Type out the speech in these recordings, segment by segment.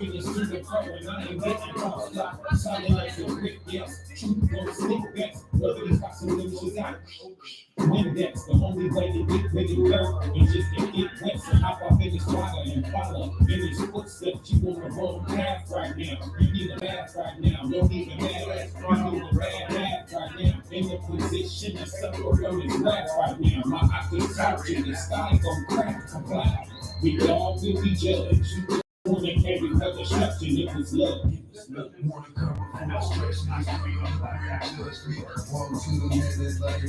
Feeling stupid, and I ain't getting caught. Like silence and quick, yes. Truth don't sleep, that's whether these possibilities out. Index, the only way to get rid of dirt is just to get wet. So hop off in this water and follow in his footsteps. You on the wrong path right now. You need a bath right now. Don't even matter. You need a bad bath right now. In the position of suffer from his wrath right now. My octaves out to the sky gon' crack to cloud. We all will be judged. Wanna carry for destruction, it was love. Wanna come from the stretch, not to be on my judge me. Walk to the man that's like me.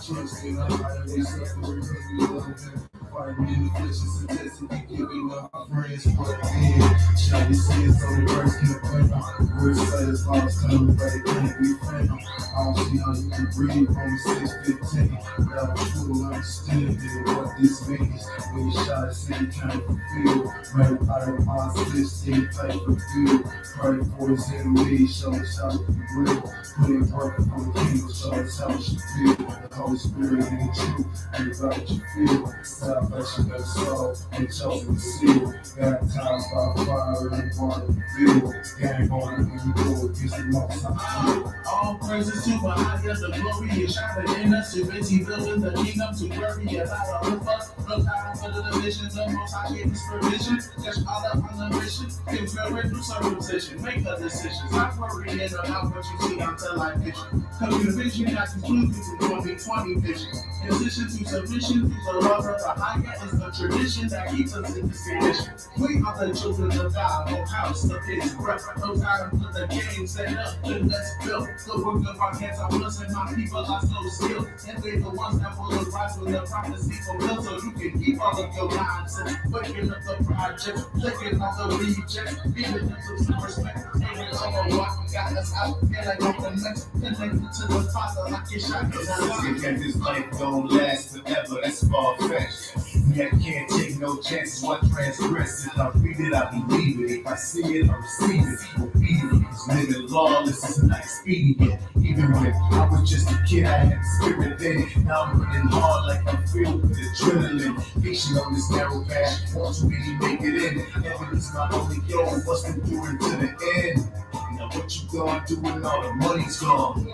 Trust in our heart, we suffer because we love him. Fighting in the flesh is suggesting we giving up our friends. But then, shall we see it so the verse can't find out. Word says lost time, but it can't be found. I don't see how you can breathe on 6:15 without a full understanding what this means. When you shot, it's any kind of feel. Right out of my split, same type of feel. Right for his enemies, show us how to be real. Put in work for the kingdom, show us how it should feel. The Holy Spirit ain't true, ain't about what you feel. Salvation of soul, and chosen to seal. Baptized by fire and water revealed. Gang on when you go against the most high. All praises to my highest, the glory is shining in us. You're busy building the kingdom to worry about the earth. Look out for the division, the most high gave us provision. Catch all up on the mission, compare it through circumcision. Make a decision, stop worrying about what you see until I vision. Computer vision, I conclude through 2020 vision. Transition to submission, through the love of the higher is the tradition that keeps us in this condition. We are the children of God, no house, the pitch breath. No time for the game set up, then let's build. The work of our hands are us and my people are so skilled. And they the ones that will arise when the prophecy fulfilled. So you can keep all of your nonsense. Waking up the project, flicking off the reject. Giving them some respect. Taking over what got us out. And I go the next. Connected to the Father like your shot. That this life don't last forever, that's far-fetched. Yet can't take no chances, what transgress. If I read it, I believe it. If I see it, I receive it. Obedience, living lawless is an expedient. Even when I was just a kid, I had the spirit then. Now I'm running hard like I'm filled with adrenaline. Patient on this narrow path, want to really make it in. Heaven is my only goal, must endure to the end. Now what you gonna do when all the money's gone?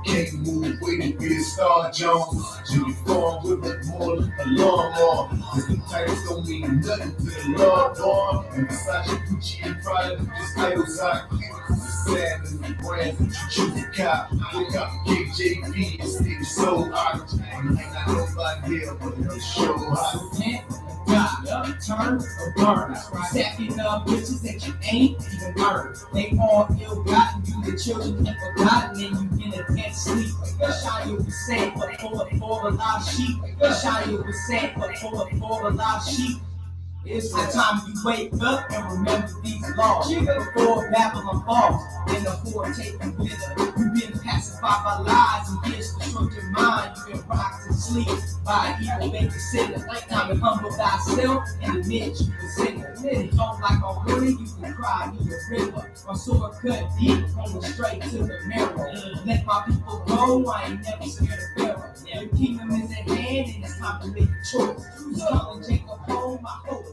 Can't move, wait to be a star, Jones. So you fall with it more like a lawnmower. Cause the titles don't mean nothing to the Lord, boy. And besides your Gucci and Prada, just titles I keep. It's sad that the brands that you choose to cop. Look up KJP and stay so hot. And I got nobody here, but it show hot. God, turn or burn. Stacking up bitches that you ain't even earned. They all ill-gotten, you the children ain't forgotten, and you in a dead sleep. Shia was saying, but for the live sheep. Shia was saying, but for the live sheep. It's the time you wake up and remember these laws. Before Babylon falls, and the horde taking with her. You've been pacified by lies and gifts destroyed your mind. You've been rocked to sleep by evil babysitter. Time to humble thyself and admit you a sinner. Don't like a worry, you can cry me a river. My sword cut deep, going straight to the marrow. Let my people go, I ain't never scared of Pharaoh. The kingdom is at hand and it's time to make a choice. Who's calling Jacob home? I hope.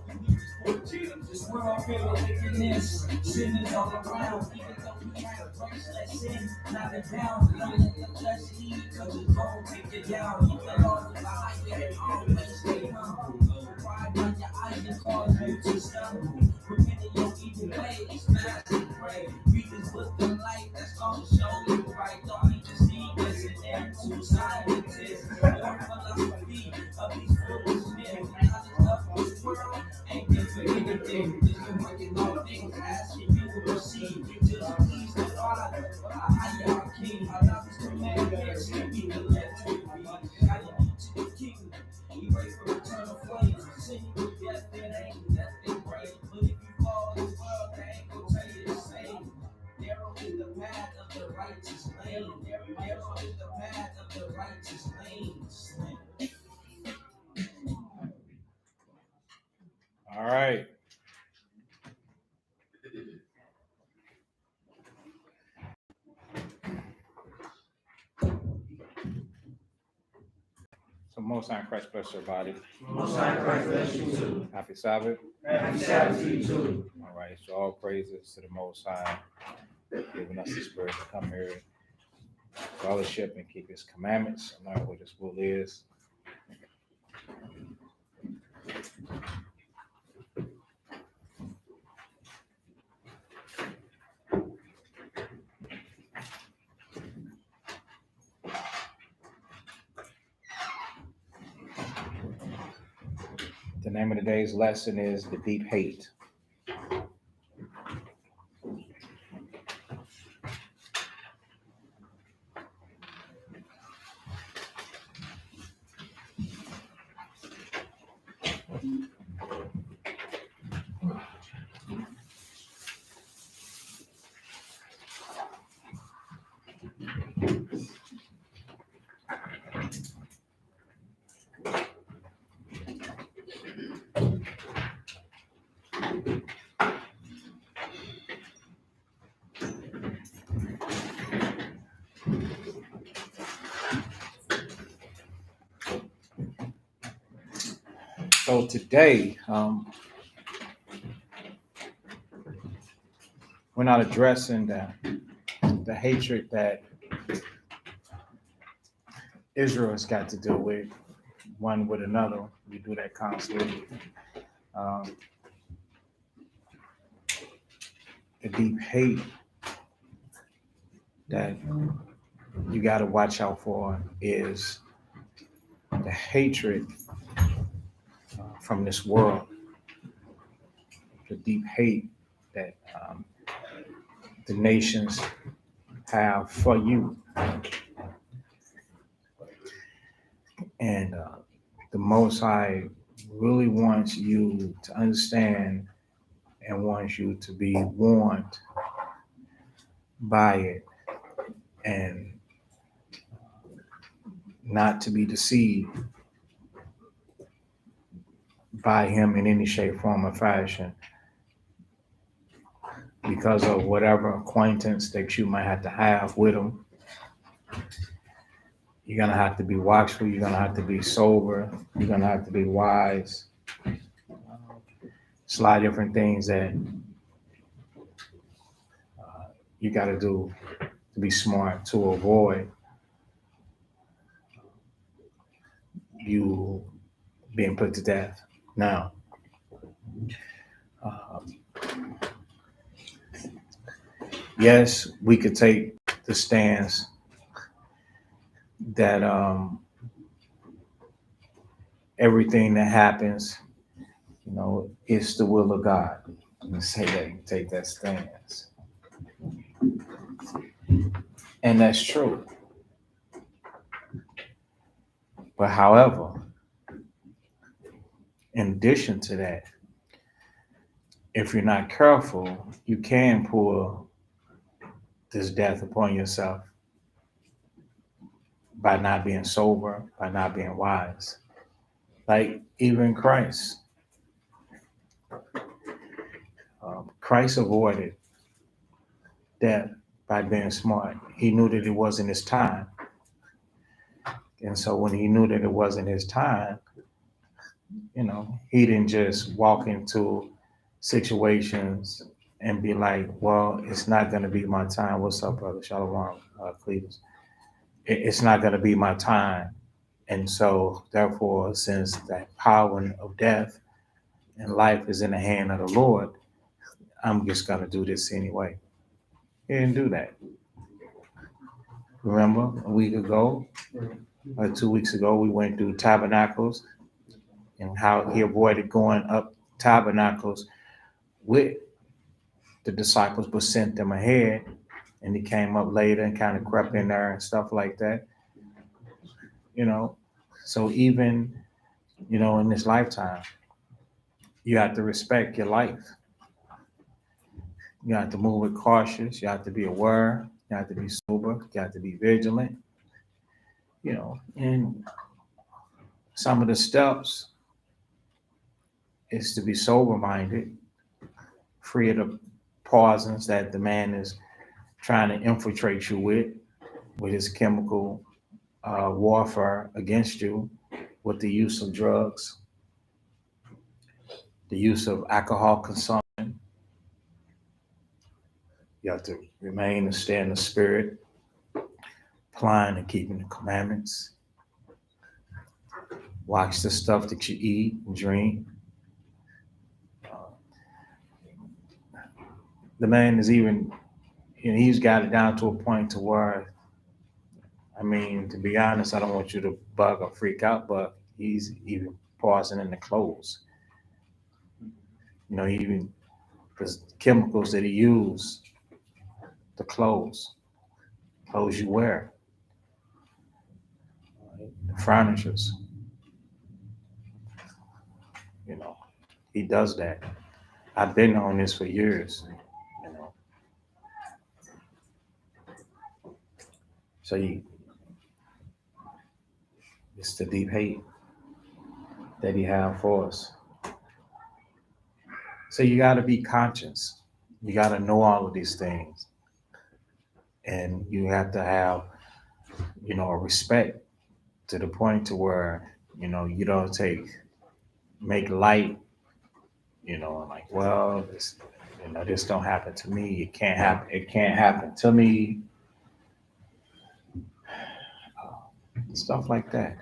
This world filled with wickedness, sinners all around. Even though we have a grace, let's sin, knock it down. Don't let the flesh lead, cause it's gonna take you down. Keep the Lord in the high and always stay humble. Pride on your eyes and cause you to stumble. Repent of your evil ways, fast and pray. Read this book of light that's gonna show you right. Don't need to see this and end to scientists. Your philosophy of these foolish men. This world ain't good for anything. Just been working all things, asking you to receive. You just please the Father, a higher king. I love this commandments, we can let to be. How you need to the kingdom, you wait for eternal flames. Sin you with death, it ain't nothing great. But if you fall in this world, they ain't gonna tell you the same. Narrow is the path of the righteous lane. Narrow is the path of the righteous lane. All right. So Most High Christ bless your body. Most High Christ bless you too. Happy Sabbath. Happy Sabbath to you too. right, so all praises to the Most High, giving us the spirit to come here, fellowship, and keep His commandments, learn what His will is. The name of today's lesson is The Deep Hate. So today, we're not addressing the hatred that Israel has got to deal with one with another. We do that constantly. The deep hate that you got to watch out for is the hatred from this world, the deep hate that the nations have for you. And the Most High really wants you to understand and wants you to be warned by it and not to be deceived by him in any shape, form, or fashion because of whatever acquaintance that you might have to have with him. You're going to have to be watchful. You're going to have to be sober. You're going to have to be wise. It's a lot of different things that you got to do to be smart to avoid you being put to death. Now, yes, we could take the stance that everything that happens, is the will of God. Let me say that, you take that stance. And that's true. But however, in addition to that, if you're not careful, you can pull this death upon yourself by not being sober, by not being wise. Like even Christ. Christ avoided death by being smart. He knew that it wasn't his time. And so when he knew that it wasn't his time, he didn't just walk into situations and be like, well, it's not going to be my time. What's up, brother? Shalom, Cletus. It's not going to be my time. And so therefore, since that power of death and life is in the hand of the Lord, I'm just going to do this anyway. He didn't do that. Remember a week ago, or 2 weeks ago, we went through Tabernacles and how he avoided going up Tabernacles with the disciples, but sent them ahead, and he came up later and kind of crept in there and stuff like that. So even, in this lifetime, you have to respect your life. You have to move with cautious. You have to be aware. You have to be sober. You have to be vigilant. And some of the steps is to be sober-minded, free of the poisons that the man is trying to infiltrate you with his chemical warfare against you, with the use of drugs, the use of alcohol consumption, You have to remain and stay in the spirit, applying and keeping the commandments. Watch the stuff that you eat and drink. The man is even, he's got it down to a point to where, I mean, to be honest, I don't want you to bug or freak out, but he's even pausing in the clothes. Even the chemicals that he used, the clothes you wear, the furnitures. He does that. I've been on this for years. So it's the deep hate that he have for us. So you got to be conscious. You got to know all of these things. And you have to have, a respect to the point to where, you don't make light, like, well, this don't happen to me. It can't happen. It can't happen to me. Stuff like that.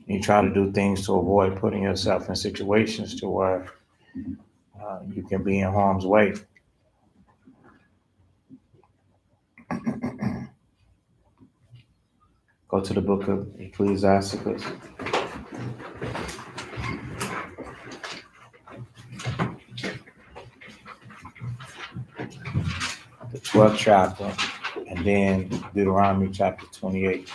You try to do things to avoid putting yourself in situations to where you can be in harm's way. Go to the book of Ecclesiasticus. The 12th chapter, and then Deuteronomy chapter 28.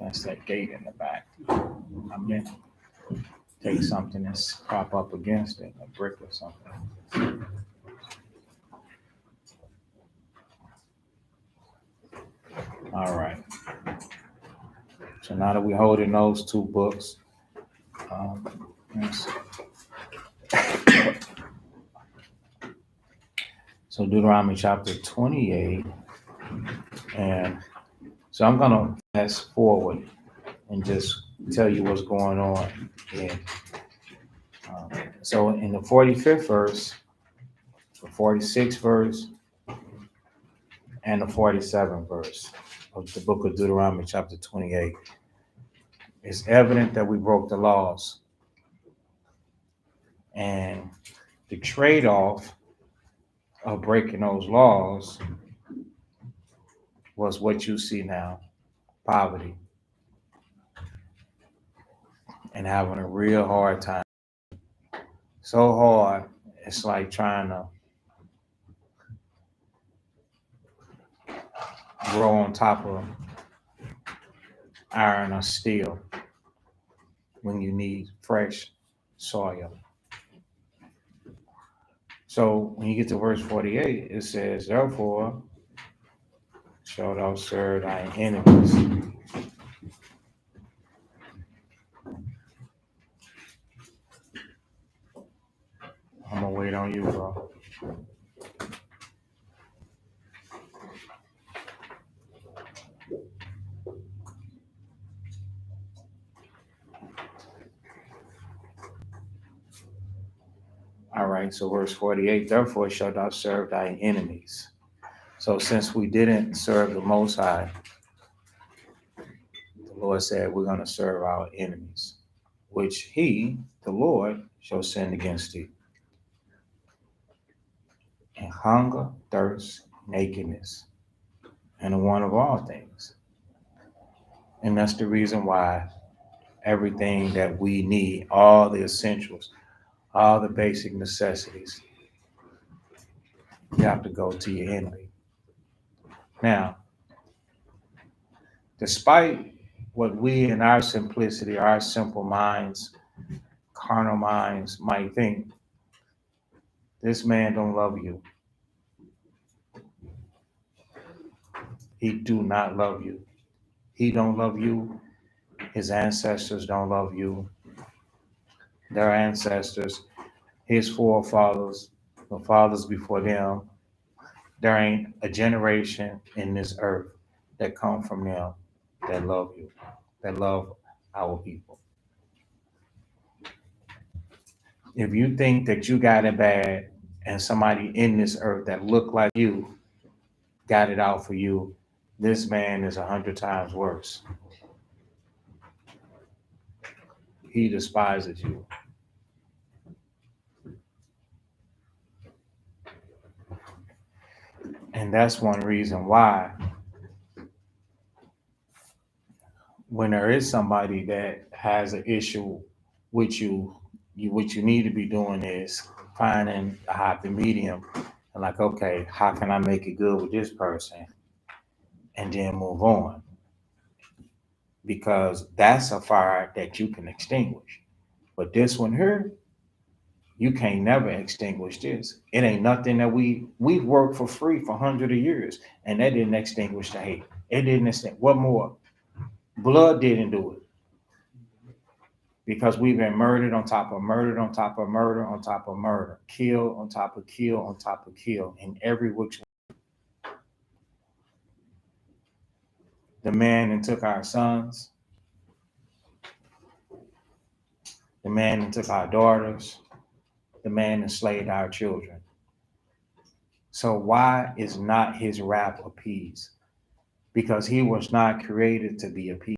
That's that gate in the back. I meant to take something and prop up against it, a brick or something. All right. So now that we're holding those two books, let's see. So Deuteronomy chapter 28, and so I'm gonna fast forward and just tell you what's going on here. So in the 45th verse, the 46th verse, and the 47th verse of the book of Deuteronomy chapter 28, it's evident that we broke the laws. And the trade-off of breaking those laws was what you see now, poverty, and having a real hard time. So hard, it's like trying to grow on top of iron or steel when you need fresh soil. So when you get to verse 48, it says, therefore, shalt thou serve thy enemies. I'm gonna wait on you, bro. All right, so verse 48, therefore shalt thou serve thy enemies. So since we didn't serve the Most High, the Lord said we're going to serve our enemies, which he, the Lord, shall send against thee. And hunger, thirst, nakedness, and the want of all things. And that's the reason why everything that we need, all the essentials, all the basic necessities, you have to go to your enemy. Now, despite what we in our simplicity, our simple minds, carnal minds might think, this man don't love you. He do not love you. He don't love you. His ancestors don't love you. Their ancestors, his forefathers, the fathers before them, there ain't a generation in this earth that come from them that love you, that love our people. If you think that you got it bad and somebody in this earth that look like you got it out for you, this man is 100 times worse. He despises you. And that's one reason why when there is somebody that has an issue with you, what you need to be doing is finding a happy medium and like, okay, how can I make it good with this person? And then move on. Because that's a fire that you can extinguish. But this one here, you can't never extinguish this. It ain't nothing that we've worked for free for hundreds of years, and that didn't extinguish the hate. It didn't extinguish. What more? Blood didn't do it. Because we've been murdered on top of murder on top of murder on top of murder, kill on top of kill on top of kill, in every which way. The man that took our sons, the man that took our daughters, the man enslaved our children. So why is not his wrath appeased? Because he was not created to be appeased.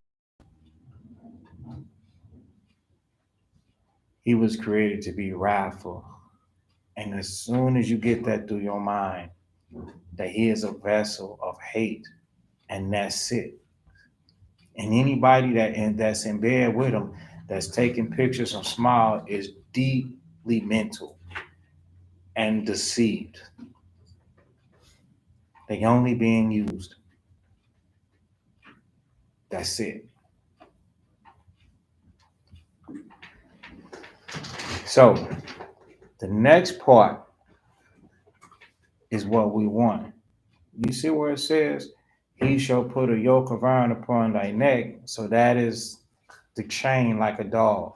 He was created to be wrathful. And as soon as you get that through your mind, that he is a vessel of hate, and that's it. And anybody that's in bed with him, that's taking pictures and smile, is deeply mental and deceived. They only being used. That's it. So the next part is what we want. You see where it says, he shall put a yoke of iron upon thy neck. So that is the chain like a dog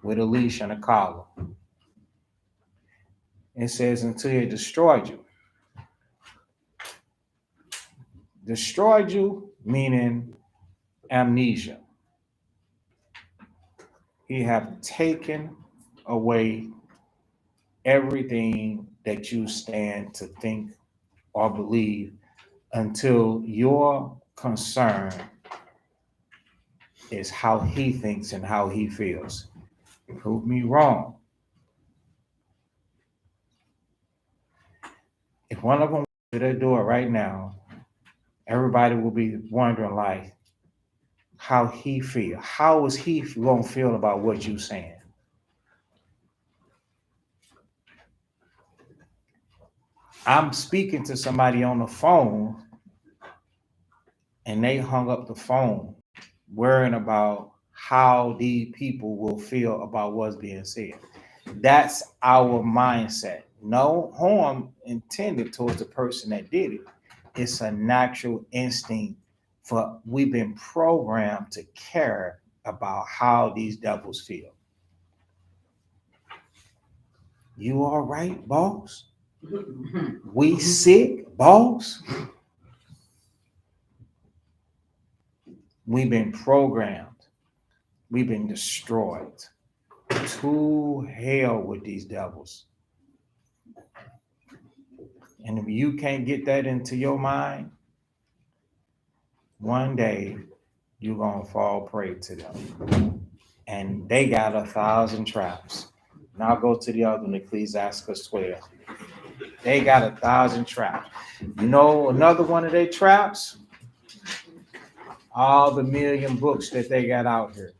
with a leash and a collar. It says until he destroyed you. Destroyed you, meaning amnesia. He have taken away everything that you stand to think or believe until your concern is how he thinks and how he feels. Prove me wrong. If one of them went to their door right now, everybody will be wondering like how he feel. How is he gonna feel about what you saying? I'm speaking to somebody on the phone and they hung up the phone worrying about how these people will feel about what's being said. That's our mindset. No harm intended towards the person that did it. It's a natural instinct for we've been programmed to care about how these devils feel. You all right, boss? We sick, boss? We've been programmed. We've been destroyed. To hell with these devils. And if you can't get that into your mind, one day you're going to fall prey to them. And they got 1,000 traps. Now go to the other one, Ecclesiastes 12. They got 1,000 traps. You know another one of their traps? All the million books that they got out here.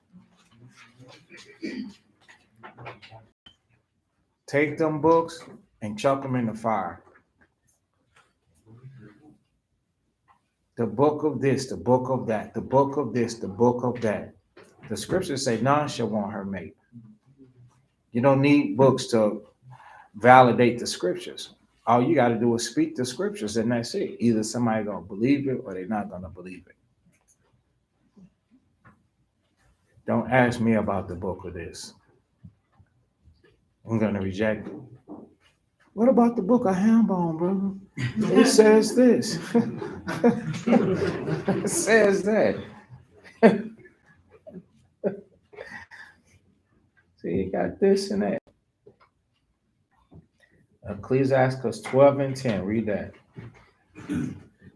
Take them books and chuck them in the fire. The book of this, the book of that, the book of this, the book of that. The scriptures say none shall want her mate. You don't need books to validate the scriptures. All you got to do is speak the scriptures, and that's it. Either somebody gonna believe it or they're not gonna believe it. Don't ask me about the book of this. I'm gonna reject it. What about the book of Hambone, brother? It says this. It says that. See, you got this and that. Ecclesiastes 12 and 10. Read that.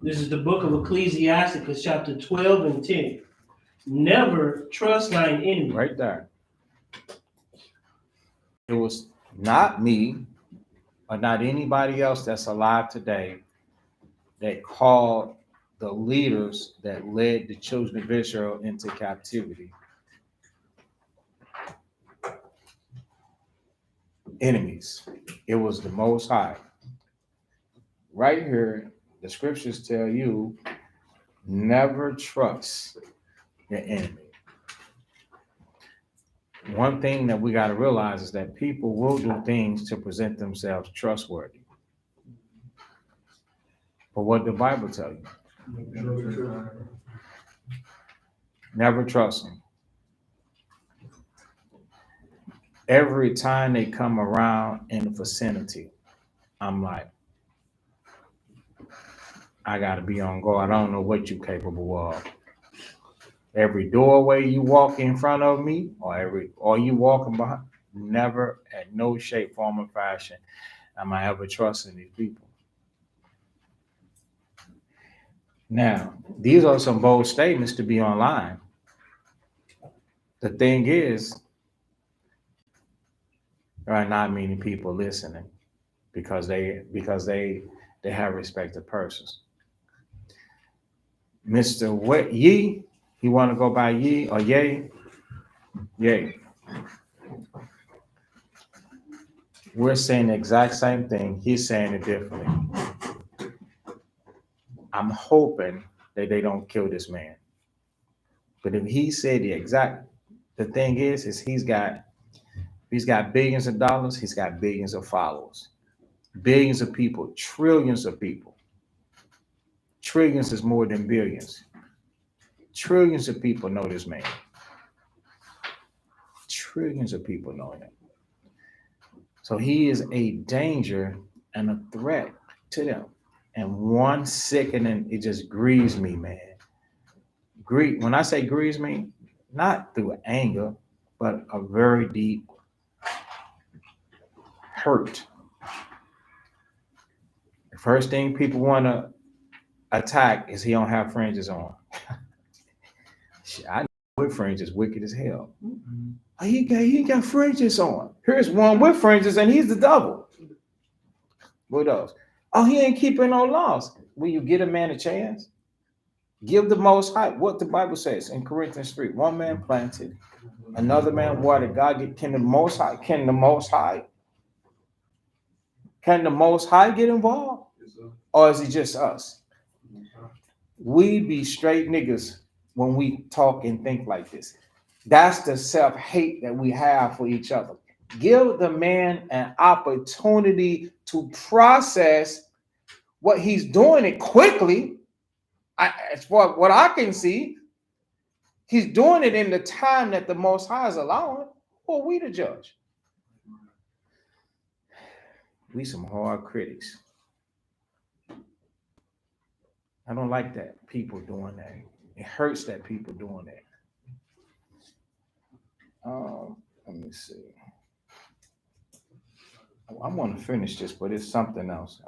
This is the book of Ecclesiasticus, chapter 12 and 10. Never trust thine enemy. Right there. It was not me or not anybody else that's alive today that called the leaders that led the children of Israel into captivity enemies. It was the Most High. Right here, the scriptures tell you never trust your enemy. One thing that we got to realize is that people will do things to present themselves trustworthy. But what the Bible tell you? Never trust them. Every time they come around in the vicinity, I'm like, I got to be on guard. I don't know what you're capable of. Every doorway you walk in front of me, or you walking behind, never, at no shape, form, or fashion, am I ever trusting these people. Now, these are some bold statements to be online. The thing is, there are not many people listening because they have respect to persons. Mr. Yee, you want to go by Yee or Yay? Yay. We're saying the exact same thing. He's saying it differently. I'm hoping that they don't kill this man. But if he said the thing is he's got billions of dollars, he's got billions of followers, billions of people, trillions of people. Trillions is more than billions. Trillions of people know this man. Trillions of people know him. So he is a danger and a threat to them. And one sickening, it just grieves me, man. When I say grieves me, not through anger, but a very deep hurt. The first thing people want to attack is he don't have fringes on. Shit, I know with fringes wicked as hell. He got fringes on. Here's one with fringes and he's the double. What else? Oh, he ain't keeping no laws. Will you get a man a chance? Give the Most High what the Bible says in Corinthians 3. One man planted, another man watered. Can the Most High get involved? Or is it just us? We be straight niggas when we talk and think like this. That's the self-hate that we have for each other. Give the man an opportunity to process what he's doing it quickly. As far as what I can see, he's doing it in the time that the Most High is allowing. Who are we to judge? We some hard critics. I don't like that people doing that. It hurts that people doing that. Let me see. I want to finish this, but it's something else.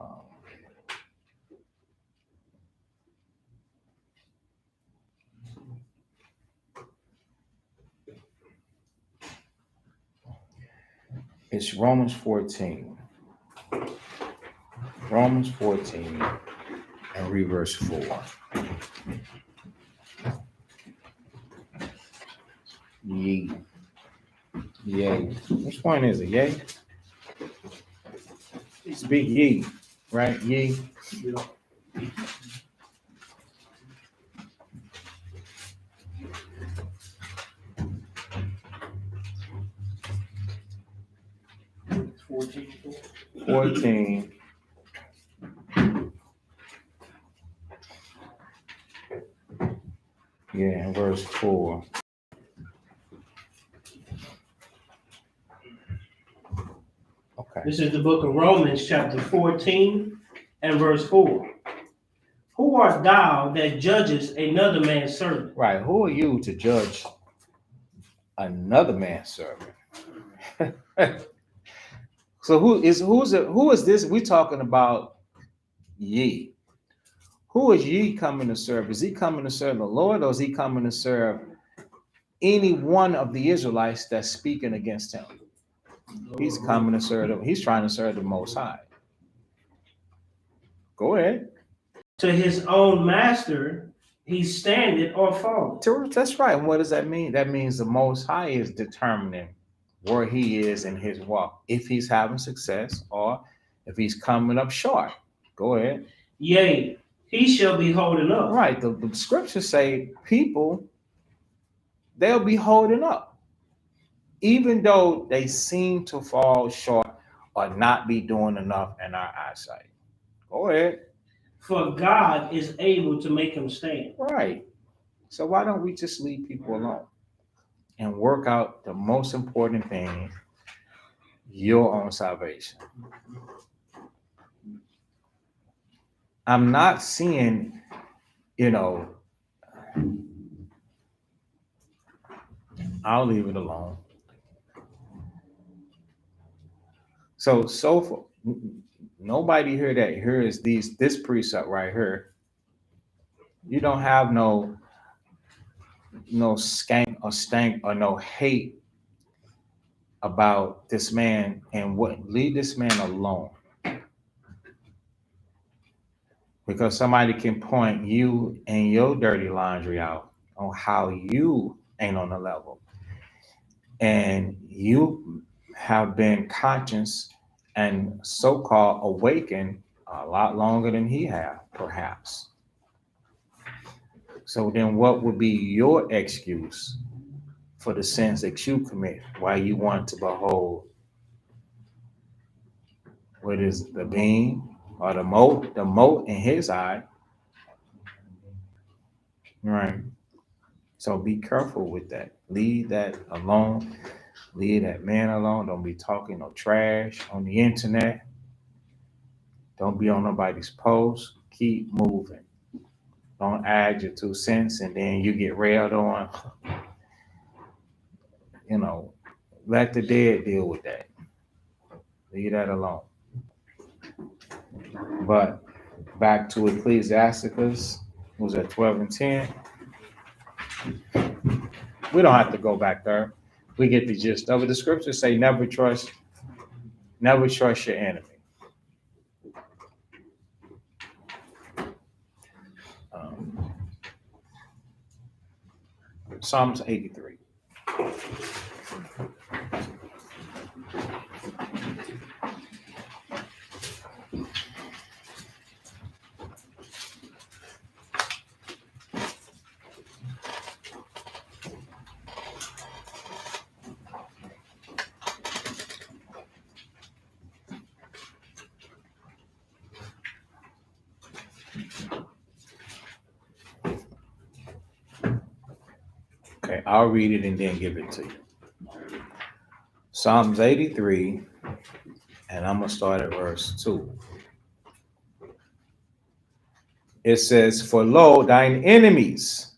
It's Romans 14. Romans 14 and read verse 4. Yay. Which one is it? Yay? Speak ye, right? Ye. It's 14. 14. Yeah, in verse 4. Okay. This is the book of Romans, chapter 14 and verse 4. Who art thou that judgest another man's servant? Right. Who are you to judge another man's servant? So who is this? We talking about ye. Who is ye coming to serve? Is he coming to serve the Lord, or is he coming to serve any one of the Israelites that's speaking against him? He's coming to serve them. He's trying to serve the Most High. Go ahead. To his own master, he standeth or falleth. That's right. And what does that mean? That means the Most High is determining where he is in his walk, if he's having success or if he's coming up short. Go ahead. Yea, he shall be holding up. Right. The scriptures say people, they'll be holding up, even though they seem to fall short or not be doing enough in our eyesight. Go ahead. For God is able to make him stand. Right. So why don't we just leave people alone and work out the most important thing, your own salvation? I'm not seeing, I'll leave it alone. So far, nobody here that hears this precept right here. You don't have no skank or stank or no hate about this man, and leave this man alone. Because somebody can point you and your dirty laundry out on how you ain't on the level. And you have been conscious and so-called awakened a lot longer than he have, perhaps. So then what would be your excuse for the sins that you commit while you want to behold what is the beam or the mote in his eye? Right. So be careful with that. Leave that alone. Leave that man alone. Don't be talking no trash on the internet. Don't be on nobody's post. Keep moving. Don't add your 2 cents and then you get railed on. Let the dead deal with that. Leave that alone. But back to Ecclesiasticus, was at 12 and 10. We don't have to go back there. We get the gist of it. The scriptures say never trust your enemy. Psalms 83. Okay, I'll read it and then give it to you. Psalms 83, and I'm going to start at verse 2. It says, for lo, thine enemies.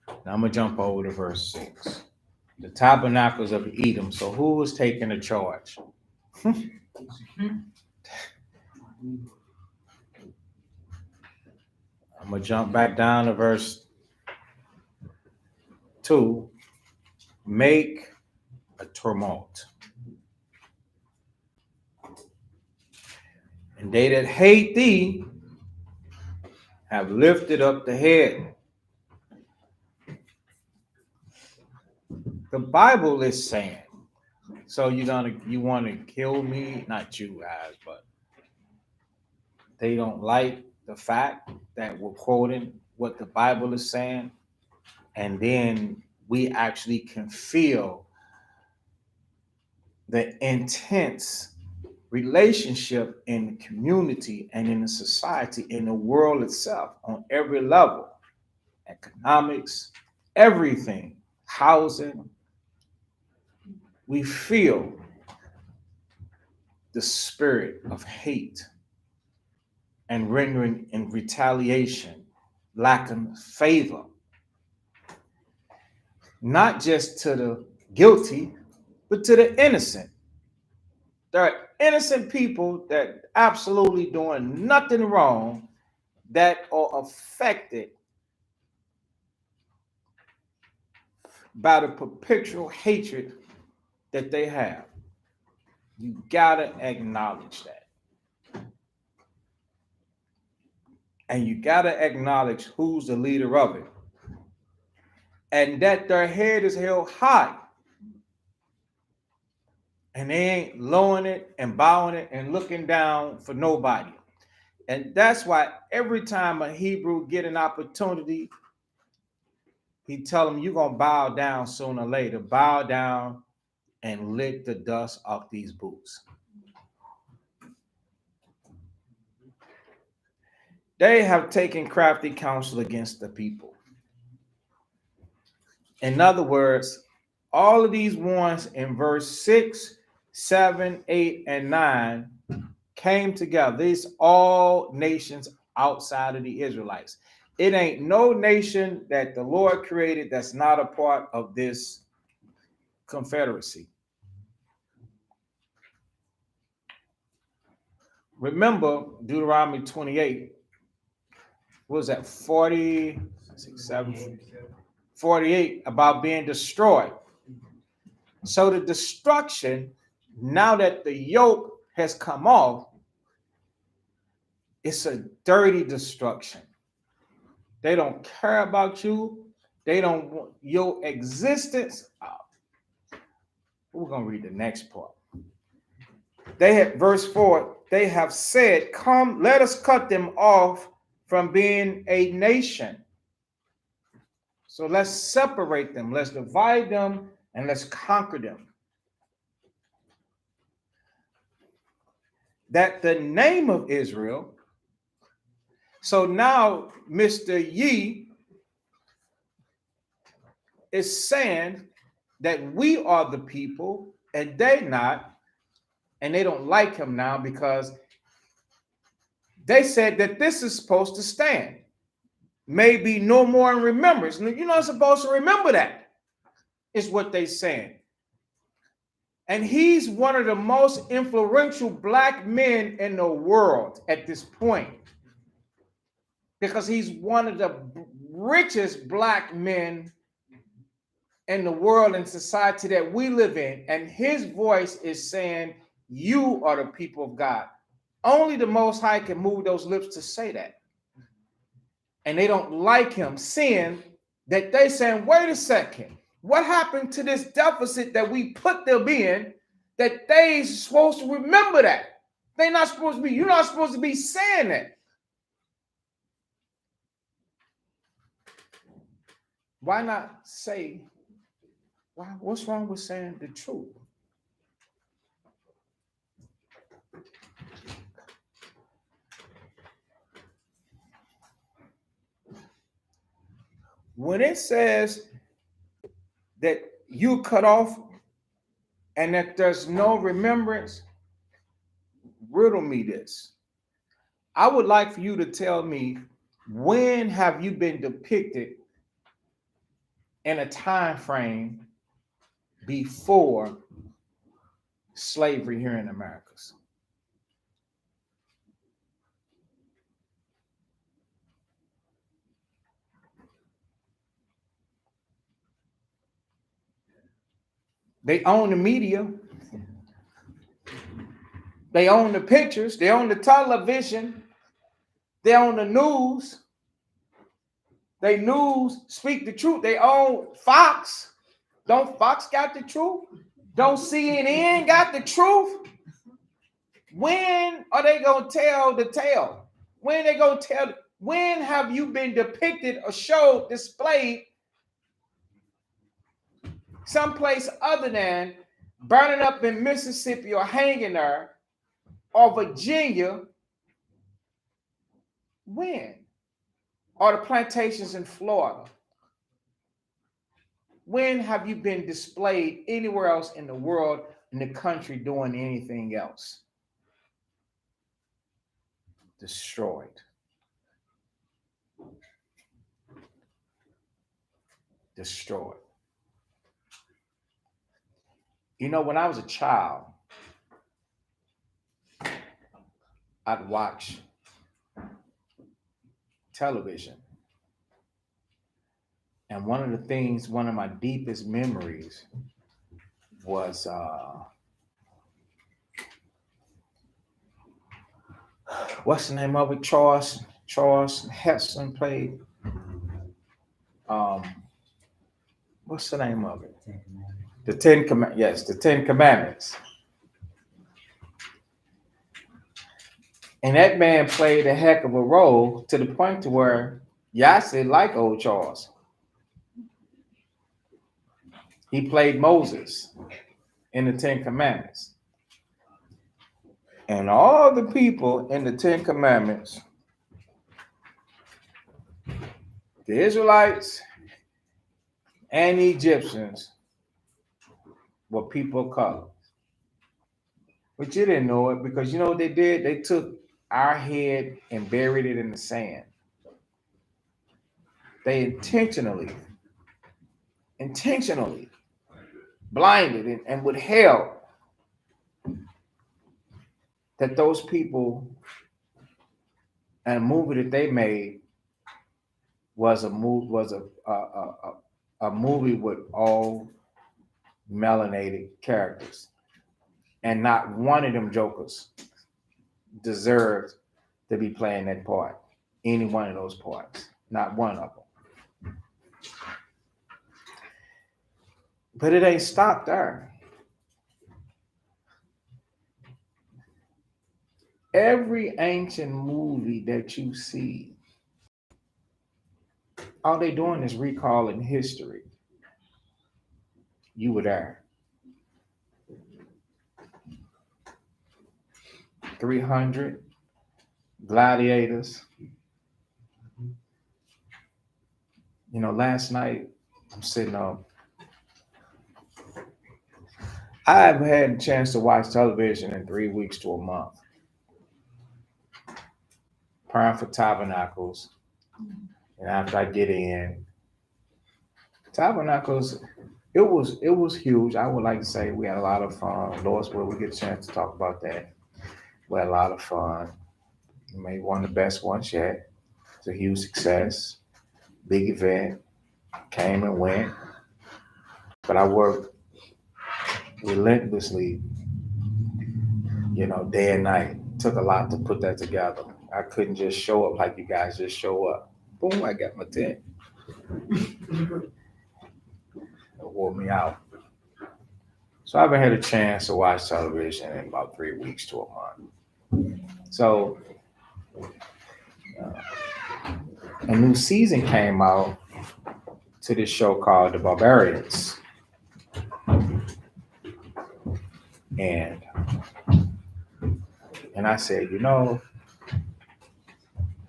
Now I'm going to jump over to verse 6. The tabernacles of Edom. So who was taking the charge? I'm going to jump back down to verse 2. Make a tumult. And they that hate thee have lifted up the head. The Bible is saying So you want to kill me? Not you guys, but they don't like the fact that we're quoting what the Bible is saying, and then we actually can feel the intense relationship in the community and in the society, in the world itself, on every level, economics, everything, housing. We feel the spirit of hate and rendering in retaliation, lacking favor, not just to the guilty, but to the innocent. There are innocent people that absolutely doing nothing wrong that are affected by the perpetual hatred that they have. You gotta acknowledge that. And you gotta acknowledge who's the leader of it. And that their head is held high. And they ain't lowering it and bowing it and looking down for nobody. And that's why every time a Hebrew get an opportunity, he tell them, you're going to bow down sooner or later. Bow down and lick the dust off these boots. They have taken crafty counsel against the people. In other words, all of these ones in verse 6, 7, 8, and 9 came together. These all nations outside of the Israelites. It ain't no nation that the Lord created that's not a part of this confederacy. Remember Deuteronomy 28. What was that? 48 about being destroyed. So the destruction, now that the yoke has come off, it's a dirty destruction. They don't care about you. They don't want your existence. We're going to read the next part. They had, verse 4, they have said, come, let us cut them off from being a nation. So let's separate them. Let's divide them and let's conquer them. That the name of Israel. So now Mr. Yee is saying that we are the people and they not, and they don't like him now because they said that this is supposed to stand. Maybe no more in remembrance. You're not supposed to remember that, is what they're saying. And he's one of the most influential black men in the world at this point, because he's one of the richest black men in the world and society that we live in. And his voice is saying, you are the people of God. Only the Most High can move those lips to say that. And they don't like him, seeing that they saying, wait a second, what happened to this deficit that we put them in, that they supposed to remember that? They're not supposed to be, you're not supposed to be saying that. Why not say, what's wrong with saying the truth? When it says that you cut off and that there's no remembrance, riddle me this. I would like for you to tell me, when have you been depicted in a time frame before slavery here in America? They own the media. They own the pictures. They own the television. They own the news. They news speak the truth. They own Fox. Don't Fox got the truth? Don't CNN got the truth? When are they gonna tell the tale? When they gonna tell? When have you been depicted or showed, displayed someplace other than burning up in Mississippi or hanging there or Virginia? When? Or the plantations in Florida? When have you been displayed anywhere else in the world, in the country, doing anything else? Destroyed. Destroyed. You know, when I was a child, I'd watch television. And one of the things, one of my deepest memories was what's the name of it? Charles Heston played. What's the name of it? The Ten Commandments. Yes, the Ten Commandments. And that man played a heck of a role to the point to where Yasser liked old Charles. He played Moses in the Ten Commandments. And all the people in the Ten Commandments, the Israelites and the Egyptians, were people of color. But you didn't know it because you know what they did? They took our head and buried it in the sand. They intentionally blinded and withheld that those people and a movie that they made was a movie with all melanated characters, and not one of them jokers deserved to be playing that part. Any one of those parts, not one of them. But it ain't stopped there. Every ancient movie that you see, all they doing is recalling history. You were there. 300 gladiators. You know, last night I'm sitting up. I haven't had a chance to watch television in 3 weeks to a month. Praying for Tabernacles. And after I get in, Tabernacles, it was huge. I would like to say we had a lot of fun. Louisville, we get a chance to talk about that. We had a lot of fun. We made one of the best ones yet. It's a huge success. Big event. Came and went. But I worked relentlessly, you know, day and night. It took a lot to put that together. I couldn't just show up like you guys just show up. Boom, I got my tent. It wore me out. So I haven't had a chance to watch television in about 3 weeks to a month. So a new season came out to this show called The Barbarians. And I said, you know,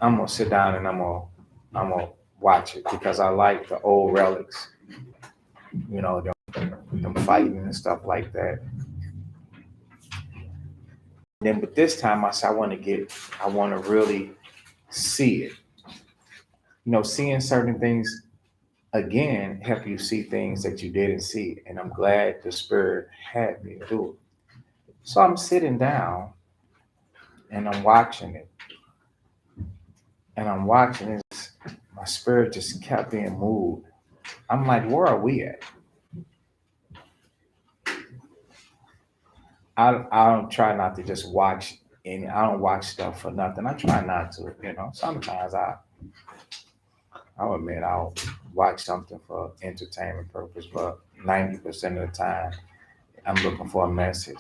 I'm gonna sit down and I'm gonna watch it because I like the old relics, you know, them fighting and stuff like that. Then, but this time I said, I want to really see it. You know, seeing certain things again help you see things that you didn't see, and I'm glad the Spirit had me do it. So I'm sitting down and I'm watching it. And I'm watching this, my spirit just kept being moved. I'm like, where are we at? I don't try not to just watch I don't watch stuff for nothing. I try not to, you know. Sometimes I'll admit I'll watch something for entertainment purpose, but 90% of the time I'm looking for a message.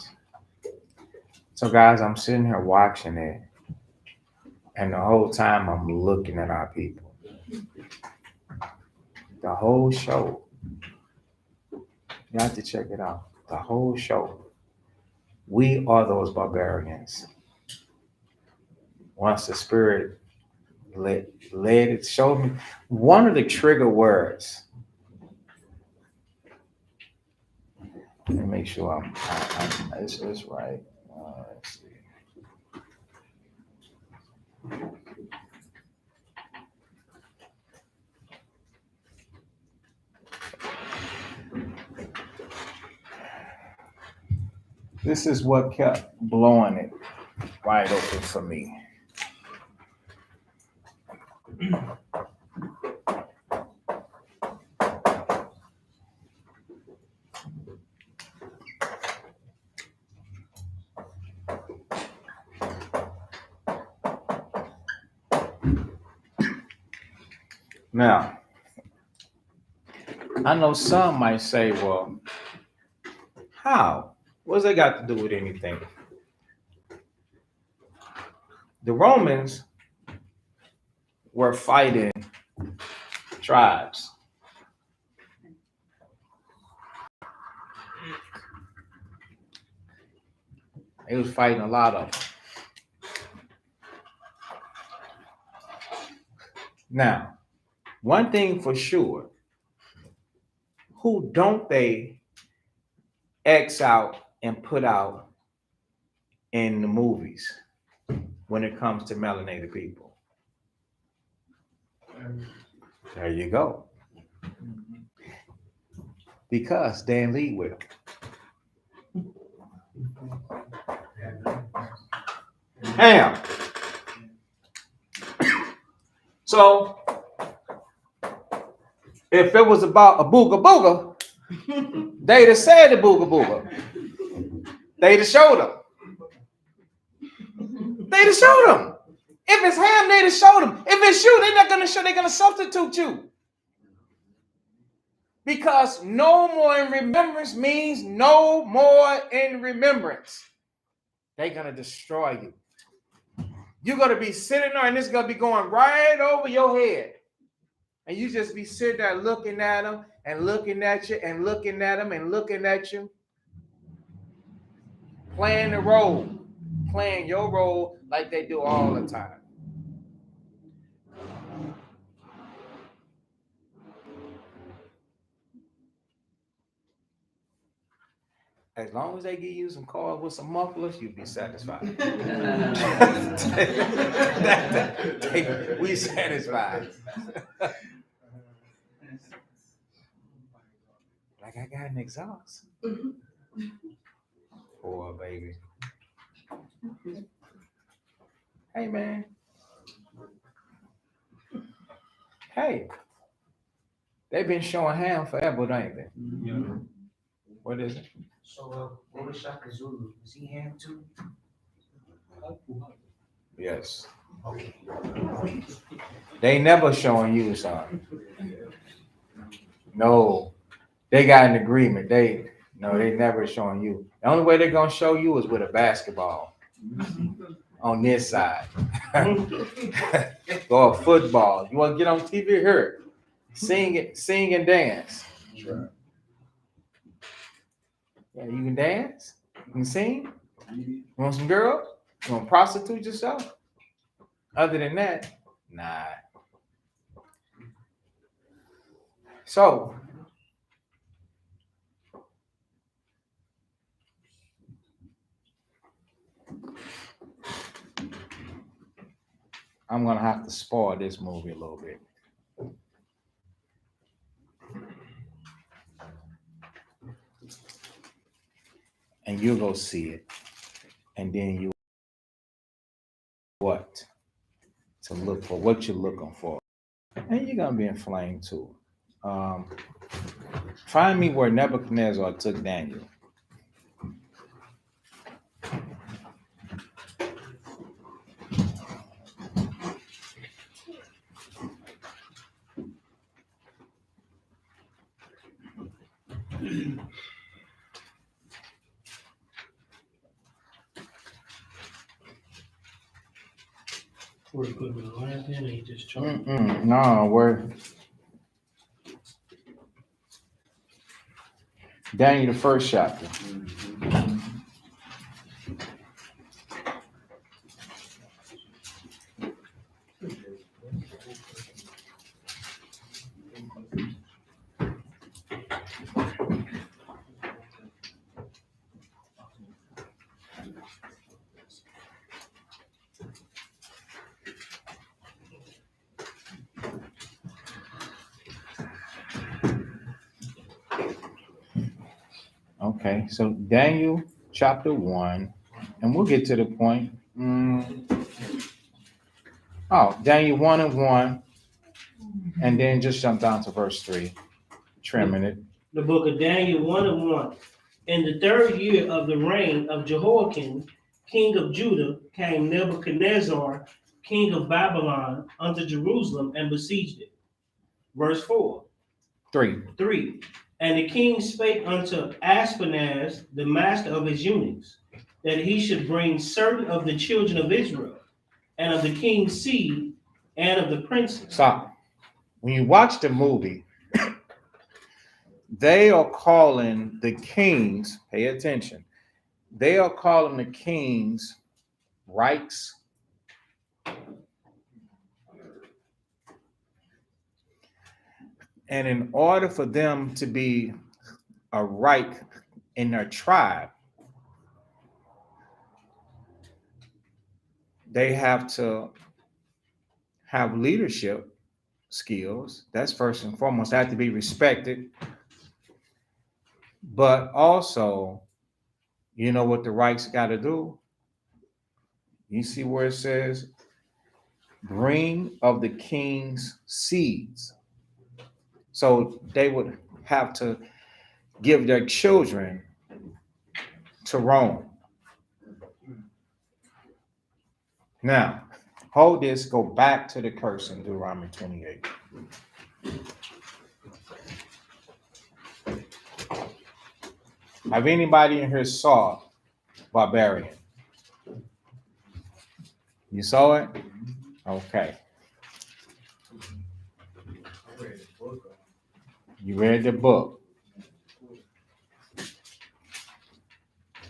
So, guys, I'm sitting here watching it, and the whole time I'm looking at our people. The whole show. You have to check it out. The whole show. We are those barbarians. Once the spirit led it, showed me one of the trigger words. Let me make sure it's right. Let's see. This is what kept blowing it wide open for me. Now, I know some might say, well, how? What's that got to do with anything? The Romans were fighting tribes. They was fighting a lot of them. Now, one thing for sure, who don't they X out and put out in the movies when it comes to melanated people? There you go. Because Dan lead with them. Damn. So, if it was about a booga booga, they'd have said the booga booga. They'd have showed them. They'd have showed them. If it's ham, they'd have showed them. If it's you, they're not going to show. They're going to substitute you. Because no more in remembrance means no more in remembrance. They're going to destroy you. You're going to be sitting there and it's going to be going right over your head. And you just be sitting there looking at them and looking at you and looking at them and looking at you. Playing the role. Playing your role like they do all the time. As long as they give you some cars with some mufflers, you'll be satisfied. We satisfied. Like I got an exhaust. Poor baby. Hey, man. Hey. They've been showing ham forever, ain't they? Yeah. What is it? So, what was Shaka Zulu? Was he ham too? Yes. Okay. They never showing you, son. No. They got an agreement. They never showing you. The only way they're gonna show you is with a basketball on this side. Or a football. You want to get on TV here? Sing and dance. Sure. Yeah, you can dance. You can sing. You want some girl? You want to prostitute yourself? Other than that, nah. So, I'm gonna have to spoil this movie a little bit. And you'll go see it. And then you what? To look for what you're looking for. And you're gonna be inflamed too. Find me where Nebuchadnezzar took Daniel. Where he put the last in, and he just charged. No, we're Daniel, the first chapter. Okay, so Daniel chapter 1, and we'll get to the point. Daniel 1 and 1, and then just jump down to verse 3, trimming it. The book of Daniel 1 and 1. In the 3rd year of the reign of Jehoiakim, king of Judah, came Nebuchadnezzar, king of Babylon, unto Jerusalem and besieged it. Verse 4. 3. And the king spake unto Ashpenaz, the master of his eunuchs, that he should bring certain of the children of Israel, and of the king's seed, and of the princes. Stop. When you watch the movie, they are calling the kings, pay attention, they are calling the kings Reichs. And in order for them to be a Reich in their tribe, they have to have leadership skills. That's first and foremost. They have to be respected. But also, you know what the Reichs got to do? You see where it says, bring of the king's seeds. So they would have to give their children to Rome. Now, hold this, go back to the curse in Deuteronomy 28. Have anybody in here saw Barbarian? You saw it? Okay. You read the book.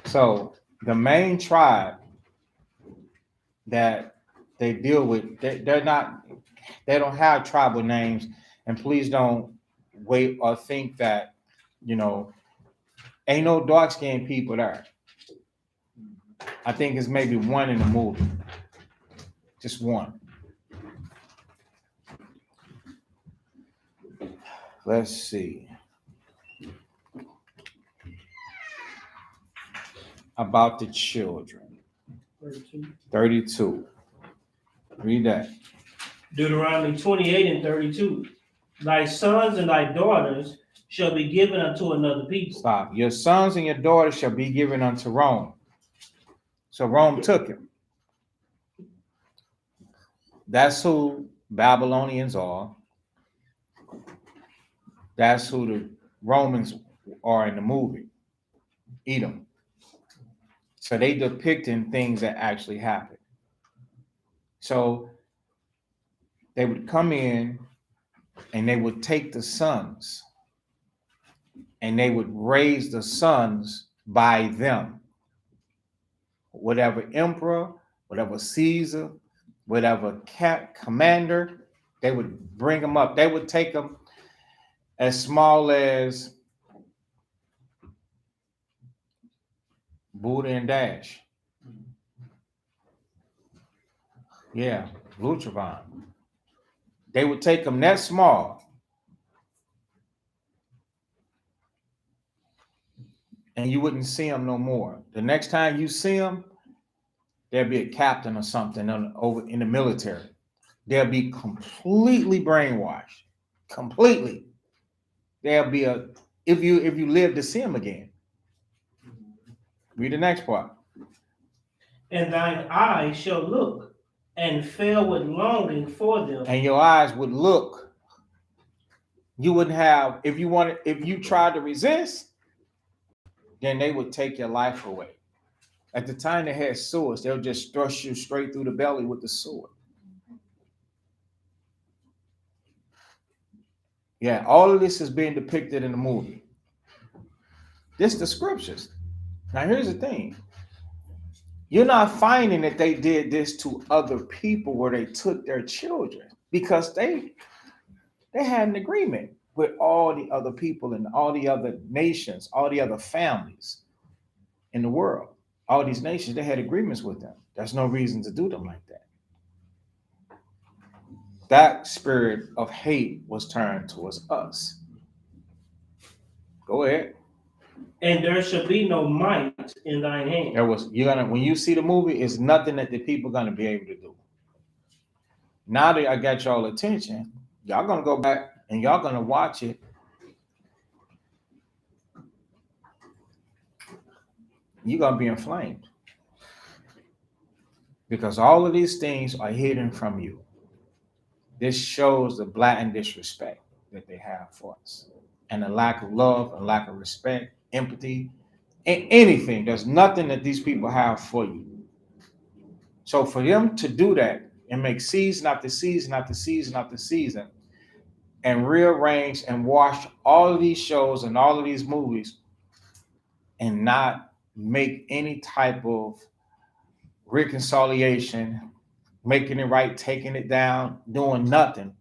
So the main tribe that they deal with, they don't have tribal names, and please don't wait or think that, ain't no dark-skinned people there. I think it's maybe one in the movie. Just one. Let's see. About the children. 32. Read that. Deuteronomy 28 and 32. Thy sons and thy daughters shall be given unto another people. Stop. Your sons and your daughters shall be given unto Rome. So Rome took him. That's who Babylonians are. That's who the Romans are in the movie. Edom. So they depicting things that actually happened. So they would come in and they would take the sons and they would raise the sons by them. Whatever emperor, whatever Caesar, whatever commander, they would bring them up. They would take them as small as Buddha and Dash. Yeah, Lutravan. They would take them that small. And you wouldn't see them no more. The next time you see them, there'll be a captain or something over in the military. They'll be completely brainwashed. Completely. There'll be if you live to see them again. Read the next part. And thine eyes shall look and fail with longing for them. And your eyes would look. You wouldn't have, if you tried to resist, then they would take your life away. At the time they had swords, they'll just thrust you straight through the belly with the sword. Yeah, all of this is being depicted in the movie. This the scriptures. Now here's the thing. You're not finding that they did this to other people where they took their children because they had an agreement with all the other people and all the other nations, all the other families in the world. All these nations, they had agreements with them. There's no reason to do them like that. That spirit of hate was turned towards us. Go ahead. And there shall be no might in thine hand. There was you're gonna when you see the movie, it's nothing that the people gonna be able to do. Now that I got y'all attention, y'all gonna go back and y'all gonna watch it. You're gonna be inflamed because all of these things are hidden from you. This shows the blatant disrespect that they have for us and the lack of love, and lack of respect, empathy, and anything. There's nothing that these people have for you. So for them to do that and make season after season after season after season and rearrange and wash all of these shows and all of these movies and not make any type of reconciliation, making it right, taking it down, doing nothing,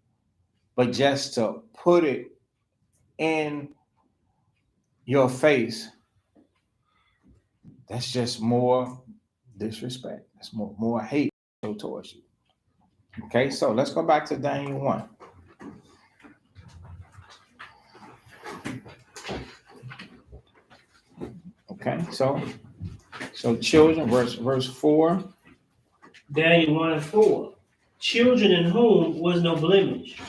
but just to put it in your face, that's just more disrespect. That's more hate towards you. Okay, so let's go back to Daniel 1. Okay, so children, verse 4. Daniel 1:4. Children in whom was no blemish,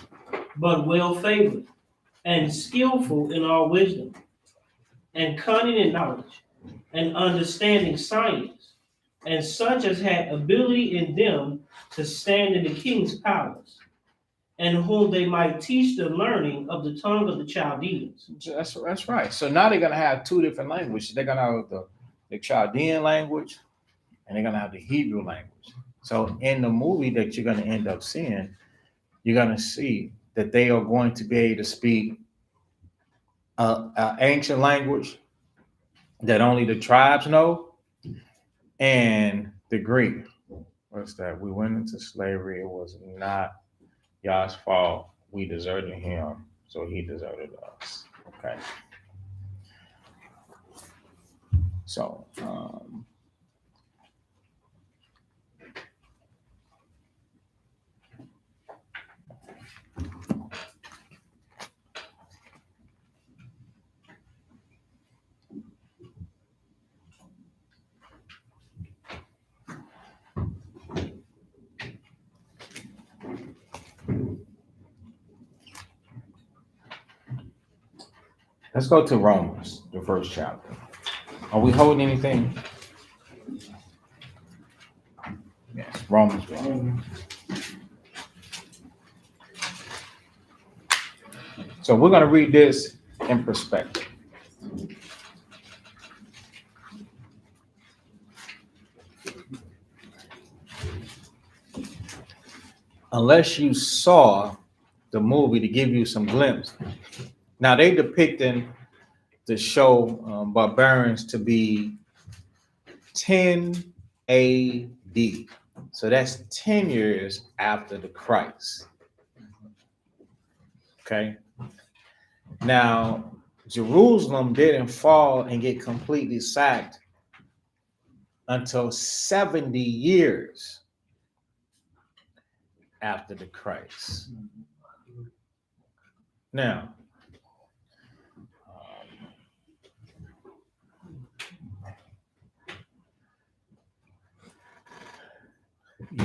but well favored, and skillful in all wisdom, and cunning in knowledge, and understanding science, and such as had ability in them to stand in the king's palace, and whom they might teach the learning of the tongue of the Chaldeans. That's right. So now they're gonna have two different languages. They're gonna have the Chaldean language, and they're gonna have the Hebrew language. So in the movie that you're gonna end up seeing, you're gonna see that they are going to be able to speak an ancient language that only the tribes know, and the Greek. What's that? We went into slavery. It was not Yah's fault. We deserted him, so he deserted us. Okay. So, let's go to Romans, the first chapter. Are we holding anything? Yes, Romans 1. So we're going to read this in perspective. Unless you saw the movie to give you some glimpse. Now they depicting the show Barbarians to be 10 AD. So that's 10 years after the Christ. Okay. Now, Jerusalem didn't fall and get completely sacked until 70 years after the Christ. Now,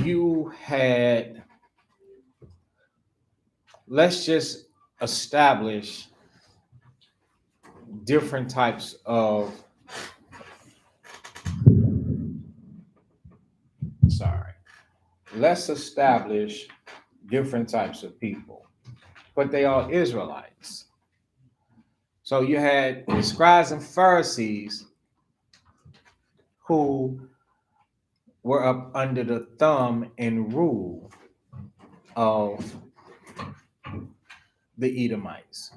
you had, let's just establish different types of, let's establish different types of people, but they are Israelites. So you had the scribes and Pharisees who were up under the thumb and rule of the Edomites.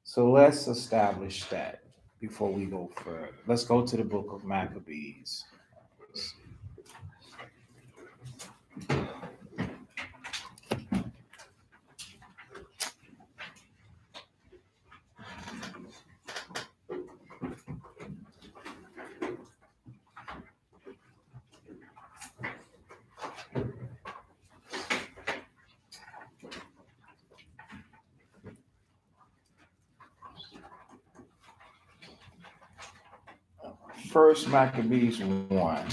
So let's establish that before we go further. Let's go to the book of Maccabees. First Maccabees 1.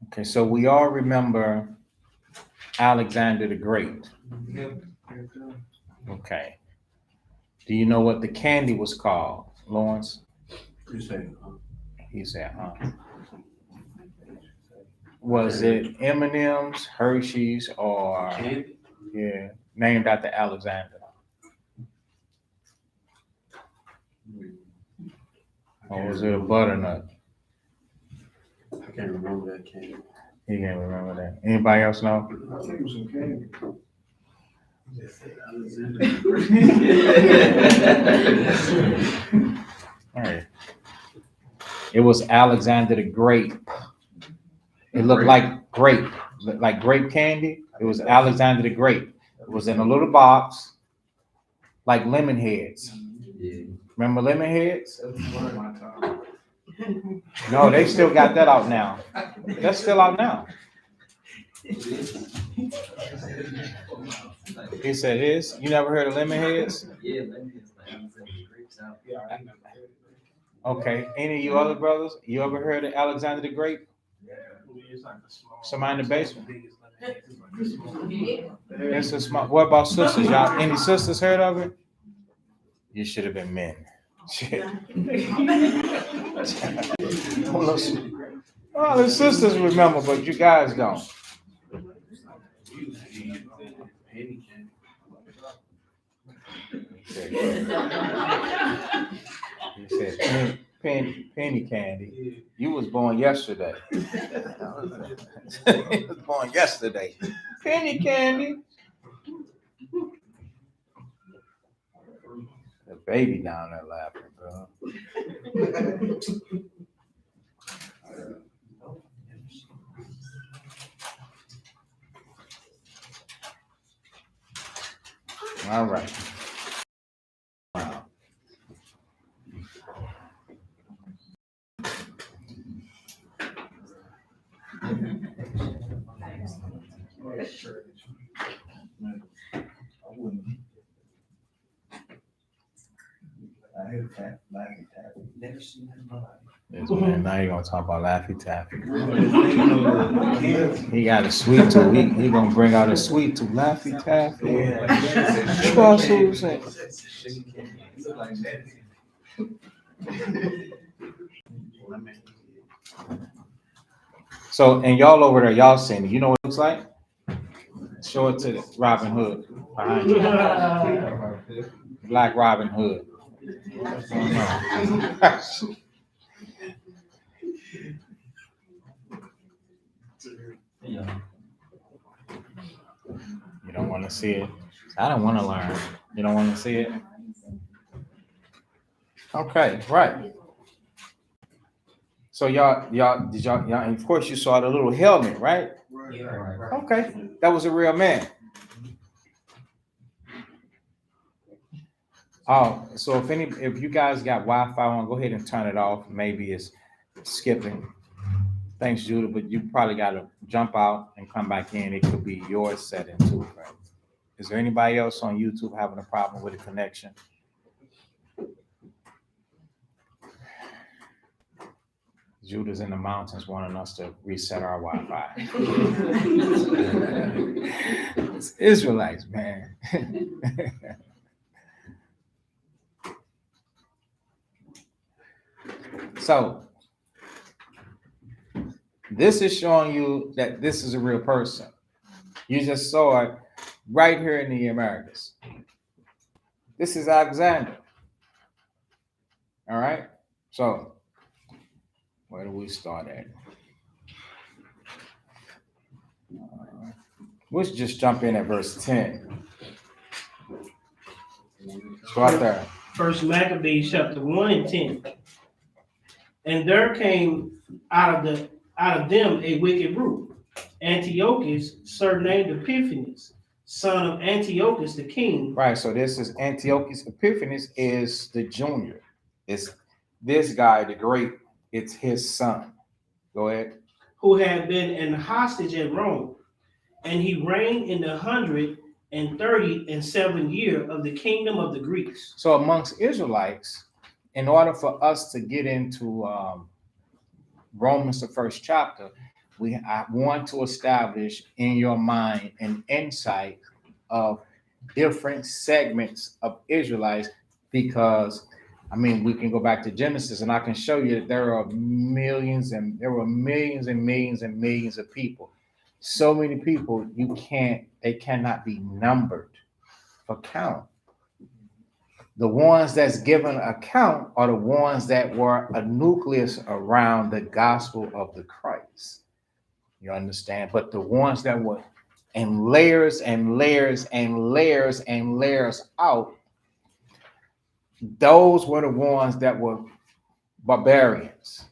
Okay, so we all remember Alexander the Great. Okay. Do you know what the candy was called, Lawrence? He said, was it M&M's, Hershey's, or yeah, named after Alexander? Or was it a butternut? I can't remember that candy. You can't remember that. Anybody else know? I think it was some candy. All right. It was Alexander the Grape. It looked like grape candy. It was Alexander the Grape. It was in a little box, like lemon heads. Yeah. Remember lemon heads? No, they still got that out now. That's still out now. He said it is. You never heard of lemon heads? Yeah, lemon heads, like Alexander the Great's out. Okay. Any of you other brothers, you ever heard of Alexander the Great? Somebody in the basement? It's a small. What about sisters? Y'all, any sisters heard of it? You should have been men. Shit. Well, the sisters remember, but you guys don't. He said penny candy. You was born yesterday. You was born yesterday. Penny candy. The baby down there laughing, bro. All right. Wow. Never seen that in my life. Yes, man. Now you're gonna talk about Laffy Taffy. He got a sweet tooth. He gonna bring out a sweet tooth. Laffy Taffy. Trust who said. So, and y'all over there, y'all seen it. You know what it looks like? Show it to Robin Hood behind you. Black Robin Hood. You don't want to see it. I don't want to learn. You don't want to see it? Okay, right. So y'all, and of course you saw the little helmet, right? Yeah, right. Okay, that was a real man. Oh, so if you guys got Wi-Fi on, go ahead and turn it off. Maybe it's skipping. Thanks, Judah, but you probably got to jump out and come back in. It could be your setting too, right? Is there anybody else on YouTube having a problem with the connection? Judah's in the mountains wanting us to reset our Wi-Fi. It's Israelites, man. So this is showing you that this is a real person. You just saw it right here in the Americas. This is Alexander. All right. So where do we start at? Let's just jump in at verse 10. Start there. First Maccabees chapter 1 and 10. And there came out of them a wicked root, Antiochus, surnamed Epiphanes, son of Antiochus the king. Right. So this is Antiochus Epiphanes is the junior. It's this guy, the great. It's his son. Go ahead. Who had been an hostage at Rome, and he reigned in the 137th year of the kingdom of the Greeks. So amongst Israelites, in order for us to get into Romans, the first chapter, I want to establish in your mind an insight of different segments of Israelites, because I mean, we can go back to Genesis and I can show you that there were millions and millions of people. So many people they cannot be numbered for count. The ones that's given account are the ones that were a nucleus around the gospel of the Christ. You understand? But the ones that were in layers and layers and layers and layers out, those were the ones that were barbarians.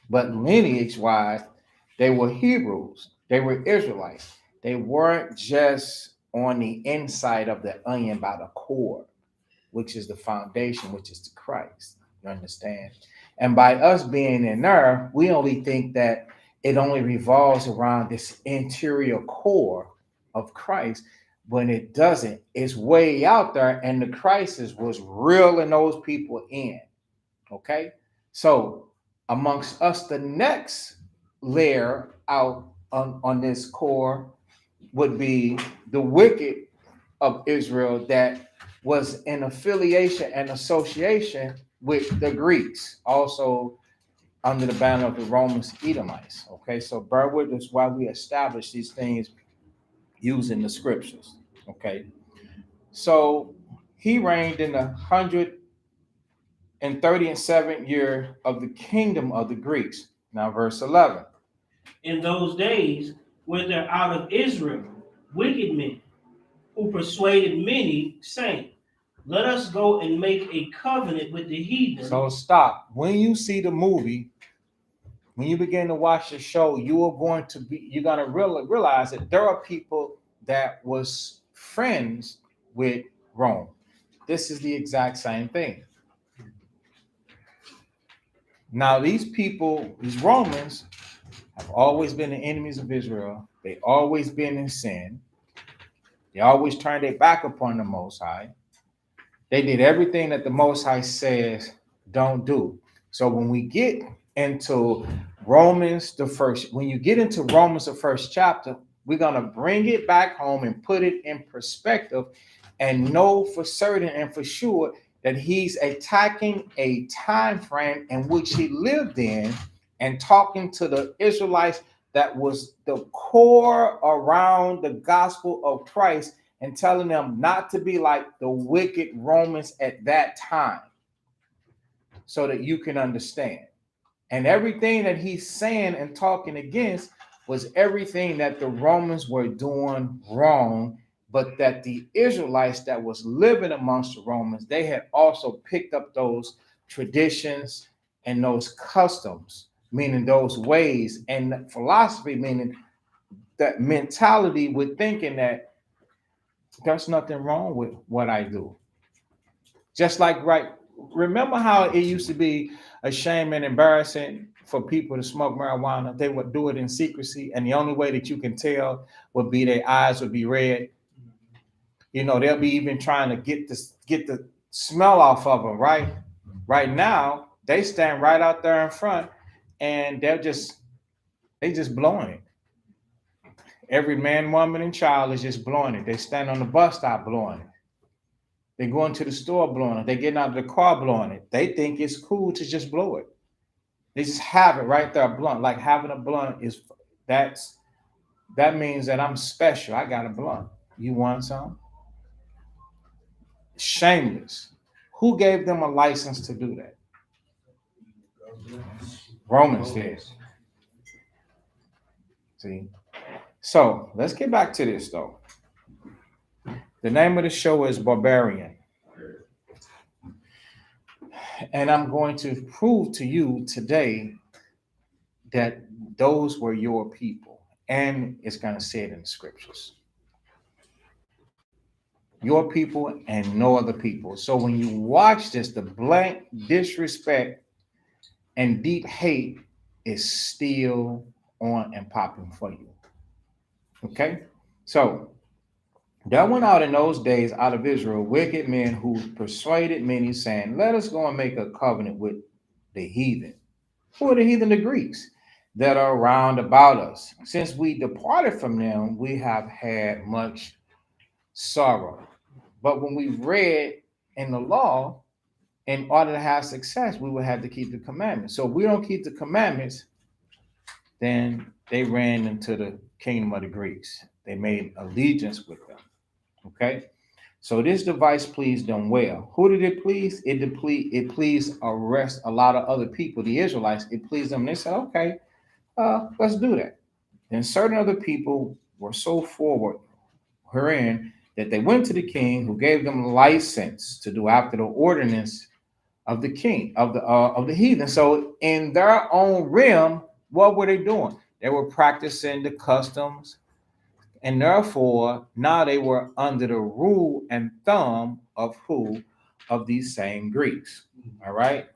But lineage-wise, they were Hebrews. They were Israelites. They weren't just on the inside of the onion by the core, which is the foundation, which is the Christ. You understand? And by us being in there, we only think that it only revolves around this interior core of Christ, when it doesn't. It's way out there, and the crisis was reeling those people in. Okay? So amongst us, the next layer out on this core would be the wicked of Israel that was in affiliation and association with the Greeks, also under the banner of the Romans, Edomites. Okay, so bear with us while we establish these things using the scriptures. Okay, so he reigned in the 137th year of the kingdom of the Greeks. Now, verse 11. In those days were there out of Israel wicked men, who persuaded many, saying, let us go and make a covenant with the heathen. So stop. When you see the movie, when you begin to watch the show, you're going to realize that there are people that was friends with Rome. This is the exact same thing. Now, these people, these Romans, have always been the enemies of Israel. They always been in sin. They always turned their back upon the Most High. They did everything that the Most High says don't do. So when we get into Romans, the first chapter, we're going to bring it back home and put it in perspective and know for certain and for sure that he's attacking a time frame in which he lived in and talking to the Israelites that was the core around the gospel of Christ, and telling them not to be like the wicked Romans at that time, so that you can understand. And everything that he's saying and talking against was everything that the Romans were doing wrong, but that the Israelites that was living amongst the Romans, they had also picked up those traditions and those customs, meaning those ways, and philosophy, meaning that mentality with thinking that there's nothing wrong with what I do. Just like, right, remember how it used to be a shame and embarrassing for people to smoke marijuana? They would do it in secrecy, and the only way that you can tell would be their eyes would be red. You know, they'll be even trying to get the smell off of them, right? Right now, they stand right out there in front, and they just blowing it. Every man, woman, and child is just blowing it. They stand on the bus stop blowing it. They go into the store blowing it. They get out of the car blowing it. They think it's cool to just blow it. They just have it right there, a blunt. Like having a blunt is that means that I'm special. I got a blunt. You want some? Shameless. Who gave them a license to do that? Romans did. See? So let's get back to this though. The name of the show is Barbarian. And I'm going to prove to you today that those were your people. And it's going to say it in the scriptures. Your people and no other people. So when you watch this, the blank disrespect and deep hate is still on and popping for you. Okay? So there went out in those days out of Israel wicked men who persuaded many, saying, let us go and make a covenant with the heathen. Who are the heathen? The Greeks that are round about us. Since we departed from them, we have had much sorrow. But when we read in the law, in order to have success, we would have to keep the commandments. So if we don't keep the commandments, then they ran into the kingdom of the Greeks. They made allegiance with them. Okay, so this device pleased them well. Who did it please? It pleased a lot of other people, the Israelites. It pleased them. They said, okay, let's do that. Then certain other people were so forward herein that they went to the king, who gave them license to do after the ordinance of the king of the heathen. So in their own realm, what were they doing? They were practicing the customs. And therefore, now they were under the rule and thumb of who? Of these same Greeks. All right.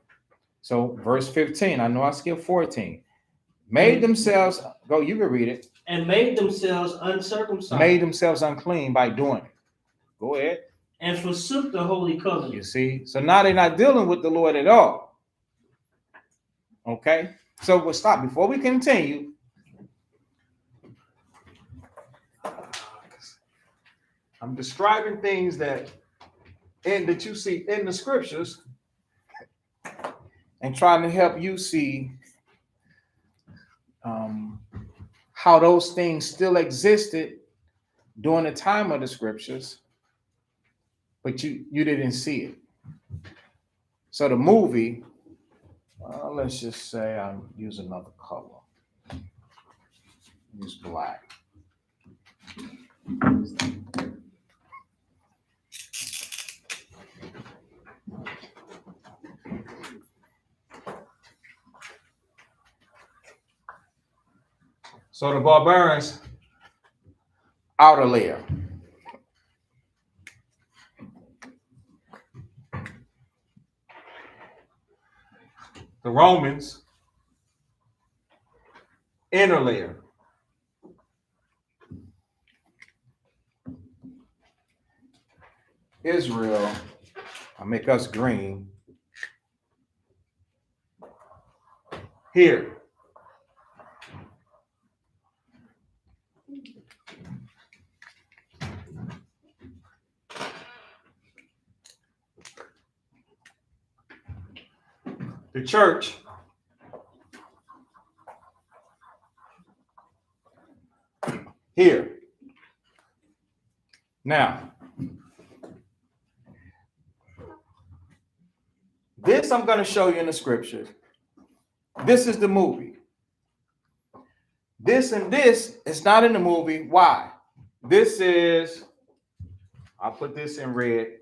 So verse 15, I know I skipped 14. Made themselves, go, you can read it. And made themselves uncircumcised. Made themselves unclean by doing it. Go ahead. And forsook the holy covenant. You see? So now they're not dealing with the Lord at all. Okay. So we'll stop before we continue. I'm describing things that you see in the scriptures and trying to help you see how those things still existed during the time of the scriptures, but you didn't see it. So the movie, let's just say I'll use another color. Use black. So the barbarians, outer layer. The Romans, inner layer. Israel, I'll make us green. Here. The church here. Now, this I'm going to show you in the scriptures. This is the movie. This and this is not in the movie. Why? This is, I'll put this in red.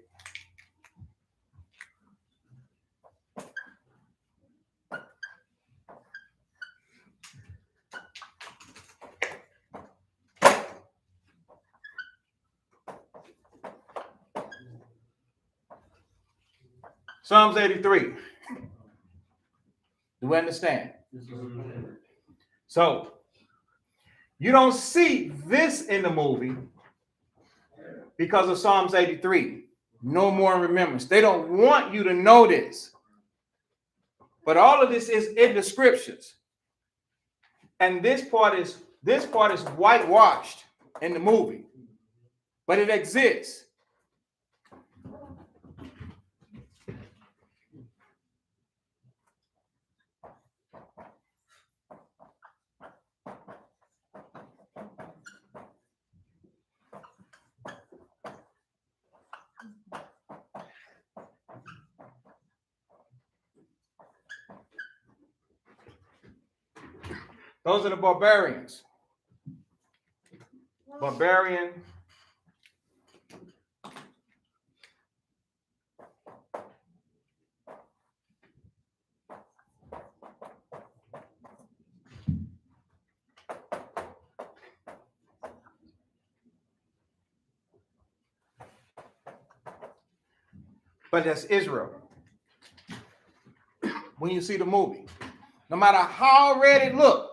Psalms 83. Do we understand? So, you don't see this in the movie because of Psalms 83. No more in remembrance. They don't want you to know this. But all of this is in the scriptures. And this part is whitewashed in the movie. But it exists. Those are the barbarians. Barbarian. But that's Israel. When you see the movie, no matter how red it look,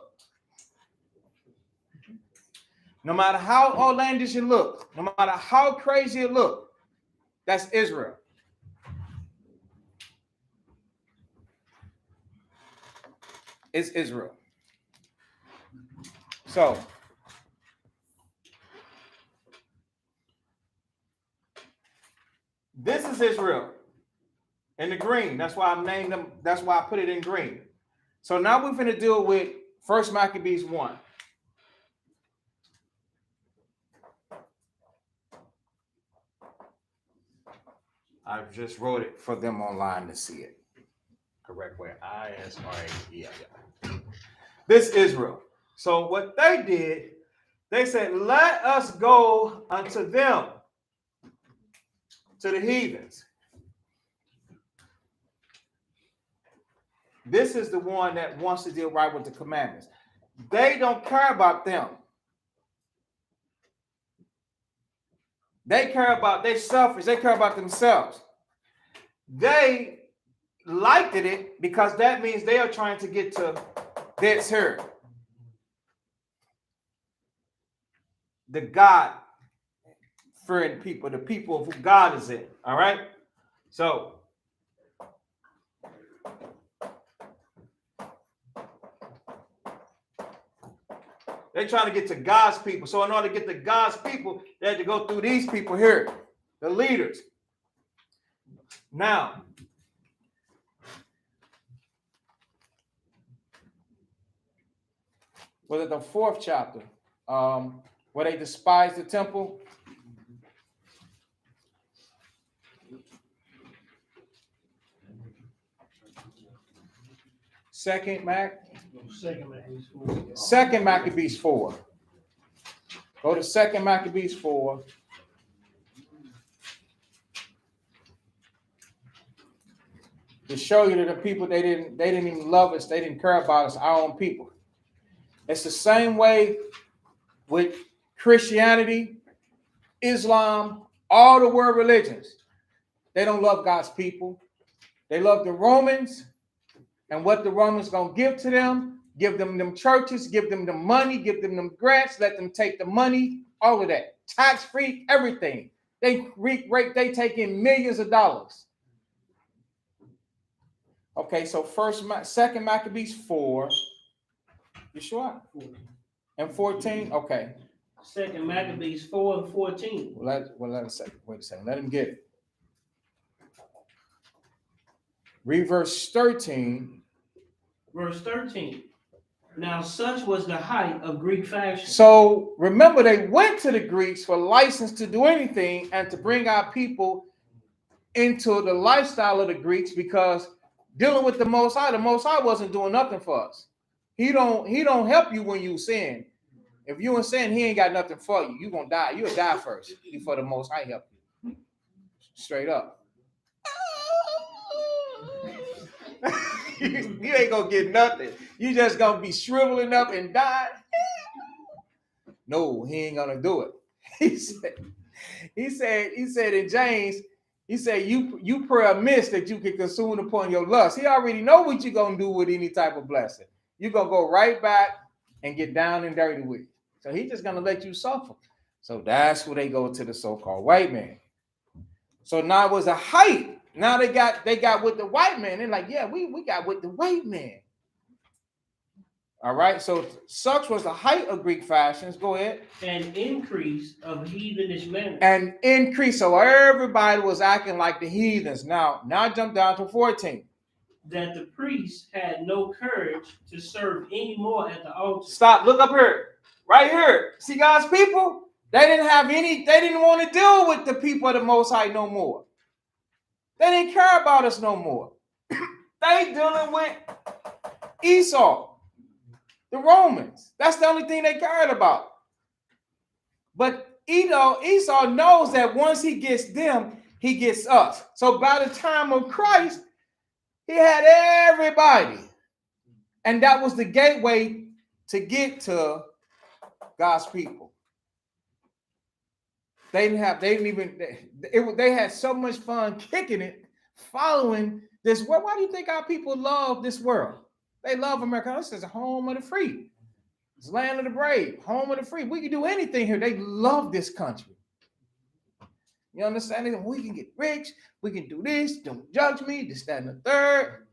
no matter how outlandish it look, no matter how crazy it look, that's Israel. It's Israel. So this is Israel in the green. That's why I named them. That's why I put it in green. So now we're going to deal with 1 Maccabees 1. I just wrote it for them online to see it. Correct way. Yeah. This Israel. So what they did, they said, let us go unto them, to the heathens. This is the one that wants to deal right with the commandments. They don't care about them. They care about, they're selfish. They care about themselves. They liked it because that means they are trying to get to this here. The God-fearing people, the people who God is in. All right? So, they're trying to get to God's people. So in order to get to God's people, they had to go through these people here, the leaders. Now, was it the 4th chapter, where they despised the temple? Second Maccabees 4. Go to 2 Maccabees 4. To show you that the people they didn't even love us, they didn't care about us, our own people. It's the same way with Christianity, Islam, all the world religions. They don't love God's people. They love the Romans and what the Romans gonna give to them. Give them churches, give them the money, give them grants, let them take the money, all of that. Tax-free, everything. They take in millions of dollars. Okay, so 2 Maccabees 4. You sure? And 14? Okay. 2 Maccabees 4 and 14. Let a second. Wait a second. Let him get it. Read verse 13. Verse 13. Now such was the height of Greek fashion. So remember, they went to the Greeks for license to do anything and to bring our people into the lifestyle of the Greeks, because dealing with the Most High wasn't doing nothing for us. He don't help you when you sin. If you in sin, he ain't got nothing for you. You're gonna die. You'll die first before the Most High help you. Straight up. You ain't gonna get nothing. You just gonna be shriveling up and die. No, he ain't gonna do it. He said in James, he said, you pray amiss that you can consume upon your lust. He already know what you're gonna do with any type of blessing. You're gonna go right back and get down and dirty with it. So he's just gonna let you suffer. So that's where they go to the so-called white man. So now it was a height. Now they got with the white man. They're like, yeah, we got with the white man. All right. So such was the height of Greek fashions. Go ahead. An increase of heathenish manners. An increase. So everybody was acting like the heathens. Now jump down to 14. That the priests had no courage to serve anymore at the altar. Stop. Look up here. Right here. See God's people? They didn't want to deal with the people of the Most High no more. They didn't care about us no more. They dealing with Esau. The Romans. That's the only thing they cared about. But Esau knows that once he gets them, he gets us. So by the time of Christ, he had everybody. And that was the gateway to get to God's people. They had so much fun kicking it, following this world. Why do you think our people love this world? They love America. This is a home of the free. It's land of the brave, home of the free. We can do anything here. They love this country. You understand? We can get rich. We can do this. Don't judge me. This, that, and the third.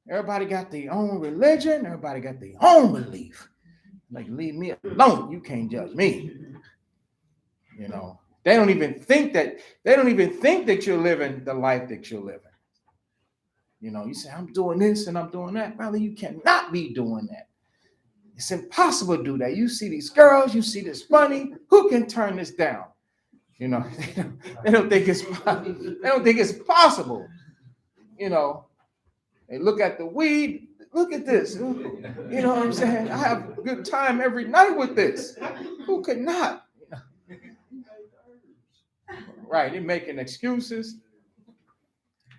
Everybody got their own religion. Everybody got their own belief. Like, leave me alone. You can't judge me. You know, they don't even think that you're living the life that you're living. You know, you say, I'm doing this and I'm doing that. Brother, you cannot be doing that. It's impossible to do that. You see these girls, you see this money. Who can turn this down? You know, they don't think it's possible. You know, they look at the weed. Look at this. You know what I'm saying? I have a good time every night with this. Who could not? Right, they're making excuses,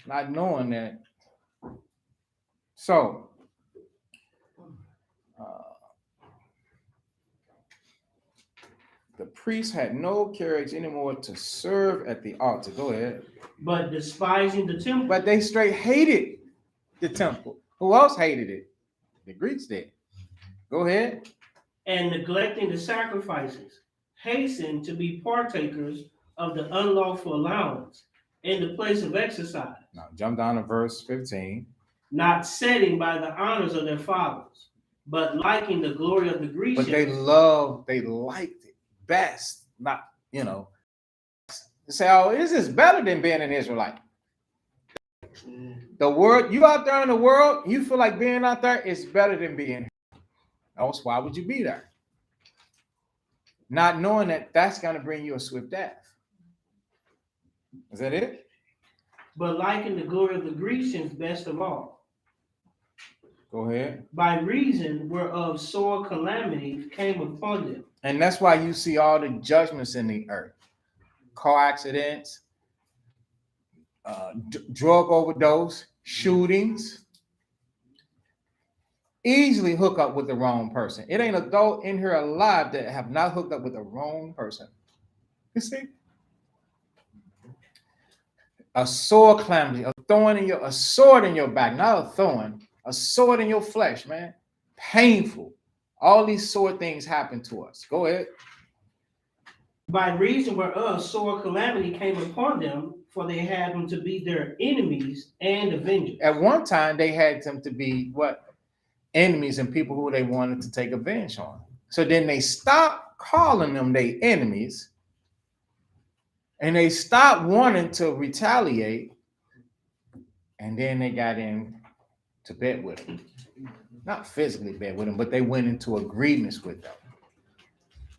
not knowing that. So, the priest had no courage anymore to serve at the altar. Go ahead. But despising the temple. But they straight hated the temple. Who else hated it? The Greeks did. Go ahead. And neglecting the sacrifices, hastened to be partakers of the unlawful allowance in the place of exercise. Now jump down to verse 15. Not setting by the honors of their fathers, but liking the glory of the Grecians. But they liked it best. Not, you know, say, oh, this is better than being an Israelite. The word, you out there in the world, you feel like being out there is better than being here. Else, why would you be there? Not knowing that that's going to bring you a swift death. Is that it? But liking the glory of the Grecians best of all. Go ahead. By reason whereof sore calamity came upon them. And that's why you see all the judgments in the earth. Car accidents, drug overdose, shootings. Easily hook up with the wrong person. It ain't an adult in here alive that have not hooked up with the wrong person. You see? A sore calamity, a sword in your back, not a thorn, a sword in your flesh, man. Painful. All these sore things happen to us. Go ahead. By reason whereof sore calamity came upon them, for they had them to be their enemies and avengers. At one time, they had them to be what? Enemies and people who they wanted to take revenge on. So then they stopped calling them their enemies, and they stopped wanting to retaliate, and then they got in to bed with them. Not physically bed with them, but they went into agreements with them.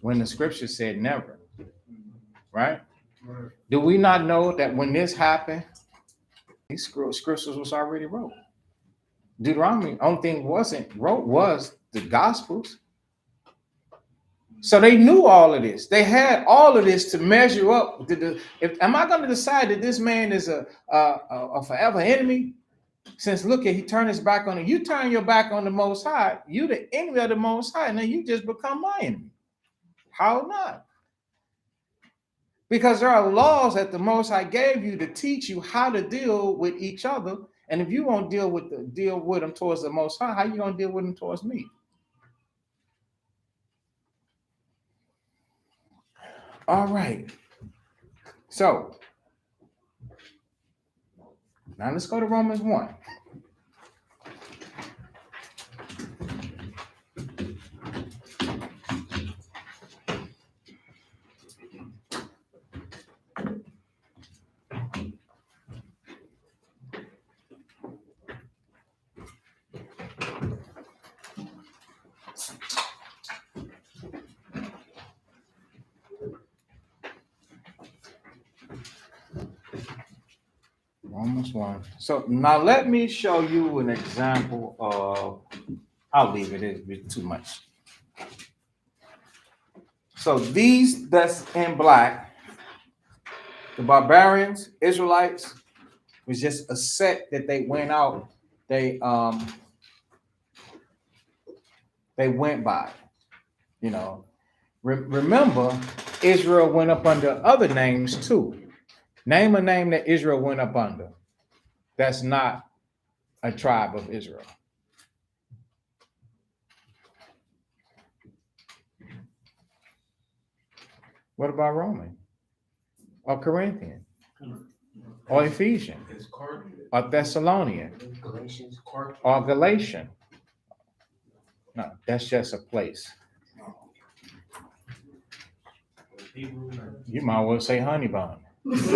When the scripture said never, right? Do we not know that when this happened, these scriptures was already wrote? Deuteronomy, only thing wasn't wrote was the Gospels. So they knew all of this. They had all of this to measure up. Am I going to decide that this man is a forever enemy? Since look at, he turned his back on it. You turn your back on the Most High, you the enemy of the Most High, and then you just become my enemy. How not? Because there are laws that the Most High gave you to teach you how to deal with each other. And if you won't deal with them towards the Most High, how you gonna deal with them towards me? All right. So now let's go to Romans 1. Romans 1. So now let me show you an example of I'll leave it. It'd be too much. So these that's in black, the barbarians, Israelites, was just a set that they went out. They went by. You know, remember, Israel went up under other names too. Name a name that Israel went up under. That's not a tribe of Israel. What about Roman? Or Corinthian? Or Ephesian? It's Corinth. Or Thessalonian? Galatians, Corinth. Or Galatian? No, that's just a place. You might well say honey bun. Just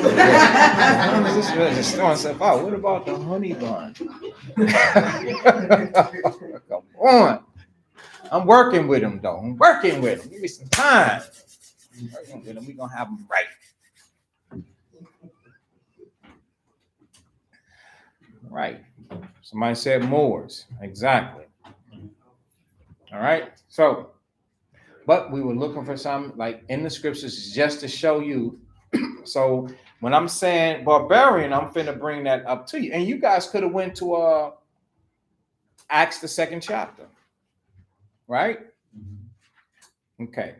throwing stuff out. What about the honey bun? Come on. I'm working with him, though. I'm working with him. Give me some time. I'm working with him. We're going to have him right. Right. Somebody said Moors. Exactly. All right. So, but we were looking for some, like in the scriptures, just to show you. So when I'm saying barbarian, I'm finna bring that up to you. And you guys could have went to Acts, the 2nd chapter. Right? Okay.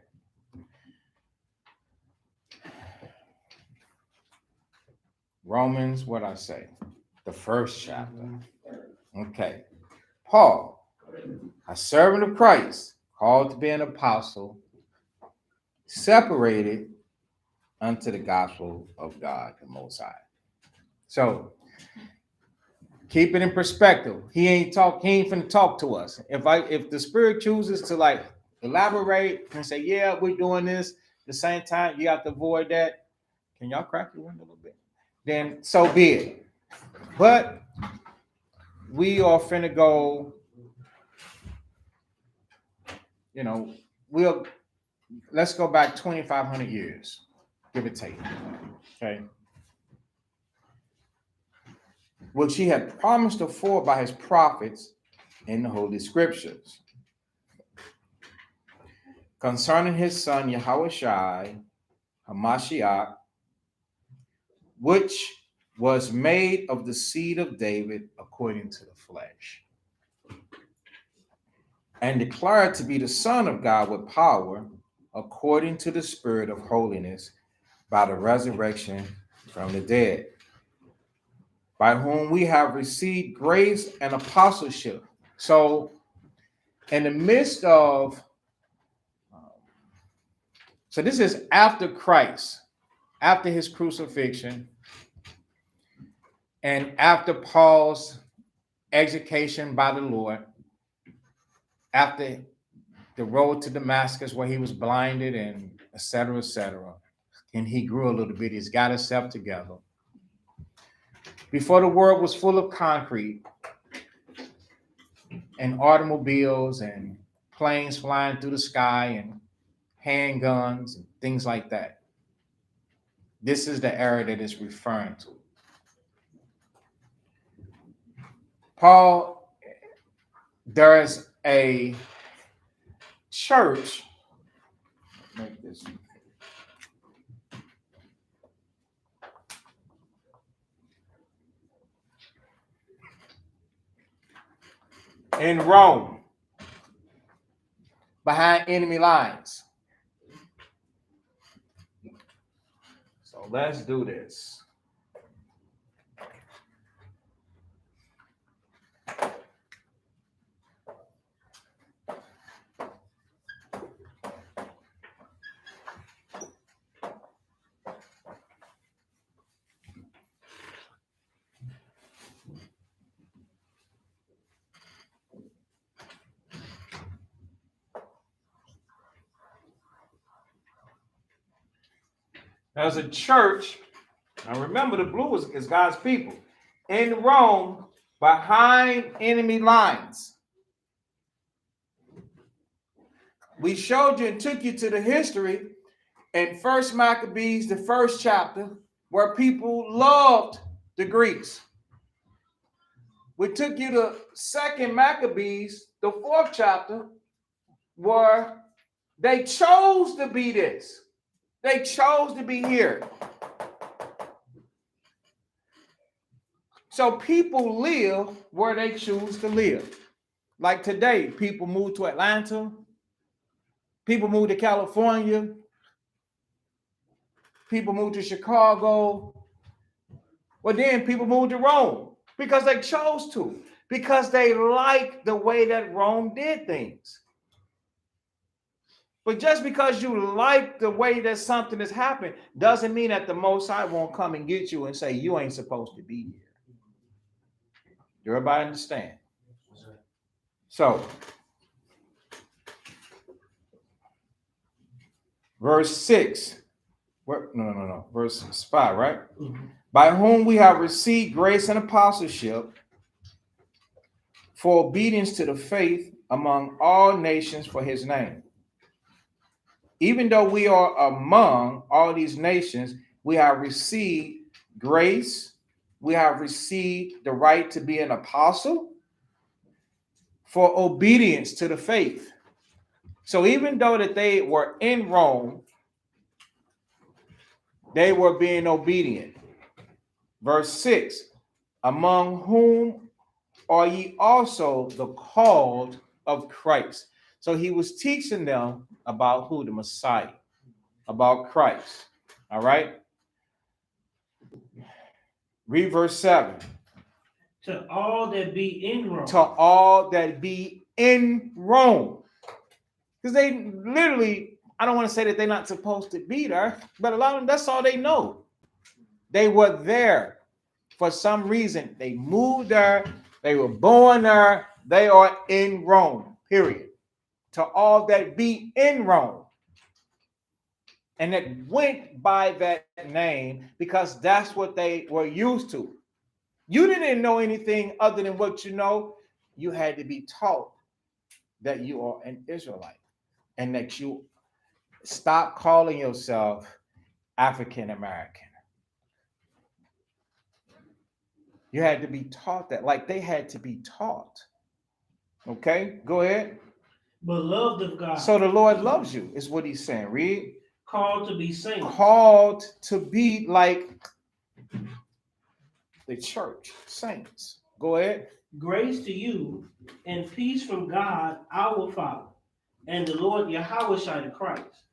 Romans, what I say? The 1st chapter. Okay. Paul, a servant of Christ, called to be an apostle, separated unto the gospel of God, the Most High. So keep it in perspective. He ain't finna talk to us. If the Spirit chooses to like elaborate and say, yeah, we're doing this, at the same time, you have to avoid that. Can y'all crack your window a little bit? Then so be it. But we are finna go, you know, let's go back 2,500 years, give or take. Okay. Which he had promised afore by his prophets in the Holy Scriptures, concerning his son Yahushua HaMashiach, which was made of the seed of David according to the flesh, and declared to be the Son of God with power, according to the Spirit of holiness, by the resurrection from the dead, by whom we have received grace and apostleship. So, in the midst of, so this is after Christ, after his crucifixion, and after Paul's education by the Lord, after the road to Damascus where he was blinded and et cetera, and he grew a little bit, he's got himself together. Before the world was full of concrete and automobiles and planes flying through the sky and handguns and things like that. This is the era that it's referring to. Paul, there's a church. Make this. In Rome, behind enemy lines. So let's do this. There's a church, now remember the blue is God's people, in Rome behind enemy lines. We showed you and took you to the history in 1 Maccabees, the 1st chapter, where people loved the Greeks. We took you to Second Maccabees, the 4th chapter, where they chose to be this. They chose to be here. So people live where they choose to live. Like today, people move to Atlanta. People move to California. People move to Chicago. Well, then people move to Rome because they chose to, because they like the way that Rome did things. But just because you like the way that something has happened doesn't mean that the Most High won't come and get you and say you ain't supposed to be here. Everybody understand? So, verse 6. No. Verse 5, right? Mhm. By whom we have received grace and apostleship for obedience to the faith among all nations for his name. Even though we are among all these nations, we have received grace. We have received the right to be an apostle for obedience to the faith. So even though that they were in Rome, they were being obedient. Verse 6, among whom are ye also the called of Christ? So he was teaching them about who? The Messiah, about Christ. All right. Read verse 7. To all that be in Rome. To all that be in Rome. Because they literally, I don't want to say that they're not supposed to be there, but a lot of them, that's all they know. They were there for some reason. They moved there. They were born there. They are in Rome, period. To all that be in Rome. And it went by that name because that's what they were used to. You didn't know anything other than what you know. You had to be taught that you are an Israelite and that you stop calling yourself African American. You had to be taught that, like they had to be taught. Okay, go ahead. Beloved of God. So the Lord loves you, is what he's saying. Read. Called to be saints. Called to be like the church, saints. Go ahead. Grace to you and peace from God our Father and the Lord Yahushua the Christ.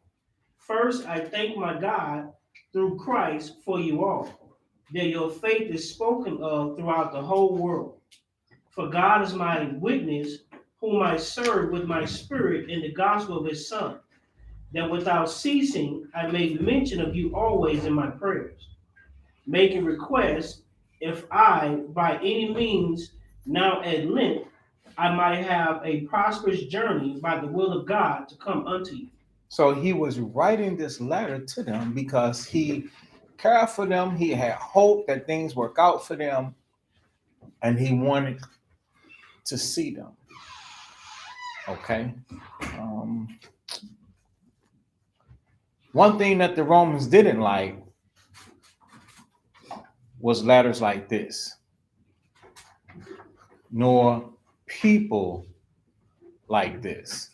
First, I thank my God through Christ for you all, that your faith is spoken of throughout the whole world. For God is my witness, whom I serve with my spirit in the gospel of his Son, that without ceasing I make mention of you always in my prayers, making requests if I by any means now at length I might have a prosperous journey by the will of God to come unto you. So he was writing this letter to them because he cared for them. He had hope that things work out for them, and he wanted to see them. Okay. One thing that the Romans didn't like was letters like this, nor people like this.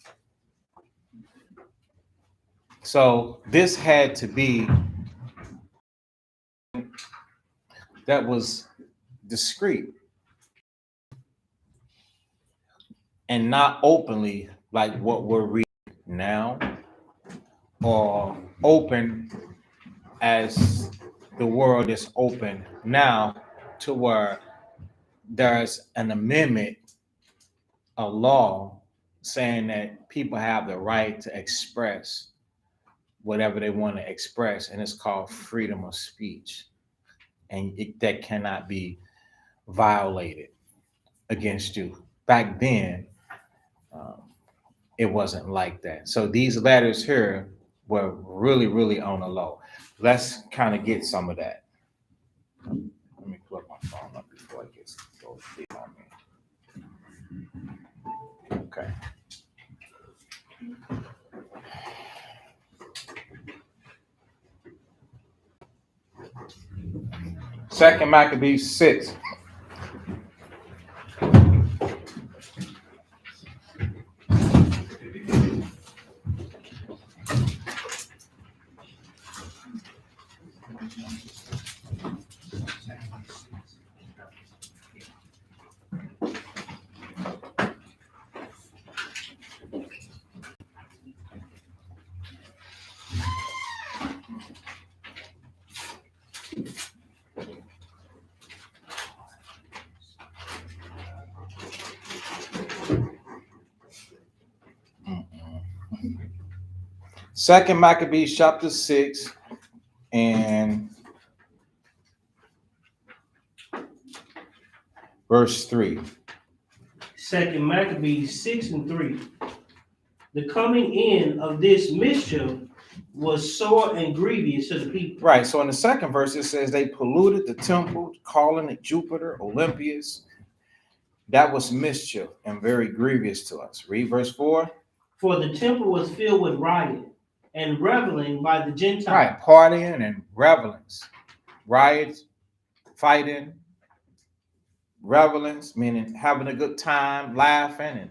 So this had to be that was discreet and not openly like what we're reading now, or open as the world is open now, to where there's an amendment, a law saying that people have the right to express whatever they want to express, and it's called freedom of speech, and that cannot be violated against you. Back then, it wasn't like that. So these letters here were really, really on the low. Let's kind of get some of that. Let me plug my phone up before it gets so deep on me. Okay. Second Maccabees 6. Second Maccabees chapter 6 and verse 3. Second Maccabees 6 and 3. The coming in of this mischief was sore and grievous to the people. Right. So in the second verse, it says they polluted the temple, calling it Jupiter, Olympius. That was mischief and very grievous to us. Read verse 4. For the temple was filled with riot and reveling by the Gentiles. Right. Partying and revelings. Riots, fighting, revelings, meaning having a good time, laughing and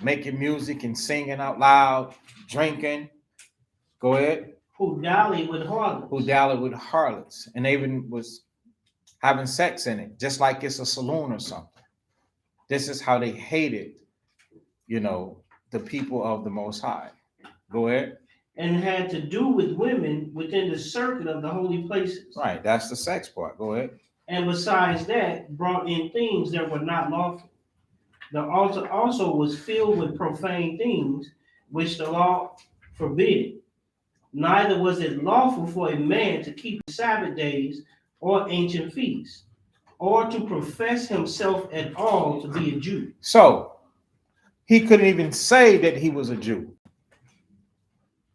making music and singing out loud, drinking. Go ahead. Who dallied with harlots. Who dallied with harlots. And they even was having sex in it, just like it's a saloon or something. This is how they hated, the people of the Most High. Go ahead. And had to do with women within the circuit of the holy places. Right, that's the sex part. Go ahead. And besides that, brought in things that were not lawful. The altar also was filled with profane things, which the law forbid. Neither was it lawful for a man to keep Sabbath days or ancient feasts, or to profess himself at all to be a Jew. So he couldn't even say that he was a Jew.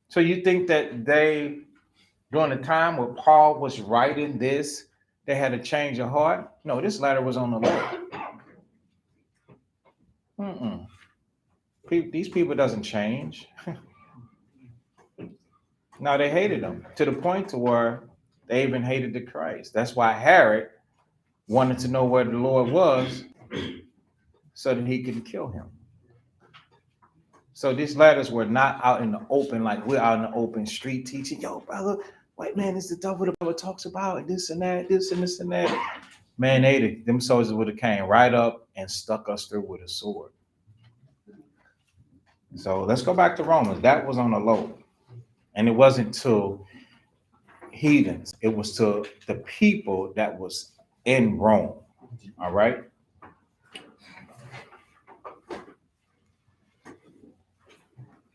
So you think that they, during the time where Paul was writing this, they had a change of heart? No, this letter was on the Lord. These people doesn't change. No, they hated him to the point to where they even hated the Christ. That's why Herod wanted to know where the Lord was so that he could kill him. So these letters were not out in the open, like we're out in the open street teaching, yo, brother, white man is the devil the Bible talks about, and this and that, this and this and that. Man, them soldiers would have came right up and stuck us through with a sword. So let's go back to Romans. That was on the low. And it wasn't to heathens. It was to the people that was in Rome. All right.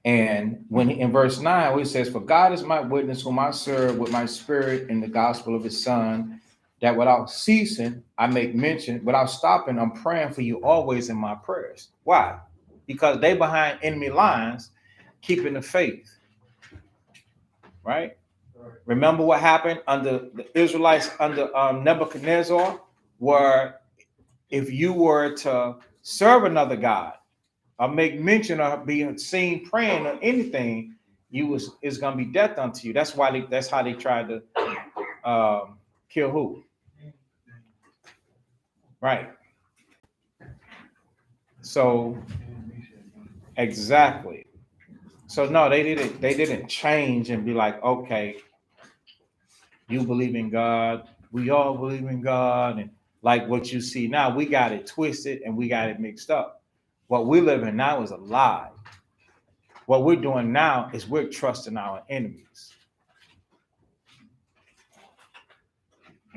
And when in verse 9, where it says, for God is my witness, whom I serve with my spirit in the gospel of his son, that without ceasing, I make mention, without stopping, I'm praying for you always in my prayers. Why? Because they behind enemy lines, keeping the faith. Right? Remember what happened under the Israelites under Nebuchadnezzar, where if you were to serve another god or make mention of being seen praying or anything, it's gonna be death unto you. That's why that's how they tried to kill who? Right. So exactly. So no, they didn't change and be like, okay, you believe in God, we all believe in God, and like what you see now, we got it twisted and we got it mixed up. What we live in now is a lie. What we're doing now is we're trusting our enemies.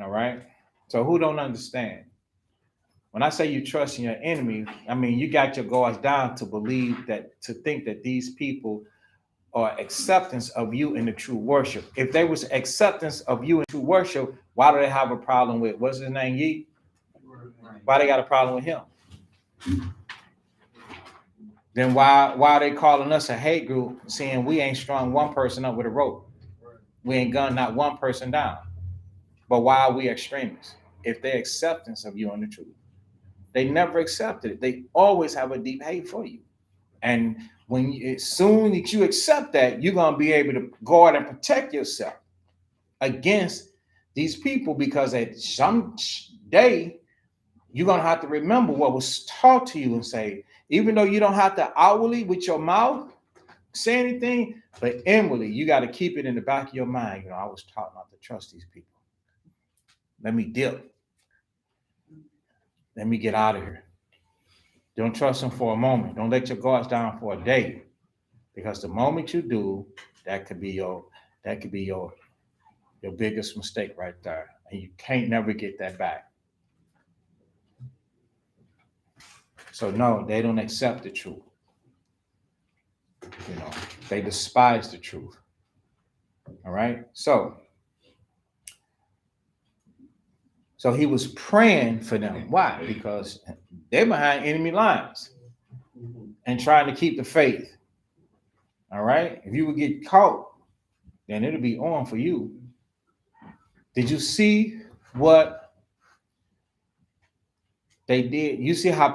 All right. So who don't understand? When I say you trust in your enemy, I mean, you got your guards down to believe that, to think that these people are acceptance of you in the true worship. If there was acceptance of you in true worship, why do they have a problem with, what's his name, Ye? Why they got a problem with him? Then why are they calling us a hate group, saying we ain't strung one person up with a rope? We ain't gunned not one person down. But why are we extremists? If they're acceptance of you in the truth. They never accepted it. They always have a deep hate for you. And as soon as you accept that, you're going to be able to guard and protect yourself against these people, because at some day, you're going to have to remember what was taught to you and say, even though you don't have to outwardly with your mouth say anything, but inwardly, you got to keep it in the back of your mind. I was taught not to trust these people. Let me dip. Let me get out of here. Don't trust them for a moment. Don't let your guards down for a day, because the moment you do, that could be your biggest mistake right there, and you can't never get that back. So no, they don't accept the truth. You know, they despise the truth. All right. So he was praying for them. Why? Because they're behind enemy lines and trying to keep the faith. All right. If you would get caught, then it'll be on for you. Did you see what they did? You see how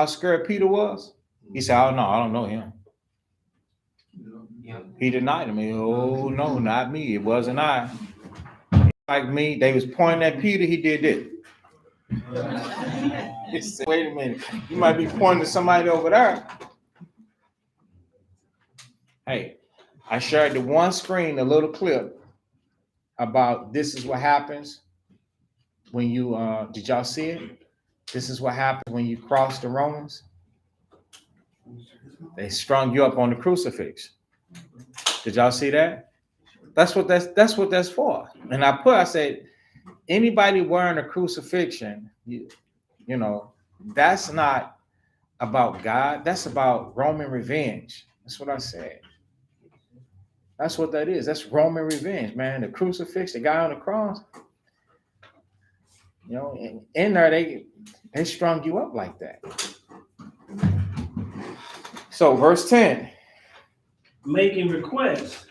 scared Peter was? He said, "Oh no, I don't know him." Yeah. He denied him. Oh no, not me. It wasn't I. Like me, they was pointing at Peter. He did it. He said, "Wait a minute, you might be pointing to somebody over there." Hey, I shared the one screen, a little clip about this is what happens when you did y'all see it? This is what happens when you cross the Romans. They strung you up on the crucifix. Did y'all see that? That's what that's for. And I said, anybody wearing a crucifixion, you know, that's not about God. That's about Roman revenge. That's what I said. That's what that is. That's Roman revenge, man. The crucifix, the guy on the cross. You know, in there they strung you up like that. So verse 10. Making requests,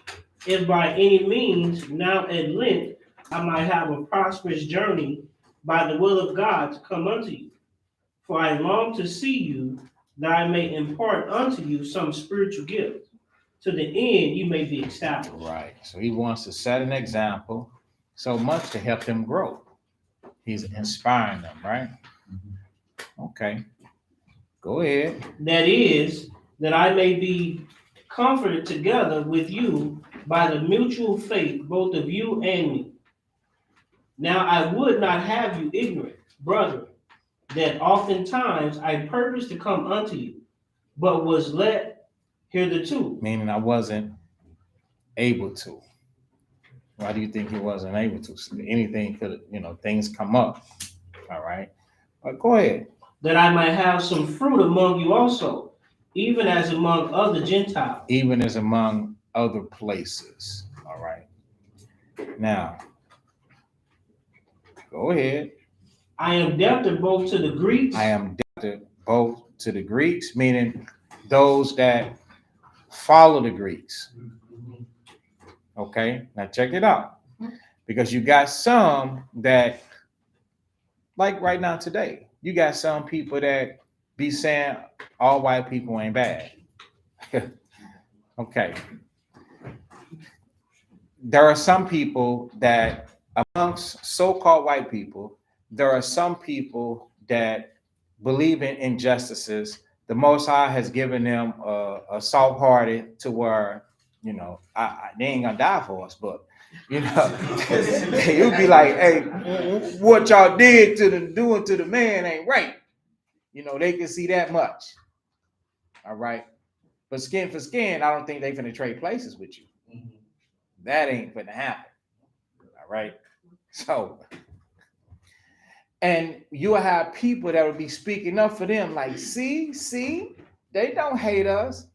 if by any means now at length I might have a prosperous journey by the will of God to come unto you. For I long to see you, that I may impart unto you some spiritual gift, to the end you may be established. Right. So he wants to set an example so much to help them grow. He's inspiring them, right? Okay. Go ahead. That is, that I may be comforted together with you by the mutual faith, both of you and me. Now I would not have you ignorant, brethren, that oftentimes I purposed to come unto you, but was let hitherto. Meaning I wasn't able to. Why do you think he wasn't able to? Anything could, things come up. All right. But go ahead. That I might have some fruit among you also, even as among other Gentiles. Even as among other places. All right. Now, go ahead. I am debtor both to the Greeks. I am debtor both to the Greeks, meaning those that follow the Greeks. Okay, now check it out. Because you got some that, like right now today, you got some people that be saying all white people ain't bad. Okay. There are some people that amongst so-called white people, there are some people that believe in injustices. The Most High has given them a soft-hearted to where, they ain't gonna die for us, but you'd be like, hey, what y'all did doing to the man ain't right. They can see that much. All right. But skin for skin, I don't think they finna trade places with you. That ain't finna happen. All right. So, and you'll have people that will be speaking up for them, like, see, they don't hate us.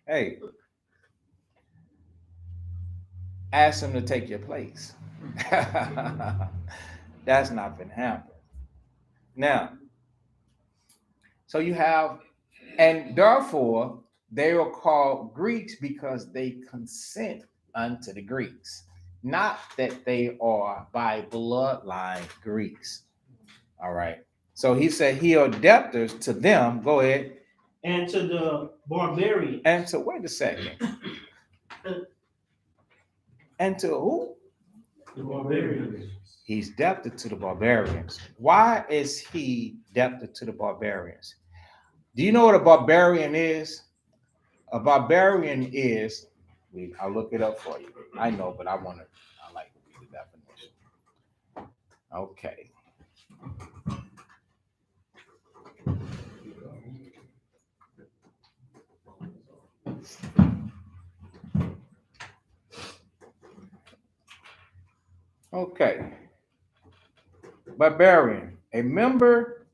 Hey, ask them to take your place. That's not gonna happen. Now, so you have, and therefore they were called Greeks because they consent unto the Greeks, not that they are by bloodline Greeks. All right. So he said he are debtors to them. Go ahead. And to the barbarians. And to, wait a second. And to who? The barbarians. He's debtor to the barbarians. Why is he debtor to the barbarians? Do you know what a barbarian is? A barbarian is, I'll look it up for you. I know, but I like to read the definition. Okay. Okay. Barbarian, a member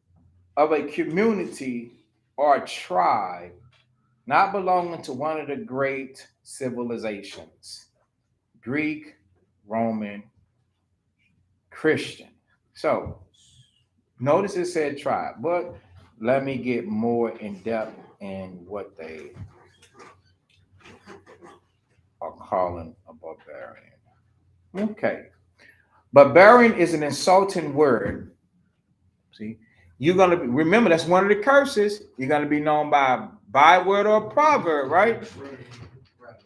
of a community or a tribe not belonging to one of the great civilizations, Greek, Roman, Christian. So notice it said tribe, but let me get more in depth in what they are calling a barbarian. Okay. Barbarian is an insulting word. See, you're going to remember that's one of the curses. You're going to be known by a byword or a proverb, right?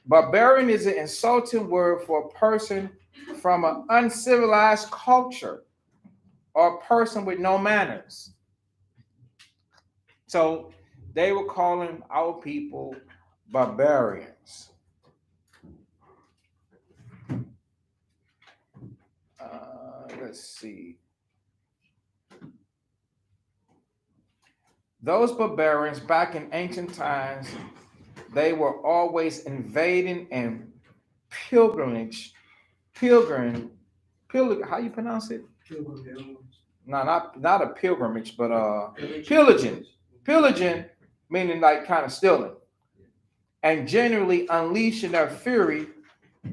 Barbarian is an insulting word for a person from an uncivilized culture or a person with no manners. So they were calling our people barbarians. Let's see. Those barbarians back in ancient times, they were always invading and pilgrim, how you pronounce it? No, not a pilgrimage, but pillaging, meaning like kind of stealing, and generally unleashing their fury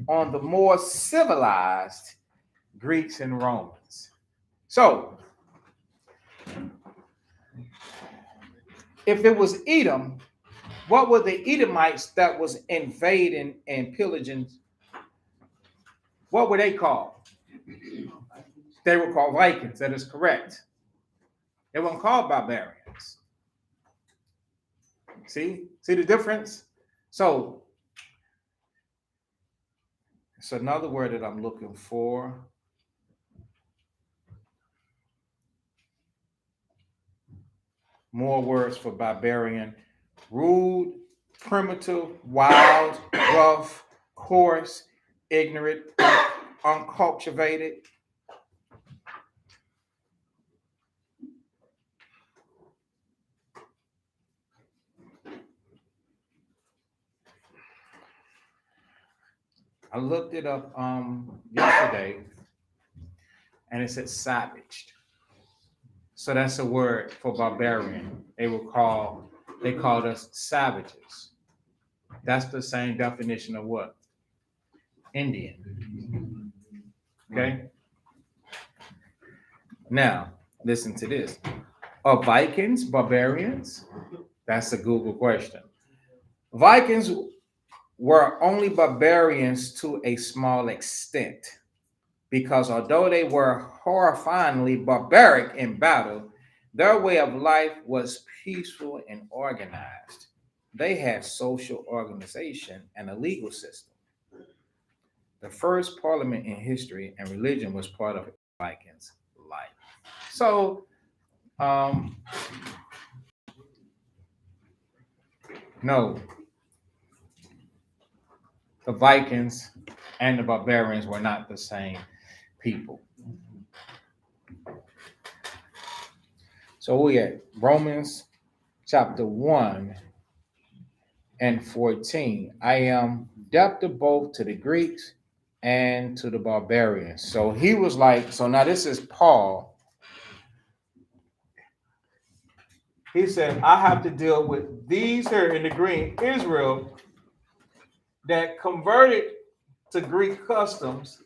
on the more civilized Greeks and Romans. So, if it was Edom, what were the Edomites that was invading and pillaging? What were they called? They were called Vikings. That is correct. They weren't called barbarians. See the difference? So it's another word that I'm looking for. More words for barbarian: rude, primitive, wild, rough, coarse, ignorant, uncultivated. I looked it up yesterday, and it said savaged. So that's a word for barbarian. They called us savages. That's the same definition of what? Indian. Okay. Now, listen to this. Are Vikings barbarians? That's a Google question. Vikings were only barbarians to a small extent, because although they were horrifyingly barbaric in battle, their way of life was peaceful and organized. They had social organization and a legal system. The first parliament in history and religion was part of Vikings' life. So, no, the Vikings and the barbarians were not the same people. So we at Romans chapter 1 and 14. I am debtor both to the Greeks and to the barbarians. So he was like, so now this is Paul. He said, I have to deal with these here in the green, Israel, that converted to Greek customs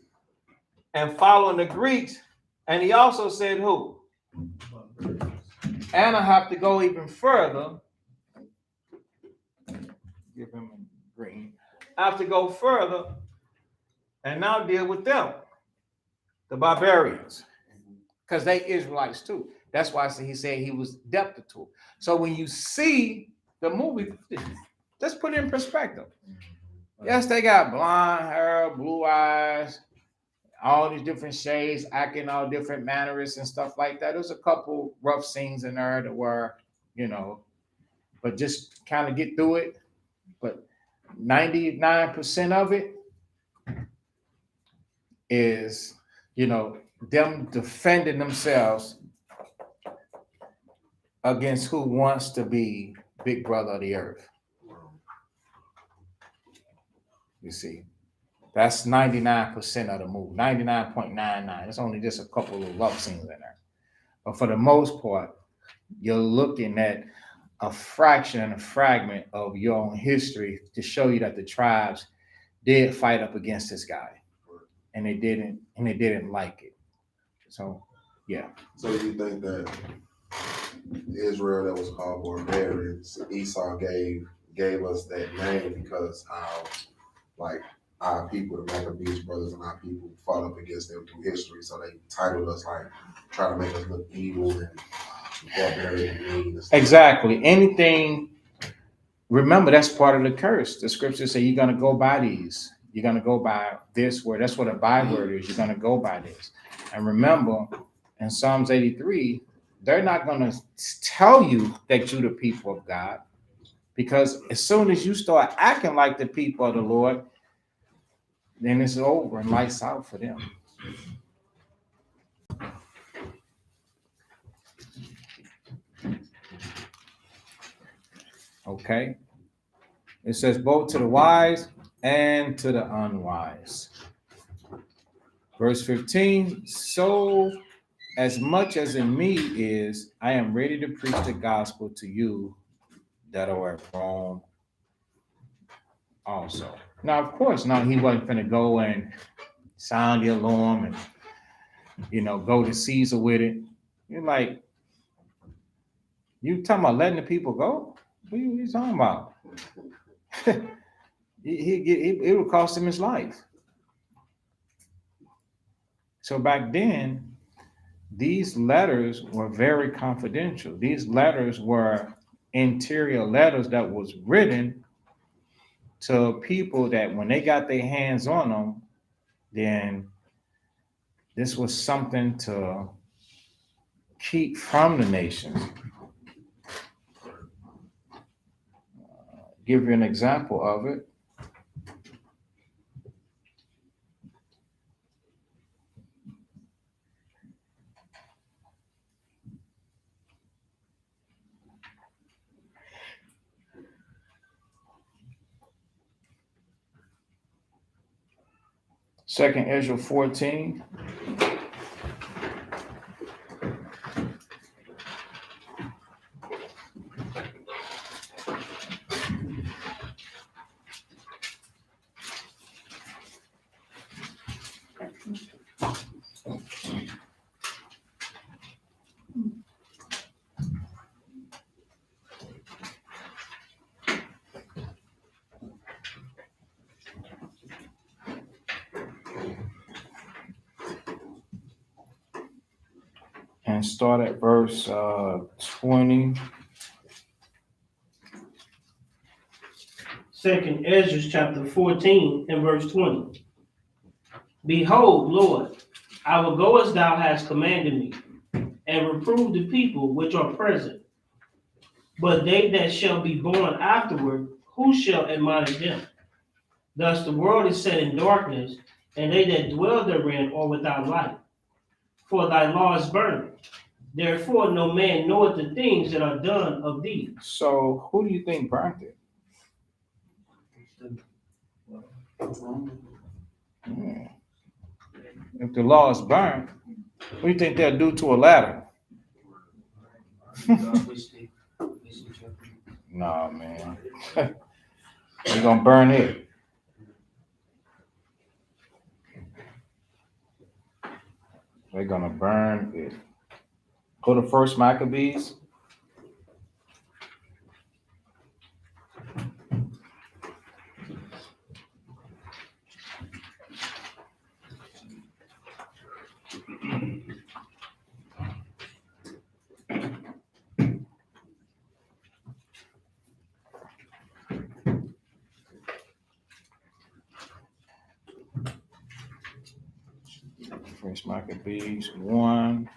and following the Greeks. And he also said who? And I have to go even further. Give him a green. I have to go further and now deal with them, the barbarians, because they Israelites too. That's why he said he was debtor to. So when you see the movie, just put it in perspective. Yes, they got blonde hair, blue eyes, all these different shades, acting all different manners and stuff like that. There's a couple rough scenes in there that were, but just kind of get through it. But 99% of it is, them defending themselves against who wants to be big brother of the earth. You see, that's 99% of the movie, 99.99. It's only just a couple of love scenes in there. But for the most part, you're looking at a fraction and a fragment of your own history to show you that the tribes did fight up against this guy, and they didn't like it. So, yeah. So you think that Israel that was called barbarians, Esau gave us that name because how like our people, the Maccabees brothers and our people fought up against them through history. So they titled us like try to make us look evil and barbarian and mean and stuff. Exactly. Anything, remember, that's part of the curse. The scriptures say you're going to go by these. You're going to go by this word. That's what a byword is. You're going to go by this. And remember, in Psalms 83, they're not going to tell you that you're the people of God, because as soon as you start acting like the people of the Lord, then it's over and lights out for them. Okay. It says both to the wise and to the unwise. Verse 15, so as much as in me is, I am ready to preach the gospel to you that are at Rome also. Now, of course, now he wasn't going to go and sound the alarm and, go to Caesar with it. You're like, you talking about letting the people go? What are you talking about? It would cost him his life. So back then, these letters were very confidential. These letters were interior letters that was written to people that when they got their hands on them, then this was something to keep from the nations. Give you an example of it. Second Ezra 14. And start at verse 20. Second Ezra chapter 14 and verse 20. Behold, Lord, I will go as thou hast commanded me, and reprove the people which are present. But they that shall be born afterward, who shall admonish them? Thus the world is set in darkness, and they that dwell therein are without light. For thy law is burning. Therefore no man knoweth the things that are done of thee. So who do you think burnt it? If the law is burnt, what do you think they'll do to a ladder? Nah, man. They're gonna burn it. They're gonna burn it. Go to First Maccabees. First Maccabees 1.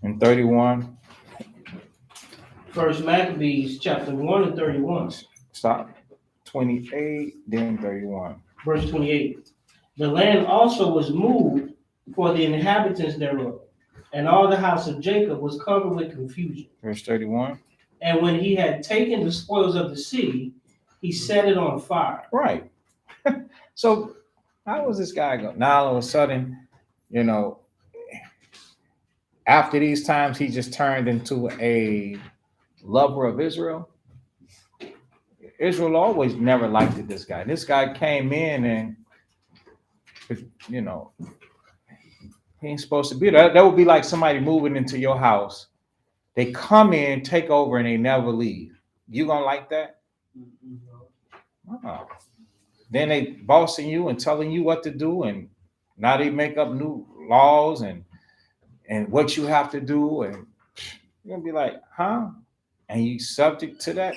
And 31. First Maccabees chapter 1 and 31. Stop. 28, then 31. Verse 28. The land also was moved for the inhabitants thereof. And all the house of Jacob was covered with confusion. Verse 31. And when he had taken the spoils of the city, he set it on fire. Right. So how was this guy go? Now all of a sudden, you know, after these times, he just turned into a lover of Israel. Israel always never liked this guy. This guy came in and, you know, he ain't supposed to be there. That would be like somebody moving into your house. They come in, take over, and they never leave. You gonna like that? Uh-uh. Then they bossing you and telling you what to do, and now they make up new laws and what you have to do, and you're gonna be like, huh? And you subject to that?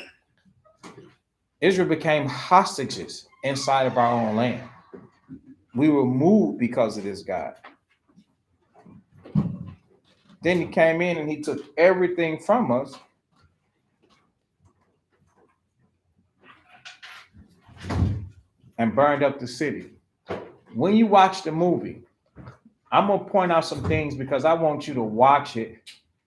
Israel became hostages inside of our own land. We were moved because of this guy. Then he came in and he took everything from us. And burned up the city. When you watch the movie, I'm gonna point out some things because I want you to watch it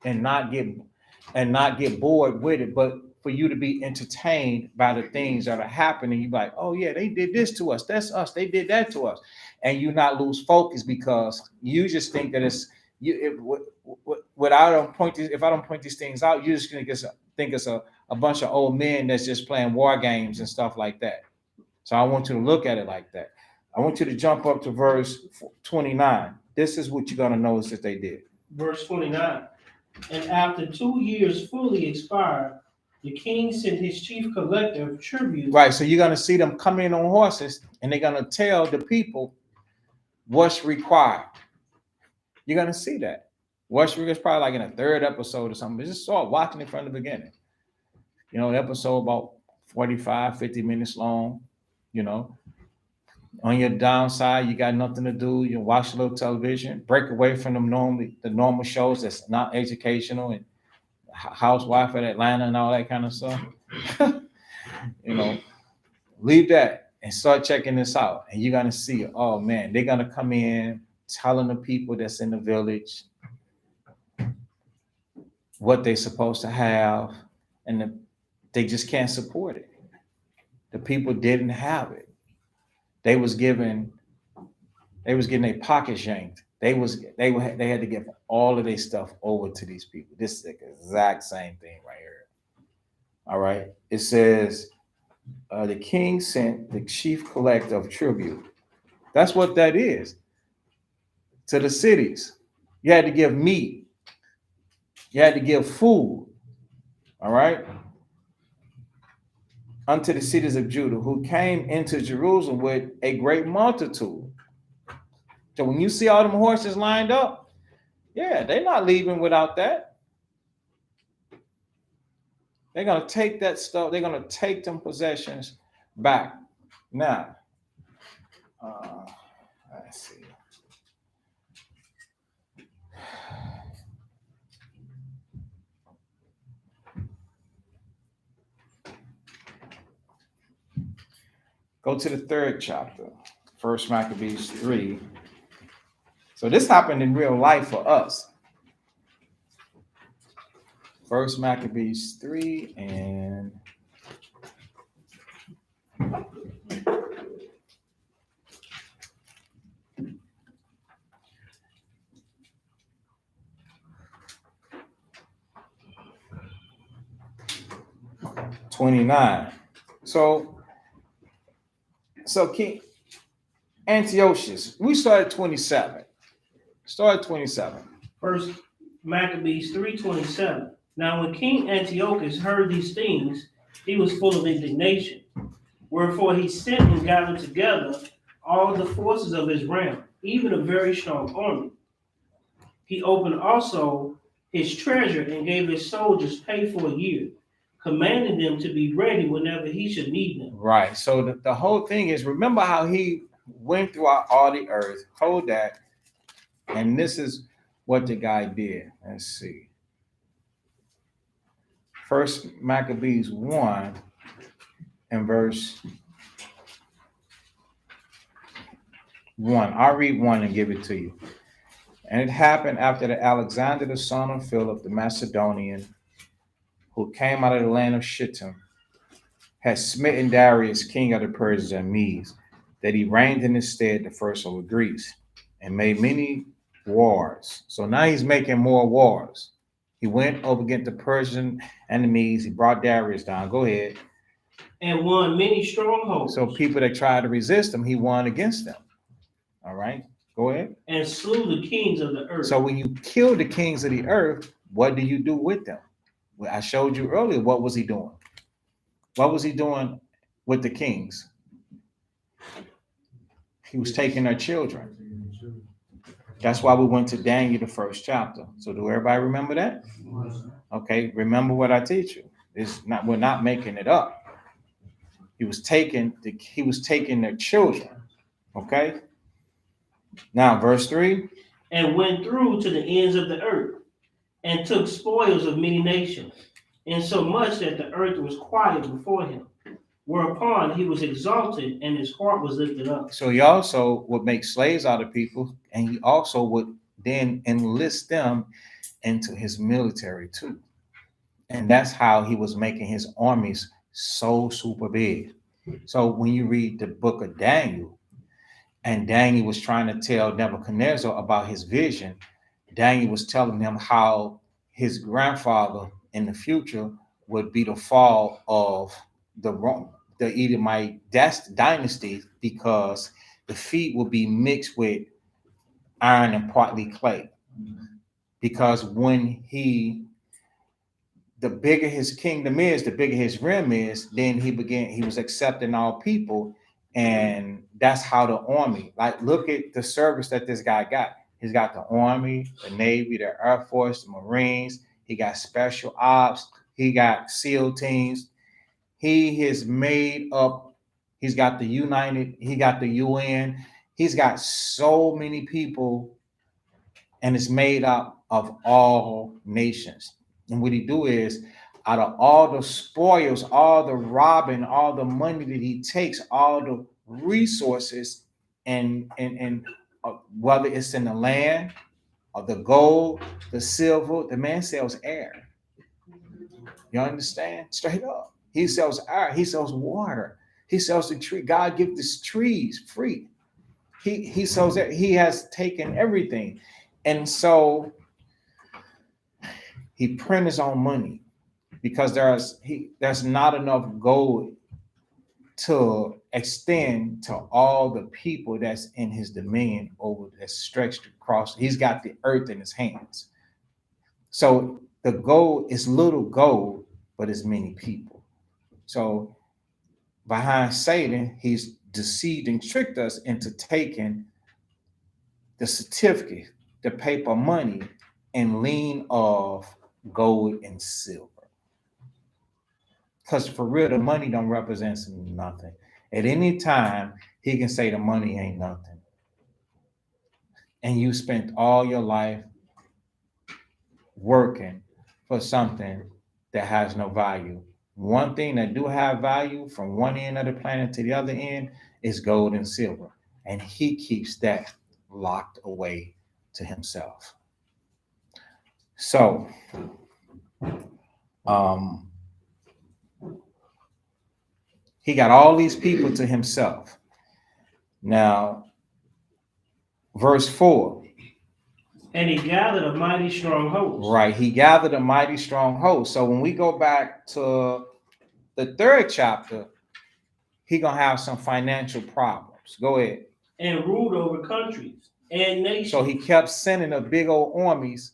and not get bored with it, but for you to be entertained by the things that are happening. You're like, oh yeah, they did this to us. That's us. They did that to us, and you not lose focus because you just think that it's you. If I don't point these things out, you're just gonna think it's a bunch of old men that's just playing war games and stuff like that. So I want you to look at it like that. I want you to jump up to verse 29. This is what you're going to notice that they did. Verse 29. And after 2 years fully expired, the king sent his chief collector of tribute. Right. So you're going to see them come in on horses and they're going to tell the people what's required. You're going to see that. What's required is probably like in a third episode or something. Just start watching it from the beginning. You know, the episode about 45, 50 minutes long. You know, on your downside, you got nothing to do. You watch a little television, break away from the normal shows that's not educational and Housewife at Atlanta and all that kind of stuff. You know, leave that and start checking this out. And you're going to see, oh man, they're going to come in telling the people that's in the village what they're supposed to have. And they just can't support it. The people didn't have it. They was getting their pockets yanked. They had to give all of their stuff over to these people. This is the exact same thing right here. All right. It says the king sent the chief collector of tribute. That's what that is. To the cities. You had to give meat. You had to give food. All right. Unto the cities of Judah, who came into Jerusalem with a great multitude. So when you see all them horses lined up, yeah, they're not leaving without that. They're going to take that stuff. They're going to take them possessions back. Now, let's see. Go to the third chapter, 1 Maccabees 3. So this happened in real life for us. 1 Maccabees 3 and $29. So King Antiochus, we started 27. First Maccabees 3:27. Now when King Antiochus heard these things, he was full of indignation. Wherefore he sent and gathered together all the forces of his realm, even a very strong army. He opened also his treasure and gave his soldiers pay for a year, commanding them to be ready whenever he should need them. Right. So the whole thing is, remember how he went throughout all the earth, hold that, and this is what the guy did. Let's see. First Maccabees 1 and verse 1. I'll read 1 and give it to you. And it happened after that Alexander, the son of Philip, the Macedonian, who came out of the land of Shittim, had smitten Darius, king of the Persians and Medes, that he reigned in his stead the first over Greece, and made many wars. So now he's making more wars. He went over against the Persian and the Medes. He brought Darius down. Go ahead. And won many strongholds. So people that tried to resist him, he won against them. All right, go ahead. And slew the kings of the earth. So when you kill the kings of the earth, what do you do with them? Well, I showed you earlier. What was he doing? What was he doing with the kings? He was taking their children. That's why we went to Daniel, the first chapter. So do everybody remember that? Okay, remember what I teach you. We're not making it up. He was taking their children. Okay. Now, verse 3. And went through to the ends of the earth, and took spoils of many nations, insomuch that the earth was quiet before him. Whereupon he was exalted, and his heart was lifted up. So he also would make slaves out of people, and he also would then enlist them into his military too. And that's how he was making his armies so super big. So when you read the book of Daniel, and Daniel was trying to tell Nebuchadnezzar about his vision, Daniel was telling him how his grandfather in the future would be the fall of the Edomite dynasty, because the feet would be mixed with iron and partly clay. Because when the bigger his kingdom is, the bigger his realm is, then he was accepting all people. And that's how the army, like, look at the service that this guy got. He's got the Army, the Navy, the Air Force, the Marines. He got special ops. He got SEAL teams. He has made up. He's got the he got the UN. He's got so many people, and it's made up of all nations. And what he do is, out of all the spoils, all the robbing, all the money that he takes, all the resources, and whether it's in the land or the gold, the silver, the man sells air. You understand? Straight up. He sells air. He sells water. He sells the tree. God gives us trees free. He sells that. He has taken everything. And so he prints his own money, because there's not enough gold to extend to all the people that's in his dominion that's stretched across. He's got the earth in his hands. So the gold is little gold, but it's many people. So behind Satan, he's deceived and tricked us into taking the certificate, the paper money, and lean of gold and silver. Because for real, the money don't represent nothing. At any time, he can say the money ain't nothing. And you spent all your life working for something that has no value. One thing that do have value from one end of the planet to the other end is gold and silver. And he keeps that locked away to himself. So, he got all these people to himself. Now, verse 4. And he gathered a mighty strong host. Right, he gathered a mighty strong host. So when we go back to the third chapter, he gonna have some financial problems. Go ahead. And ruled over countries and nations. So he kept sending the big old armies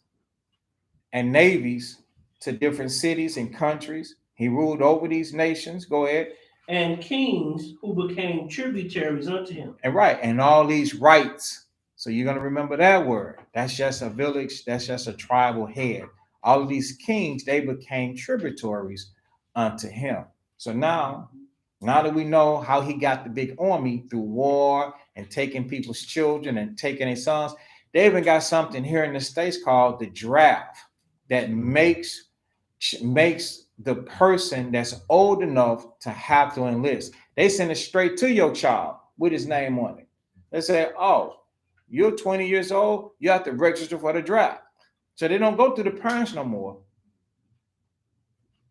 and navies to different cities and countries. He ruled over these nations. Go ahead. And kings who became tributaries unto him. And right, and all these rights. So you're going to remember that word. That's just a village. That's just a tribal head. All of these kings, they became tributaries unto him. So now that we know how he got the big army through war and taking people's children and taking their sons, they even got something here in the States called the draft that makes the person that's old enough to have to enlist. They send it straight to your child with his name on it. They say, oh, You're 20 years old, you have to register for the draft. So they don't go through the parents no more.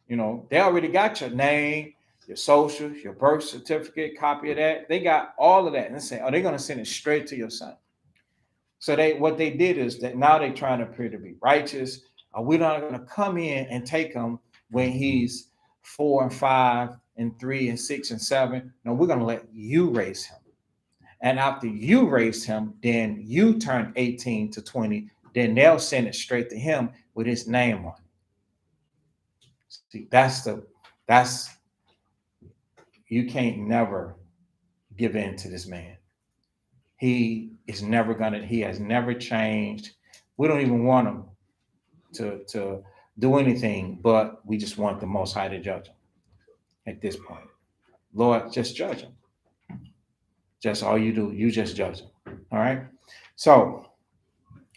You know, they already got your name, your social, your birth certificate, copy of that. They got all of that. And they say, oh, they're going to send it straight to your son. So what they did is that now they're trying to appear to be righteous. We're not going to come in and take him when he's 4 and 5 and 3 and 6 and 7. No, we're going to let you raise him. And after you raise him, then you turn 18 to 20, then they'll send it straight to him with his name on it. See, that's you can't never give in to this man. He has never changed. We don't even want him to do anything, but we just want the Most High to judge him at this point. Lord, just judge him. Just all you do, you just judge him. All right. So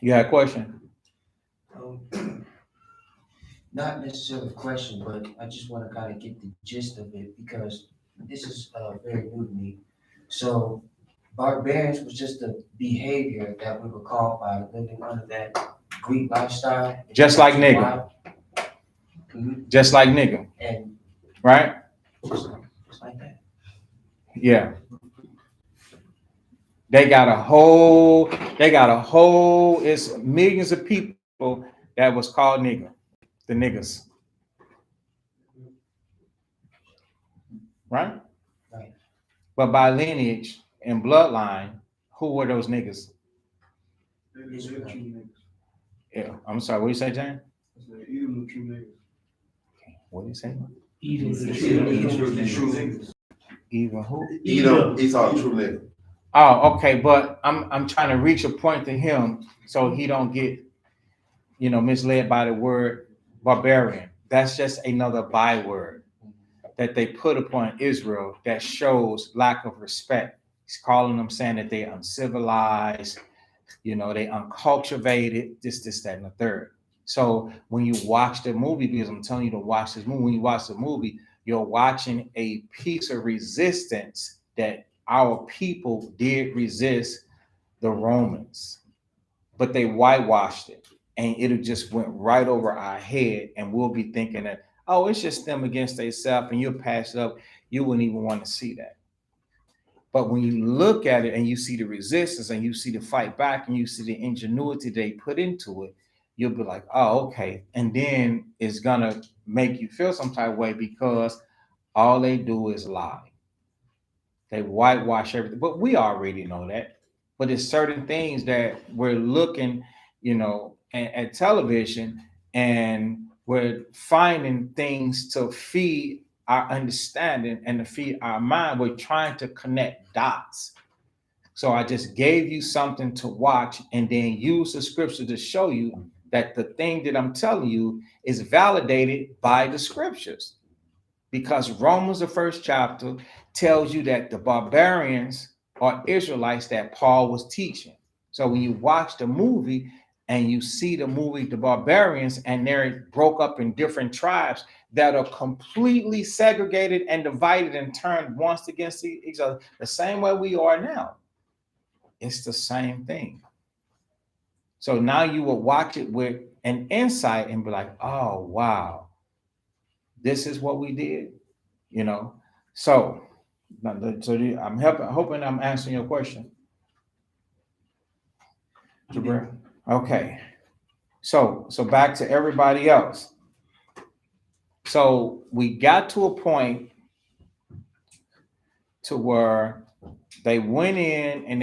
you had a question? Not necessarily a question, but I just want to kind of get the gist of it because this is very new to me. So barbarians was just a behavior that we were called by living under that Greek lifestyle. Just like nigga. Just like nigga. And right? just like that. Yeah. They got a whole, it's millions of people that was called nigger, the niggas. Right? Right. But by lineage and bloodline, who were those niggas? Yeah, I'm sorry, what you say, Jane? Even the true niggas. What did you say? Even who? Edom, Esau, true nigga. Oh, okay, but I'm trying to reach a point to him so he don't get, misled by the word barbarian. That's just another byword that they put upon Israel that shows lack of respect. He's calling them, saying that they're uncivilized, they uncultivated, this, that, and the third. So when you watch the movie, because I'm telling you to watch this movie, when you watch the movie, you're watching a piece of resistance that our people did resist the Romans, but they whitewashed it, and it just went right over our head, and we'll be thinking that, oh, it's just them against themselves, and you'll pass it up. You wouldn't even want to see that. But when you look at it and you see the resistance and you see the fight back and you see the ingenuity they put into it, you'll be like, oh, okay. And then it's gonna make you feel some type of way because all they do is lie. They whitewash everything, but we already know that. But there's certain things that we're looking, at television, and we're finding things to feed our understanding and to feed our mind. We're trying to connect dots. So I just gave you something to watch and then use the scripture to show you that the thing that I'm telling you is validated by the scriptures. Because Romans, the first chapter, tells you that the barbarians are Israelites that Paul was teaching. So when you watch the movie and you see the movie, The Barbarians, and they're broke up in different tribes that are completely segregated and divided and turned once against each other, the same way we are now. It's the same thing. So now you will watch it with an insight and be like, oh, wow, this is what we did, So I'm hoping I'm answering your question. Okay. So back to everybody else. So we got to a point to where they went in and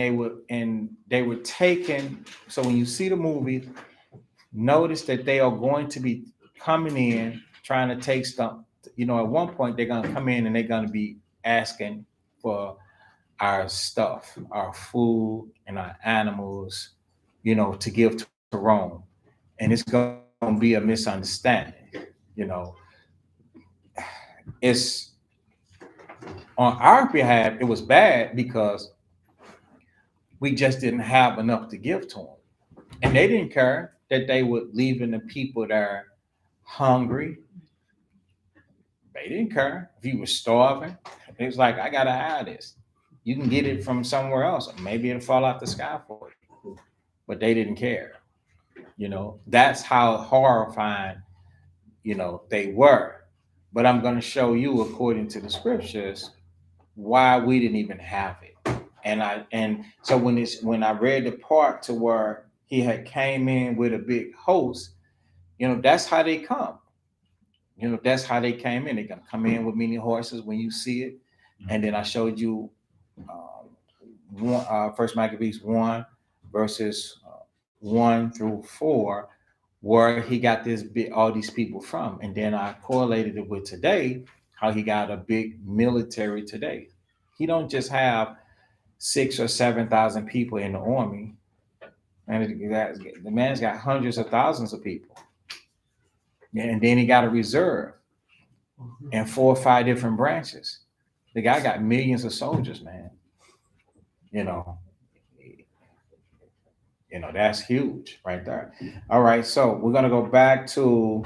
they were taken. So when you see the movie, notice that they are going to be coming in trying to take stuff. At one point they're going to come in and they're going to be asking for our stuff, our food and our animals, to give to Rome. And it's going to be a misunderstanding, It's on our behalf, it was bad because we just didn't have enough to give to them. And they didn't care that they were leaving the people there hungry. They didn't care if you were starving. It was like, I got to have this. You can get it from somewhere else. Maybe it'll fall out the sky for you. but they didn't care. You know, that's how horrifying, you know, they were. But I'm going to show you, according to the scriptures, why we didn't even have it. And so when I read the part to where he had came in with a big host, you know, that's how they come. You know, that's how they came in. They're gonna come in with many horses when you see it. And then I showed you First Maccabees 1 verses 1-4, where he got all these people from. And then I correlated it with today, how he got a big military today. He don't just have 6,000 or 7,000 people in the army. And the man's got hundreds of thousands of people. And then he got a reserve and 4 or 5 different branches. The guy got millions of soldiers, man. You know, that's huge right there. All right, so we're gonna go back to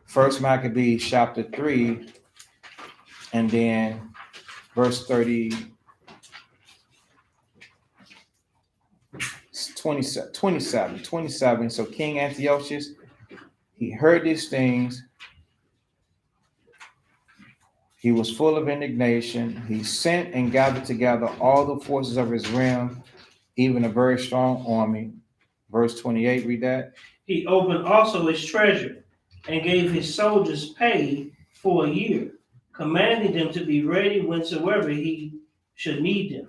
First Maccabees chapter 3, and then verse 27. So King Antiochus, he heard these things. He was full of indignation. He sent and gathered together all the forces of his realm, even a very strong army. Verse 28, read that. He opened also his treasure and gave his soldiers pay for a year, commanding them to be ready whensoever he should need them.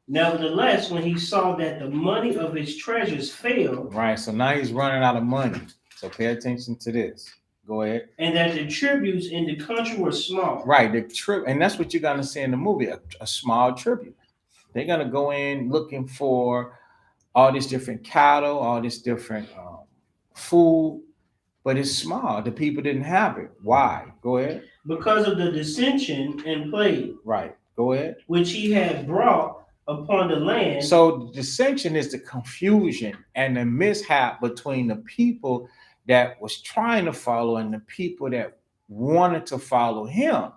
Nevertheless, when he saw that the money of his treasures failed, right, so now he's running out of money. So pay attention to this. Go ahead. And that the tributes in the country were small. Right, and that's what you're gonna see in the movie, a small tribute. They're gonna go in looking for all this different cattle, all this different food, but it's small. The people didn't have it. Why? Go ahead. Because of the dissension and plague. Right. Go ahead. Which he had brought upon the land. So the dissension is the confusion and the mishap between the people that was trying to follow and the people that wanted to follow him.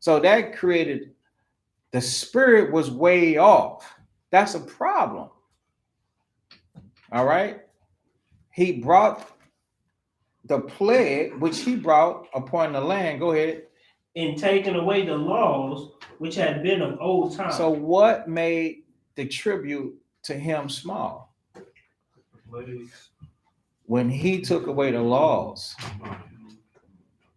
So that created, the spirit was way off. That's a problem. All right. He brought the plague, which he brought upon the land. Go ahead. In taking away the laws which had been of old time. So what made the tribute to him small? When he took away the laws.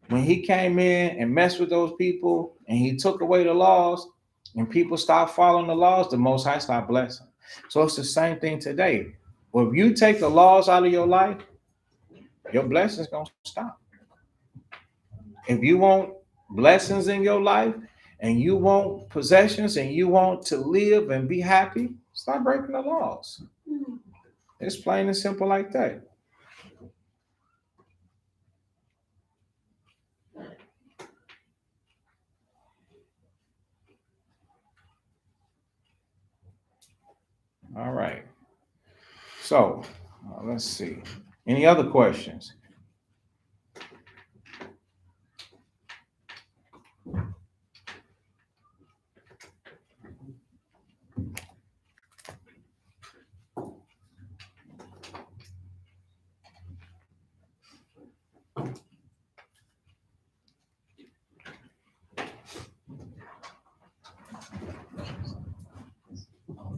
When he came in and messed with those people and he took away the laws and people stopped following the laws, the Most High stopped blessing. So it's the same thing today. Well, if you take the laws out of your life, your blessings gonna stop. If you want blessings in your life and you want possessions and you want to live and be happy, stop breaking the laws. It's plain and simple like that. All right. So let's see. Any other questions?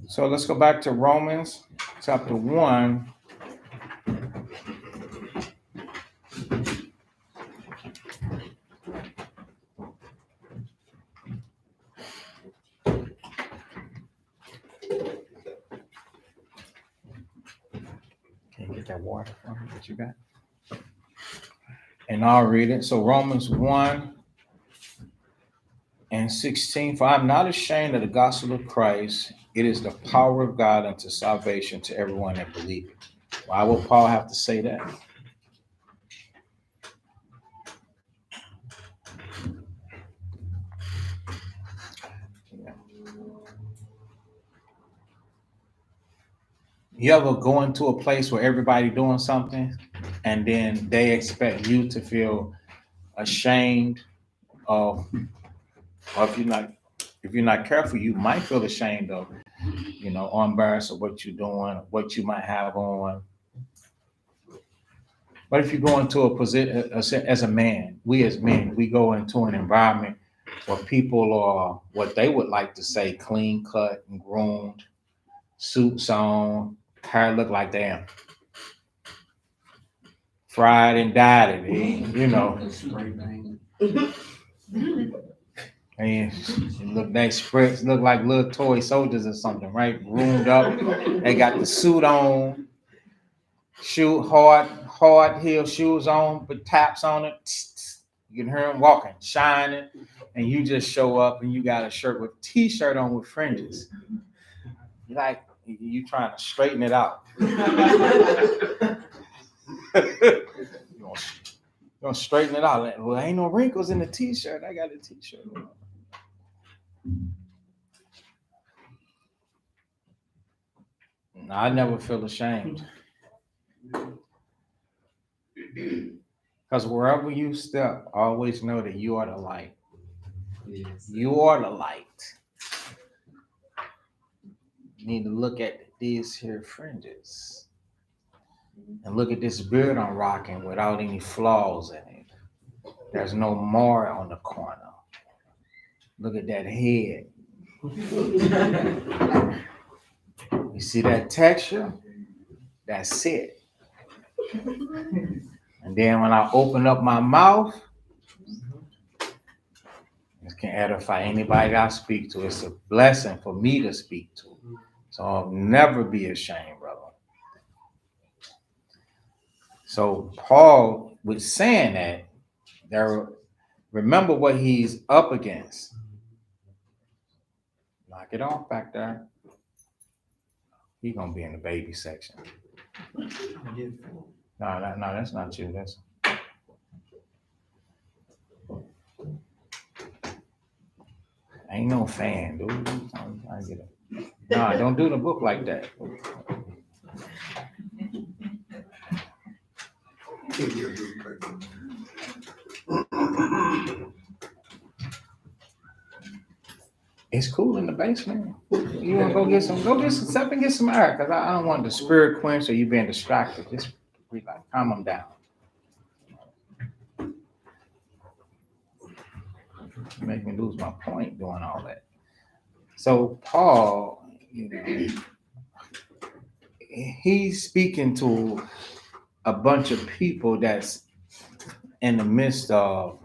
So let's go back to Romans chapter 1. Can you get that water from me that you got? And I'll read it. So Romans 1:16, for I'm not ashamed of the gospel of Christ. It is the power of God unto salvation to everyone that believes. Why would Paul have to say that? You ever go into a place where everybody doing something and then they expect you to feel ashamed of, or if you're not careful, you might feel ashamed of or embarrassed of what you're doing, what you might have on. But if you go into a position as a man, we as men, we go into an environment where people are what they would like to say clean cut and groomed, suits on, hair look like damn fried and dyed it, and they spritz look like little toy soldiers or something, right? Groomed up. They got the suit on, hard heel shoes on, with taps on it. You can hear them walking, shining, and you just show up and you got a shirt with t-shirt on with fringes. You're like, you trying to straighten it out. You're gonna straighten it out. Like, well, ain't no wrinkles in the t-shirt. I got a t-shirt on. No, I never feel ashamed. Because wherever you step, always know that you are the light. Yes. You are the light. You need to look at these here fringes. And look at this beard I'm rocking without any flaws in it. There's no mar on the corner. Look at that head. You see that texture? That's it. And then when I open up my mouth, it can edify anybody that I speak to. It's a blessing for me to speak to. So I'll never be ashamed, brother. So Paul was saying that remember what he's up against. Knock it off back there. He's gonna be in the baby section. No, that's not you. That's ain't no fan, dude. I'm trying to get it. No, don't do the book like that. It's cool in the basement. You want to go get step and get some air, because I don't want the spirit quench or you being distracted. Just relax, calm them down. You make me lose my point doing all that. So Paul, he's speaking to a bunch of people that's in the midst of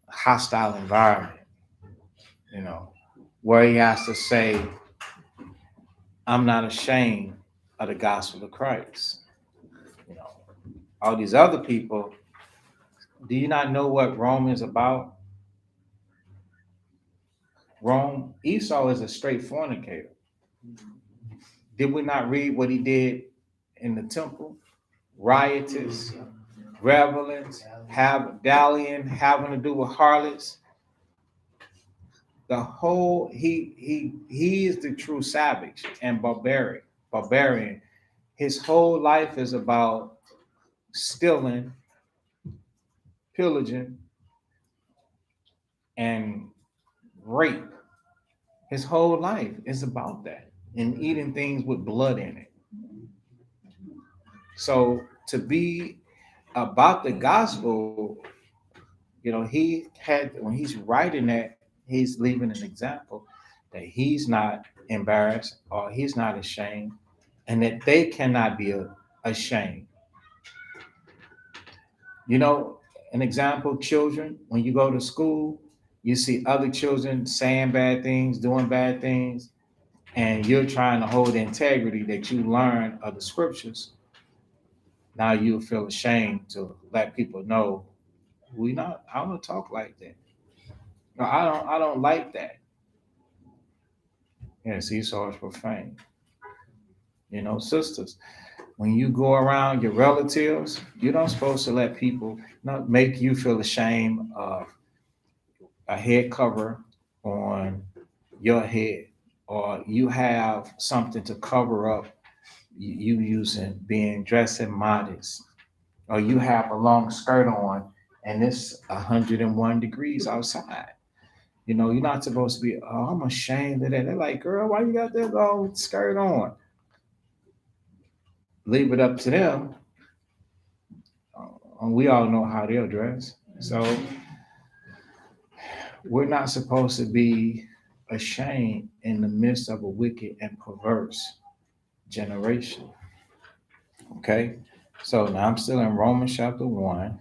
a hostile environment, where he has to say, I'm not ashamed of the gospel of Christ. All these other people, do you not know what Rome is about? Rome, Esau is a straight fornicator. Did we not read what he did in the temple? Riotous, revelings, dallying, having to do with harlots. The whole, he is the true savage and barbarian. His whole life is about stealing, pillaging, and rape. His whole life is about that and eating things with blood in it. So to be about the gospel, he had, when he's writing that, he's leaving an example that he's not embarrassed or he's not ashamed, and that they cannot be ashamed. An example, children, when you go to school, you see other children saying bad things, doing bad things, and you're trying to hold the integrity that you learn of the scriptures. Now you feel ashamed to let people know I don't talk like that. No, I don't like that. Yes, Esau is profane. Sisters, when you go around your relatives, you're not supposed to let people not make you feel ashamed of a head cover on your head, or you have something to cover up you using, being dressing modest, or you have a long skirt on and it's 101 degrees outside. You know, you're not supposed to be, oh, I'm ashamed of that. They're like, girl, why you got that long skirt on? Leave it up to them. We all know how they'll dress. So we're not supposed to be ashamed in the midst of a wicked and perverse generation. Okay? So now I'm still in Romans chapter 1.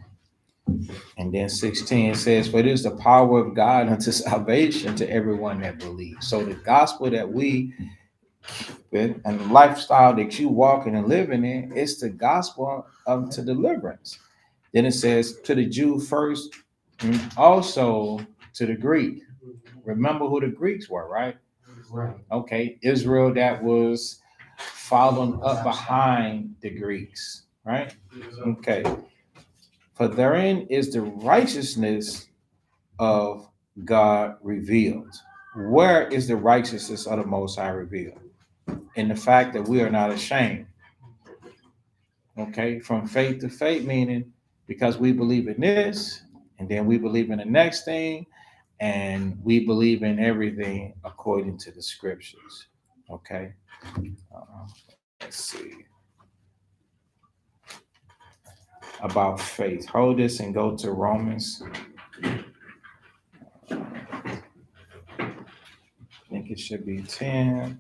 And then 16 says, for it is the power of God unto salvation to everyone that believes. So the gospel that we and the lifestyle that you walking and living in, it's the gospel to deliverance. Then it says to the Jew first, and also to the Greek. Remember who the Greeks were, right? Right. Okay, Israel that was following up behind the Greeks, right? Okay. For therein is the righteousness of God revealed. Where is the righteousness of the Most High revealed? In the fact that we are not ashamed. Okay, from faith to faith, meaning because we believe in this, and then we believe in the next thing, and we believe in everything according to the scriptures. Okay, let's see about faith. Hold this and go to Romans. I think it should be 10.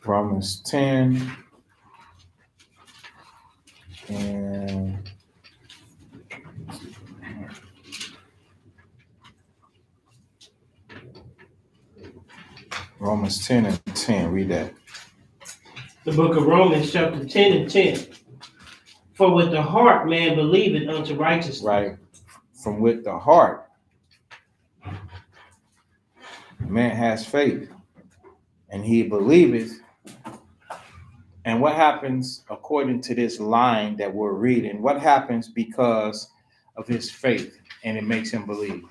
Romans 10 and Romans 10 and 10. Read that. The book of Romans, chapter 10 and 10. For with the heart man believeth unto righteousness. Right. From with the heart, man has faith, and he believeth. And what happens according to this line that we're reading? What happens because of his faith and it makes him believe?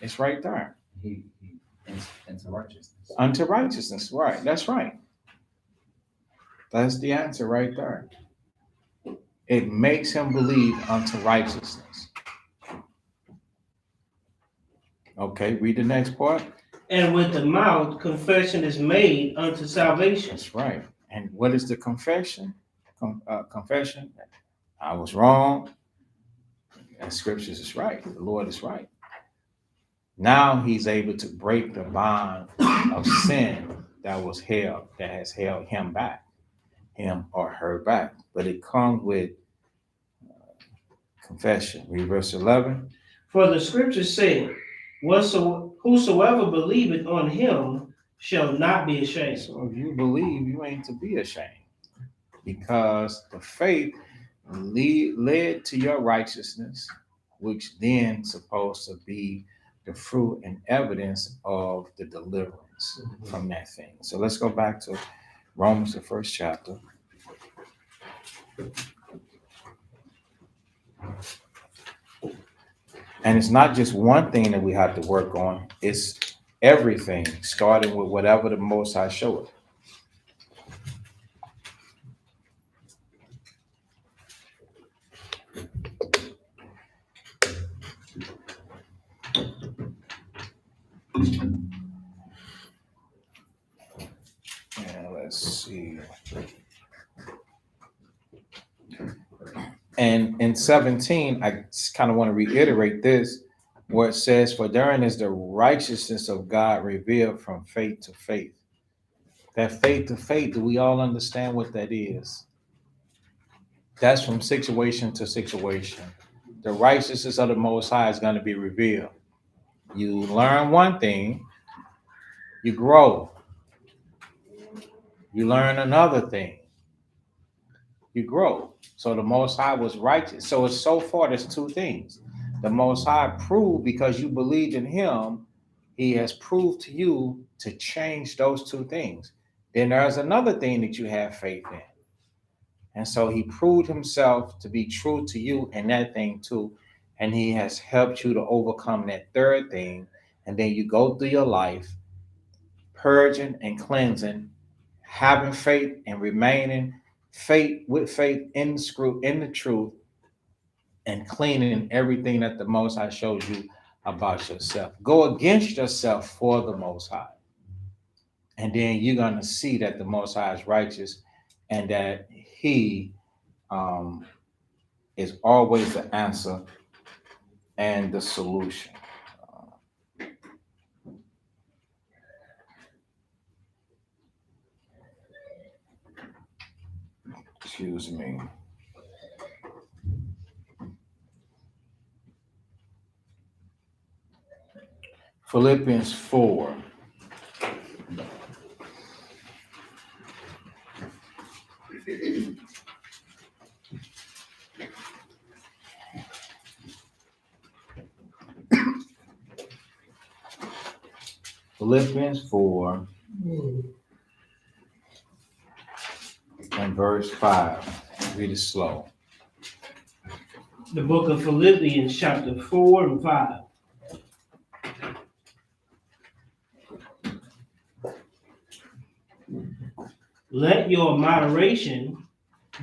It's right there. Into righteousness. Unto righteousness, right. That's right. That's the answer right there. It makes him believe unto righteousness. Okay, read the next part. And with the mouth confession is made unto salvation. That's right. And what is the confession? Confession. I was wrong. And scriptures is right. The Lord is right. Now he's able to break the bond of sin that has held him back, him or her back. But it comes with confession. Read verse 11. For the scriptures say, whosoever believeth on him shall not be ashamed. So if you believe, you ain't to be ashamed, because the faith led to your righteousness, which then supposed to be the fruit and evidence of the deliverance from that thing. So let's go back to Romans, the first chapter. And it's not just one thing that we have to work on. It's everything, starting with whatever the Most High showeth. Yeah, let's see. And in 17, I just kind of want to reiterate this, where it says, for therein is the righteousness of God revealed from faith to faith. That faith to faith, do we all understand what that is? That's from situation to situation. The righteousness of the Most High is going to be revealed. You learn one thing, you grow. You learn another thing, you grow. So the Most High was righteous. So it's so far, there's two things. The Most High proved, because you believed in him, he has proved to you to change those two things. Then there's another thing that you have faith in. And so he proved himself to be true to you in that thing too. And he has helped you to overcome that third thing. And then you go through your life purging and cleansing, having faith and remaining faith in the truth, and cleaning everything that the Most High shows you about yourself. Go against yourself for the Most High. And then you're going to see that the Most High is righteous and that he is always the answer and the solution. Excuse me. Philippians 4. Philippians 4 and verse 5. Read it slow. The book of Philippians, chapter 4 and 5. Let your moderation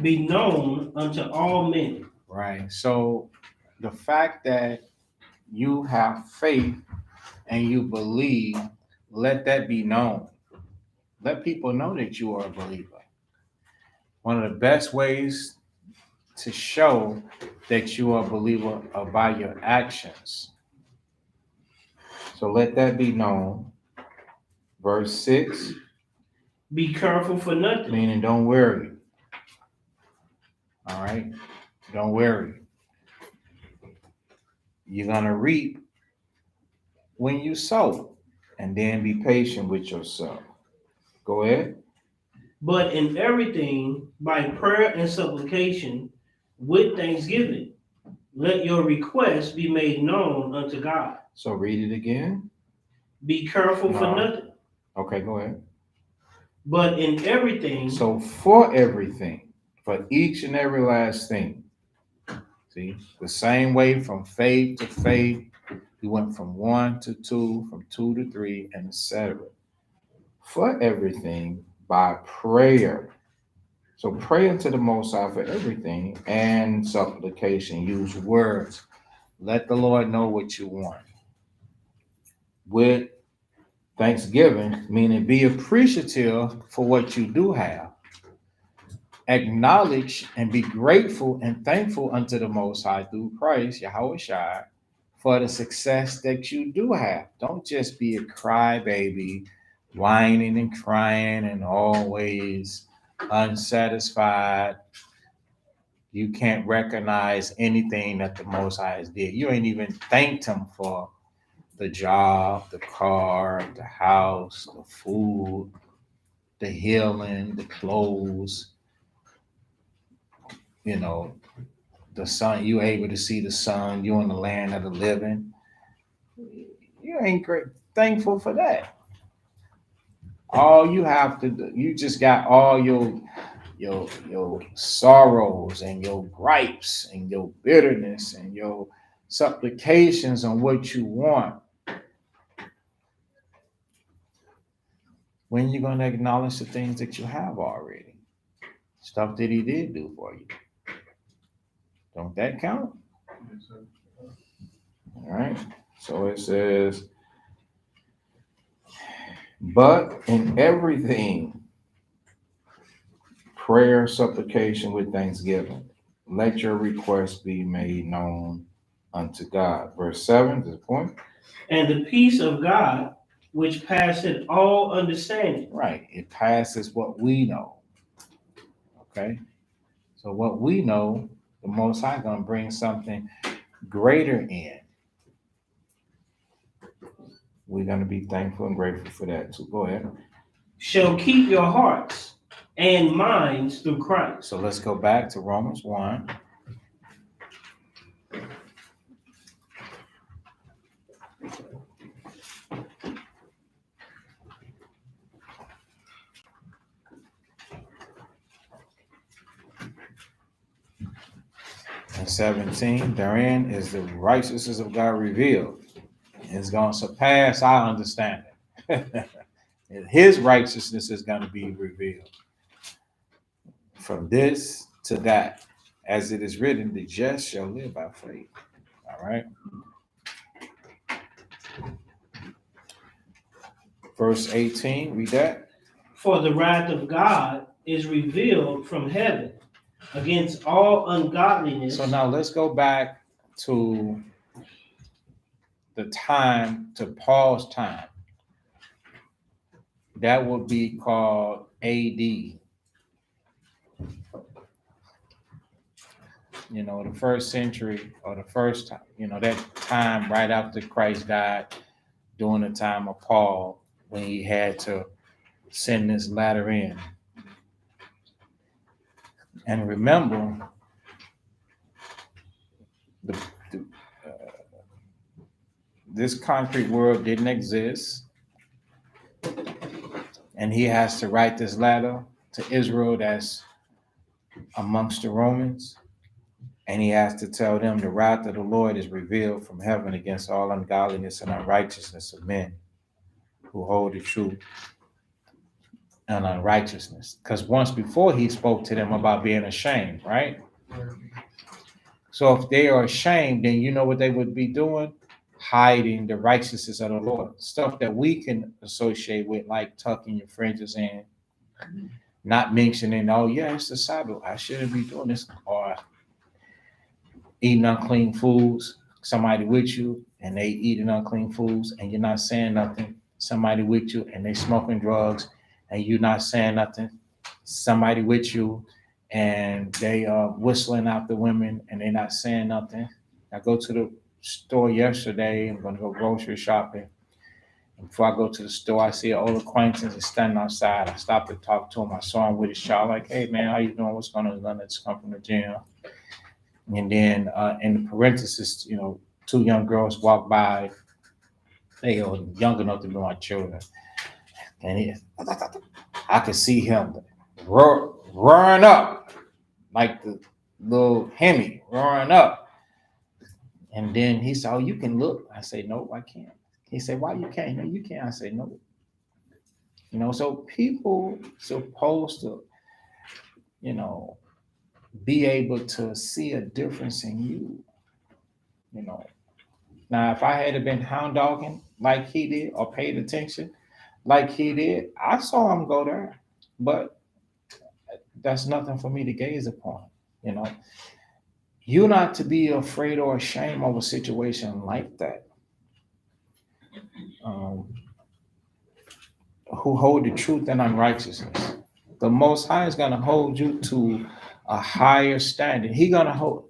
be known unto all men. Right. So the fact that you have faith and you believe, let that be known. Let people know that you are a believer. One of the best ways to show that you are a believer are by your actions. So let that be known. Verse 6. Be careful for nothing. Meaning don't worry. All right? Don't worry. You're going to reap when you sow, and then be patient with yourself. Go ahead. But in everything, by prayer and supplication, with thanksgiving, let your requests be made known unto God. So read it again. Be careful for nothing. Okay, go ahead. But in everything. So for everything, for each and every last thing. See, the same way from faith to faith, we went from 1 to 2, from 2 to 3, and etc. For everything by prayer. So pray unto the Most High for everything and supplication. Use words. Let the Lord know what you want. With thanksgiving, meaning be appreciative for what you do have. Acknowledge and be grateful and thankful unto the Most High through Christ, Yahweh Shai, for the success that you do have. Don't just be a crybaby, whining and crying and always unsatisfied. You can't recognize anything that the Most High has did. You ain't even thanked him for the job, the car, the house, the food, the healing, the clothes. You know, the sun, you able to see the sun, you in the land of the living. You ain't thankful for that. All you have to do, you just got all your sorrows and your gripes and your bitterness and your supplications on what you want. When you going to acknowledge the things that you have already? Stuff that he did do for you. Don't that count? All right. So it says, but in everything, prayer, supplication with thanksgiving, let your requests be made known unto God. Verse 7 is the point. And the peace of God, which passeth all understanding. Right. It passes what we know. Okay. So what we know, the Most High going to bring something greater in. We're going to be thankful and grateful for that too. Go ahead. Shall keep your hearts and minds through Christ. So let's go back to Romans 1. And 17, therein is the righteousness of God revealed. It's going to surpass our understanding. His righteousness is going to be revealed. From this to that, as it is written, the just shall live by faith. All right. Verse 18, read that. For the wrath of God is revealed from heaven against all ungodliness. So now let's go back to the time, to Paul's time. That would be called AD. You know, the first century, or the first time, you know, that time right after Christ died, during the time of Paul, when he had to send this letter in. And remember, this concrete world didn't exist, and he has to write this letter to Israel that's amongst the Romans, and he has to tell them the wrath of the Lord is revealed from heaven against all ungodliness and unrighteousness of men who hold the truth and unrighteousness. Because once before he spoke to them about being ashamed, right? So if they are ashamed, then you know what they would be doing? Hiding the righteousness of the Lord. Stuff that we can associate with, like tucking your fringes in, not mentioning, oh yeah, it's the Sabbath, I shouldn't be doing this, or eating unclean foods, somebody with you and they eating unclean foods and you're not saying nothing, somebody with you and they smoking drugs and you're not saying nothing, somebody with you and they whistling out the women and they're not saying nothing. I go to the store yesterday, I'm gonna go grocery shopping. And before I go to the store, I see an old acquaintance is standing outside. I stopped to talk to him. I saw him with his child, like, hey man, how you doing? What's going on? Let's come from the gym. And then in the parentheses, you know, two young girls walk by. They are young enough to be my children. And I could see him roaring up like the little Hemi roaring up. And then he said, oh, you can look. I say, no, I can't. He said, why you can't? No, you can't. I say, no. You know, so people supposed to, you know, be able to see a difference in you, you know. Now, if I had been hound dogging like he did or paid attention like he did, I saw him go there, but that's nothing for me to gaze upon, you know. You're not to be afraid or ashamed of a situation like that. Who hold the truth and unrighteousness. The Most High is going to hold you to a higher standard. He's going to hold,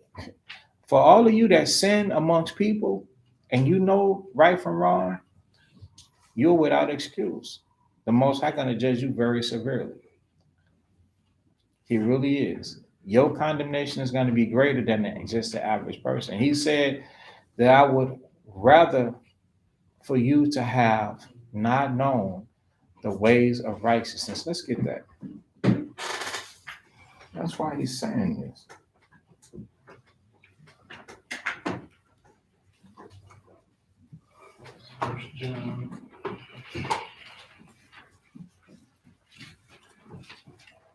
for all of you that sin amongst people and you know right from wrong, you're without excuse. The Most High going to judge you very severely. He really is. Your condemnation is going to be greater than just the average person. He said that I would rather for you to have not known the ways of righteousness. Let's get that. That's why he's saying this.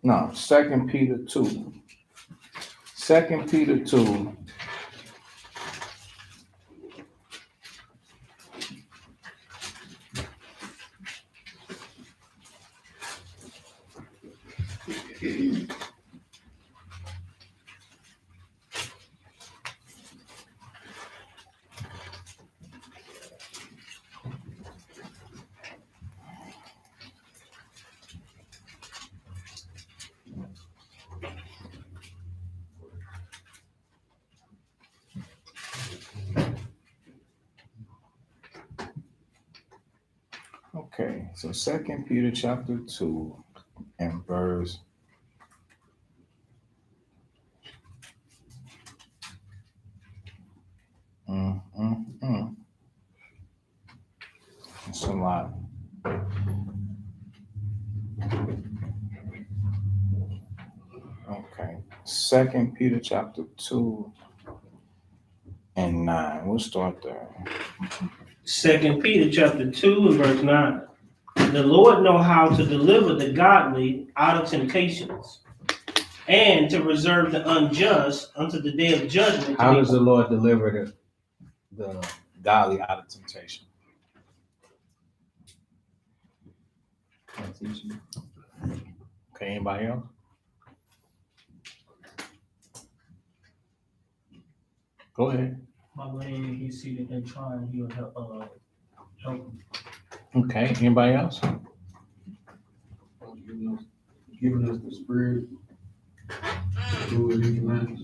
No, 2 Peter 2. 2 Peter 2. Okay, so 2 Peter chapter 2 and verse 'It's a lot. Okay, 2 Peter chapter 2 and 9. We'll start there. 2 Peter chapter 2 and verse 9. The Lord know how to deliver the godly out of temptations, and to reserve the unjust unto the day of judgment. How does the Lord deliver the godly out of temptation? Okay, anybody else? Go ahead. By letting he's seated and trying, he'll help him. Okay, anybody else? Giving us the spirit. Do what he commands.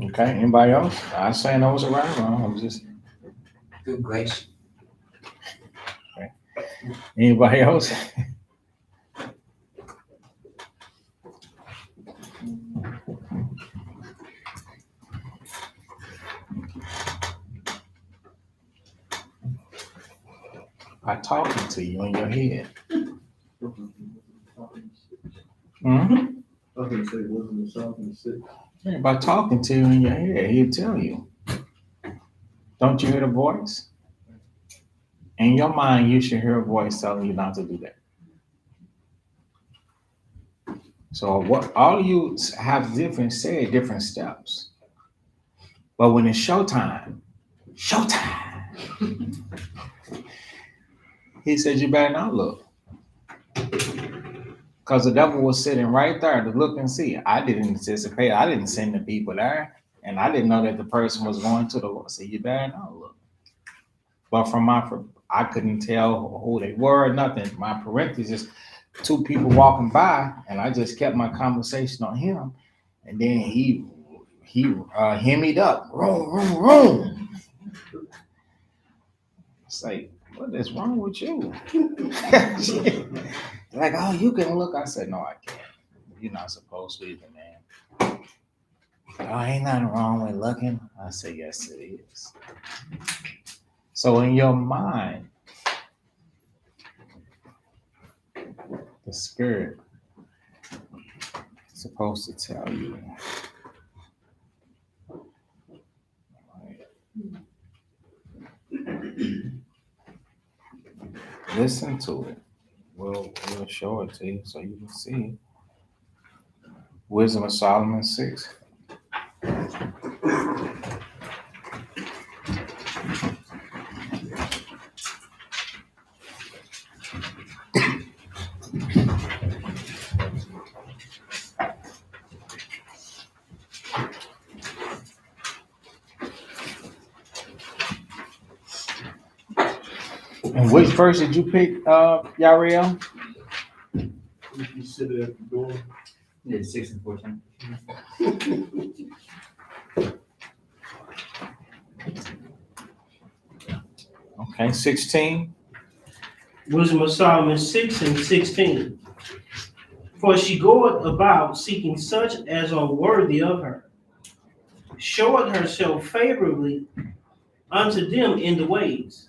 Okay, anybody else? I ain't saying I was right or wrong. I'm just, Good grace. anybody else? By talking to you in your head. Mm-hmm. I was gonna say, wasn't it something sick? Yeah, by talking to you in your head, he'll tell you. Don't you hear the voice? In your mind, you should hear a voice telling you not to do that. So what all you have different steps. But when it's showtime, he said, you better not look. Because the devil was sitting right there to look and see. I didn't anticipate. I didn't send the people there. And I didn't know that the person was going to the Lord. So you better not look. But I couldn't tell who they were or nothing. My parenthesis, two people walking by, and I just kept my conversation on him. And then he hemmied up. Room. It's like, what is wrong with you? Like, oh, you can look. I said, no, I can't. You're not supposed to either, man. Oh, ain't nothing wrong with looking. I said, yes, it is. So in your mind, the spirit is supposed to tell you. Listen to it. We'll show it to you so you can see. Wisdom of Solomon 6. And which verse did you pick, Yariel? You sit at the door. Yeah, 6 and 14. Okay, 16. Wisdom of Solomon 6 and 16. For she goeth about seeking such as are worthy of her, showeth herself favorably unto them in the ways,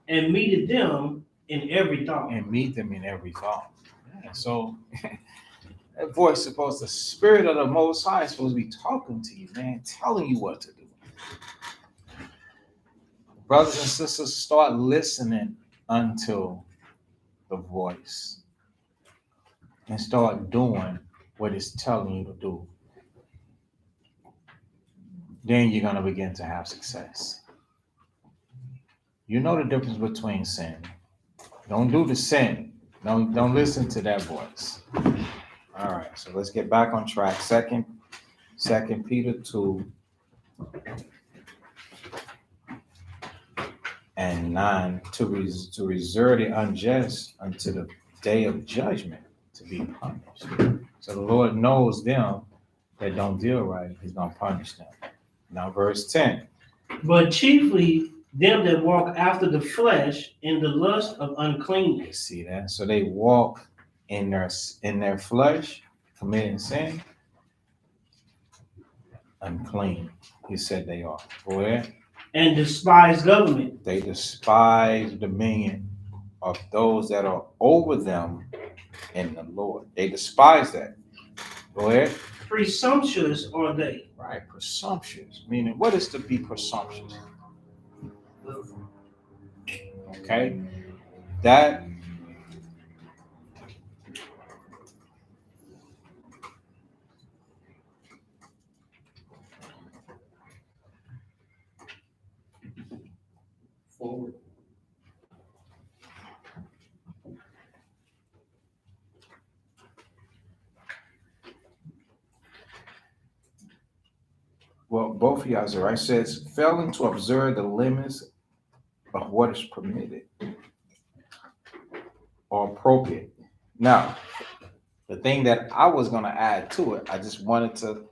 and meeteth them in every thought. And meet them in every thought. Yeah, so that voice is supposed, the spirit of the Most High is supposed to be talking to you, man, telling you what to do. Brothers and sisters, start listening unto the voice and start doing what it's telling you to do. Then you're going to begin to have success. You know the difference between sin. Don't do the sin. Don't listen to that voice. All right, so let's get back on track. Second Peter 2 and 9, to reserve the unjust unto the day of judgment, to be punished. So the Lord knows them that don't deal right. He's going to punish them. Now verse 10. But chiefly them that walk after the flesh in the lust of You uncleanness. see that? So they walk in their flesh, committing sin, unclean. He said they are. Go ahead. And despise government. They despise dominion of those that are over them in the Lord. They despise that. Go ahead. Presumptuous are they. Right, presumptuous. Meaning, what is to be presumptuous? Okay, that Forward. Well, both of y'all are right. It says failing to observe the limits of what is permitted or appropriate. Now, the thing that I was going to add to it, I just wanted to,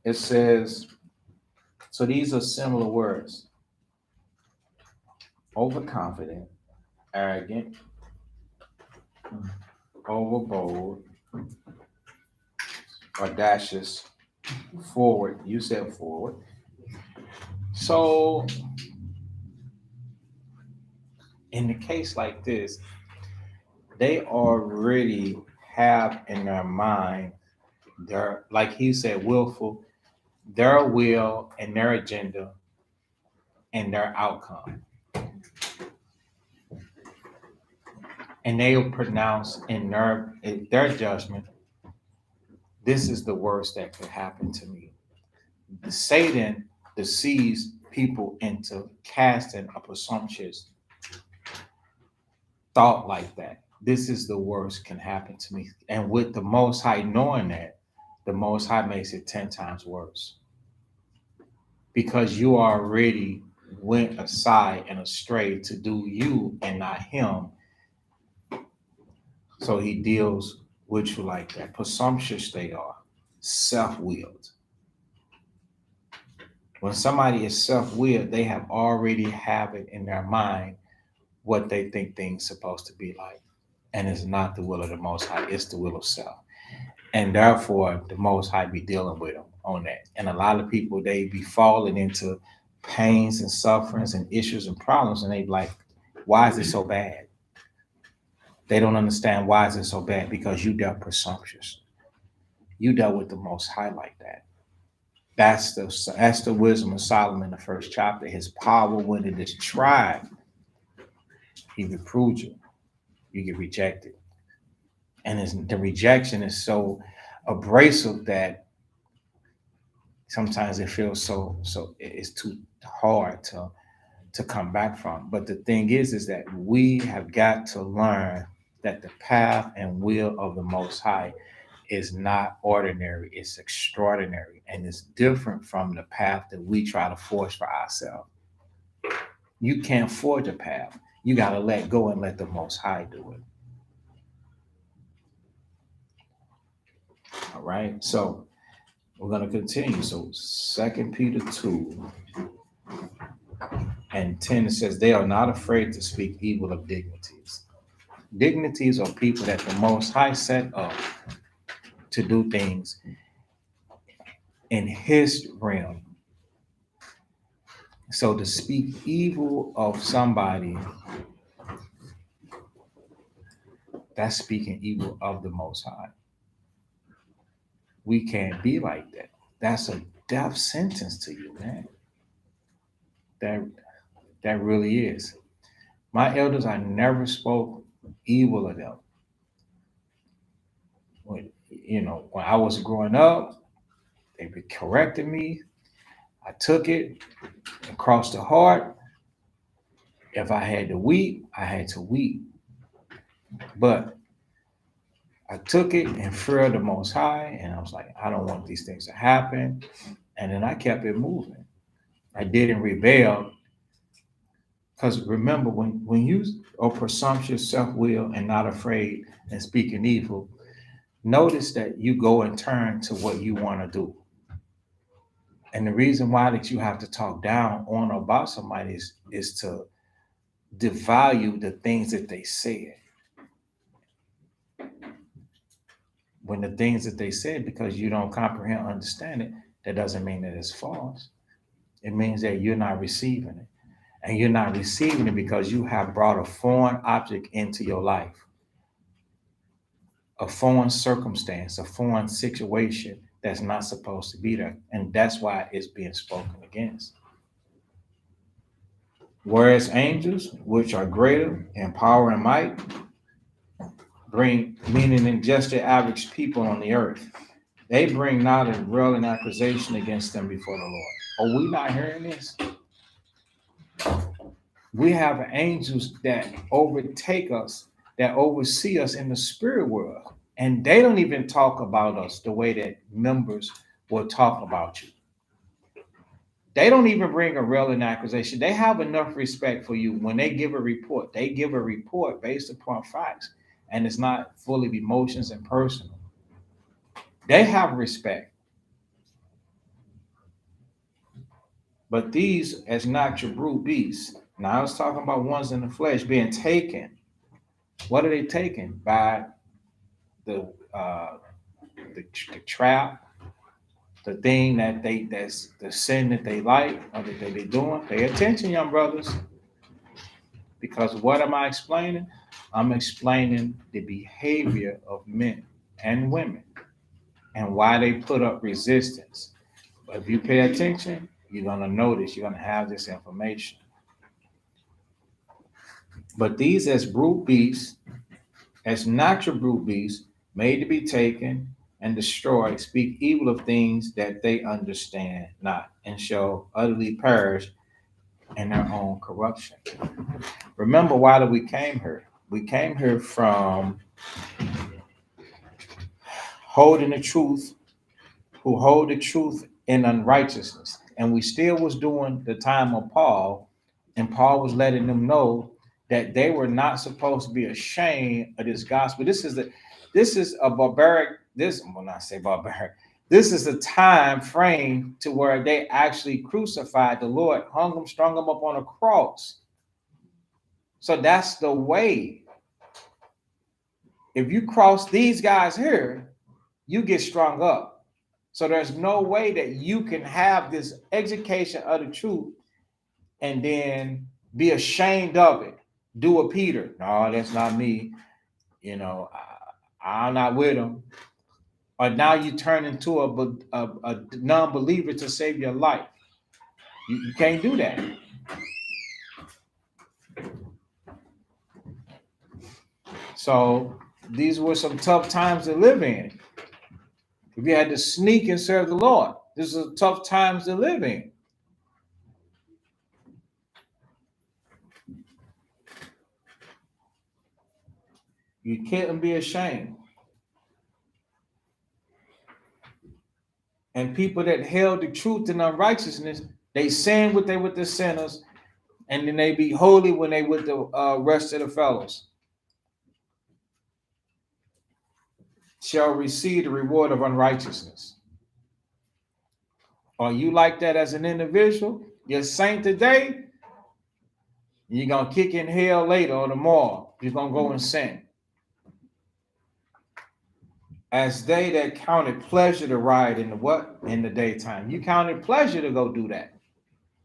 it says, so these are similar words: overconfident, arrogant, overbold, audacious, forward. You said forward. So, in the case like this, they already have in their mind their, like he said, willful, their will and their agenda and their outcome. And they will pronounce in their judgment, this is the worst that could happen to me. Satan deceives people into casting a presumptuous thought like that. This is the worst can happen to me. And with the Most High knowing that, the Most High makes it 10 times worse. Because you already went aside and astray to do you and not him. So he deals with you like that. Presumptuous they are, self-willed. When somebody is self-willed, they have already have it in their mind what they think things supposed to be like. And it's not the will of the Most High, it's the will of self. And therefore, the Most High be dealing with them on that. And a lot of people, they be falling into pains and sufferings and issues and problems, and they be like, why is it so bad? They don't understand why is it so bad, because you dealt presumptuous. You dealt with the Most High like that. That's the wisdom of Solomon, the first chapter. His power when it is tried, he reproved you. You get rejected. And the rejection is so abrasive that sometimes it feels so it's too hard to come back from. But the thing is that we have got to learn that the path and will of the Most High is not ordinary, it's extraordinary, and it's different from the path that we try to force for ourselves. You can't forge a path. You got to let go and let the Most High do it. All right, so we're going to continue. So 2 Peter 2 and 10, it says, they are not afraid to speak evil of dignities. Dignities are people that the Most High set up to do things in his realm. So to speak evil of somebody, that's speaking evil of the Most High. We can't be like that. That's a death sentence to you, man. That really is. My elders, I never spoke evil of them. When I was growing up, they corrected me. I took it and crossed the heart. If I had to weep, I had to weep. But I took it and feared the Most High, and I was like, I don't want these things to happen. And then I kept it moving. I didn't rebel. Because remember, when you are presumptuous, self-will, and not afraid and speaking evil, notice that you go and turn to what you want to do. And the reason why that you have to talk down on or about somebody is to devalue the things that they said. When the things that they said, because you don't comprehend, understand it, that doesn't mean that it's false. It means that you're not receiving it. And you're not receiving it because you have brought a foreign object into your life, a foreign circumstance, a foreign situation that's not supposed to be there. And that's why it's being spoken against. Whereas angels, which are greater in power and might, bring meaning in just the average people on the earth. They bring not a railing accusation against them before the Lord. Are we not hearing this? We have angels that overtake us, that oversee us in the spirit world. And they don't even talk about us the way that members will talk about you. They don't even bring a real accusation. They have enough respect for you when they give a report. They give a report based upon facts, and it's not full of emotions and personal. They have respect. But these, as natural brute beasts, now I was talking about ones in the flesh being taken. What are they taken? By the trap, the thing that's the sin that they like or that they be doing. Pay attention, young brothers. Because what am I explaining? I'm explaining the behavior of men and women and why they put up resistance. But if you pay attention, you're gonna notice, you're gonna have this information. But these as brute beasts, as natural brute beasts, made to be taken and destroyed, speak evil of things that they understand not, and shall utterly perish in their own corruption. Remember, why did we came here? We came here from holding the truth, who hold the truth in unrighteousness. And we still was doing the time of Paul, and Paul was letting them know that they were not supposed to be ashamed of this gospel. This is a barbaric, this will not say barbaric. This is a time frame to where they actually crucified the Lord, hung him, strung him up on a cross. So that's the way. If you cross these guys here, you get strung up. So there's no way that you can have this education of the truth and then be ashamed of it. Do a Peter. No, that's not me. You know, I'm not with him. Or now you turn into a non-believer to save your life. You can't do that. So these were some tough times to live in. If you had to sneak and serve the Lord, this is tough times to live in. You couldn't be ashamed. And people that held the truth in unrighteousness, they sin with the sinners, and then they be holy when they with the rest of the fellows. Shall receive the reward of unrighteousness. Are you like that as an individual? You're a saint today, you're going to kick in hell later or tomorrow. You're going to go and sin. As they that counted pleasure to ride in the what? In the daytime. You counted pleasure to go do that.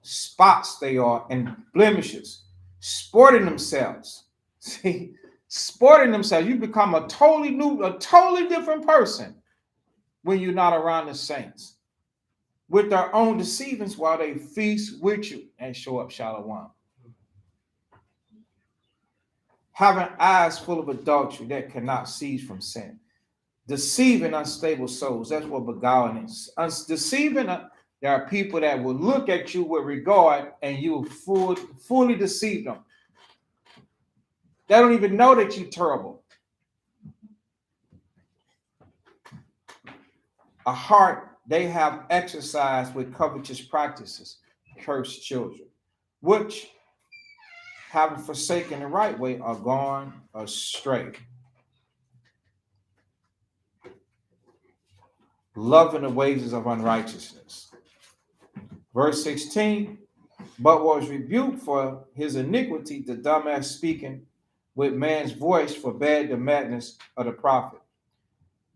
Spots they are and blemishes. Sporting themselves. See, sporting themselves. You become a totally different person when you're not around the saints. With their own deceivings while they feast with you and show up shalom. Having eyes full of adultery that cannot cease from sin. Deceiving unstable souls. That's what beguiling is. Deceiving, there are people that will look at you with regard and you will fully deceive them. They don't even know that you're terrible. A heart they have exercised with covetous practices, cursed children, which, having forsaken the right way, are gone astray. Loving the wages of unrighteousness. Verse 16, but was rebuked for his iniquity, the dumbass speaking with man's voice forbade the madness of the prophet.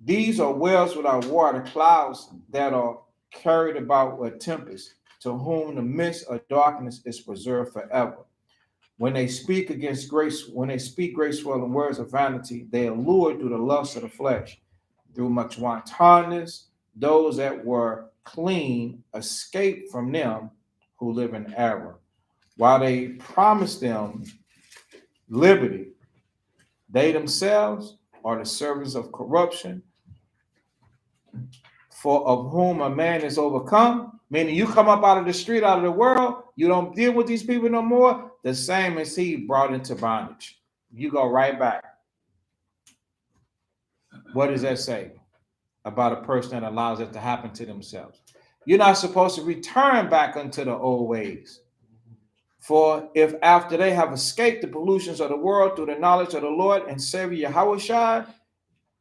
These are wells without water, clouds that are carried about with tempest, to whom the mist of darkness is preserved forever. When they speak graceful and words of vanity, they allure through the lust of the flesh, through much wantonness. Those that were clean escape from them who live in error. While they promise them liberty, they themselves are the servants of corruption. For of whom a man is overcome, meaning you come up out of the street, out of the world, you don't deal with these people no more, the same as he brought into bondage. You go right back. What does that say about a person that allows it to happen to themselves? You're not supposed to return back unto the old ways. For if after they have escaped the pollutions of the world through the knowledge of the Lord and Savior Yahushua,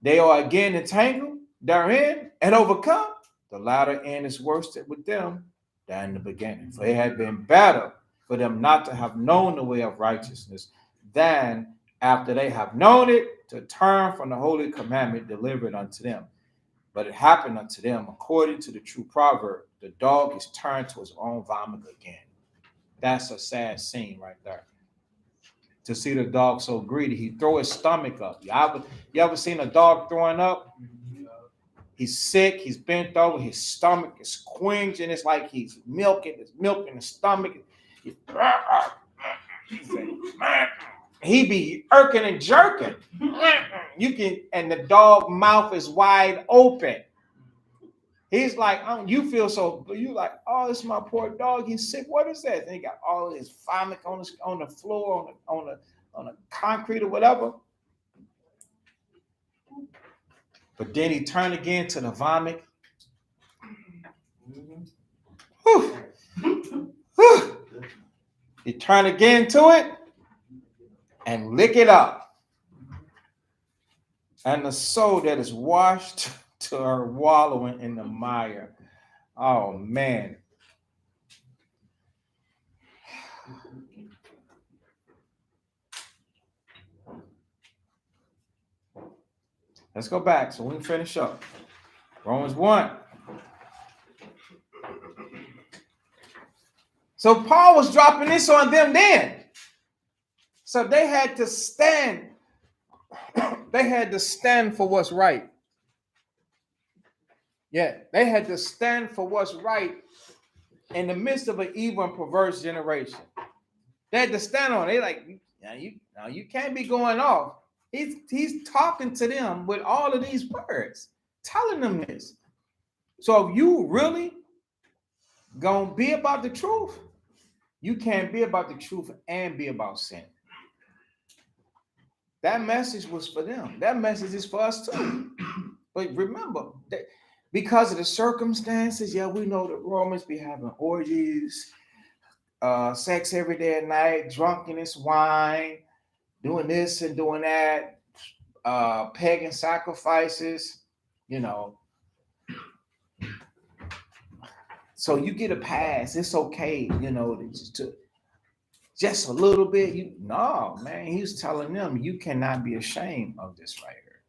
they are again entangled therein and overcome, the latter end is worse with them than the beginning. For it had been better for them not to have known the way of righteousness than after they have known it to turn from the holy commandment delivered unto them. But it happened unto them according to the true proverb, the dog is turned to his own vomit again. That's a sad scene right there. To see the dog so greedy, he throw his stomach up. You ever seen a dog throwing up? He's sick, he's bent over, his stomach is quenched, and it's like he's milking his stomach. He be irking and jerking. And the dog mouth is wide open. He's like, you feel so, you like, oh, it's my poor dog. He's sick. What is that? And he got all his vomit on the floor, on the concrete or whatever. But then he turned again to the vomit. He turned again to it and lick it up. And the soul that is washed to her wallowing in the mire. Oh, man. Let's go back so we can finish up. Romans 1. So Paul was dropping this on them then. So they had to stand. They had to stand for what's right. Yeah, they had to stand for what's right in the midst of an evil and perverse generation. They had to stand on it. They like, you can't be going off. He's talking to them with all of these words, telling them this. So if you really gonna be about the truth, you can't be about the truth and be about sin. That message was for them. That message is for us too. But remember, that because of the circumstances, we know the Romans be having orgies, sex every day and night, drunkenness, wine, doing this and doing that, pagan sacrifices, So you get a pass. It's okay, just a little bit. No, man, he was telling them, you cannot be ashamed of this right here.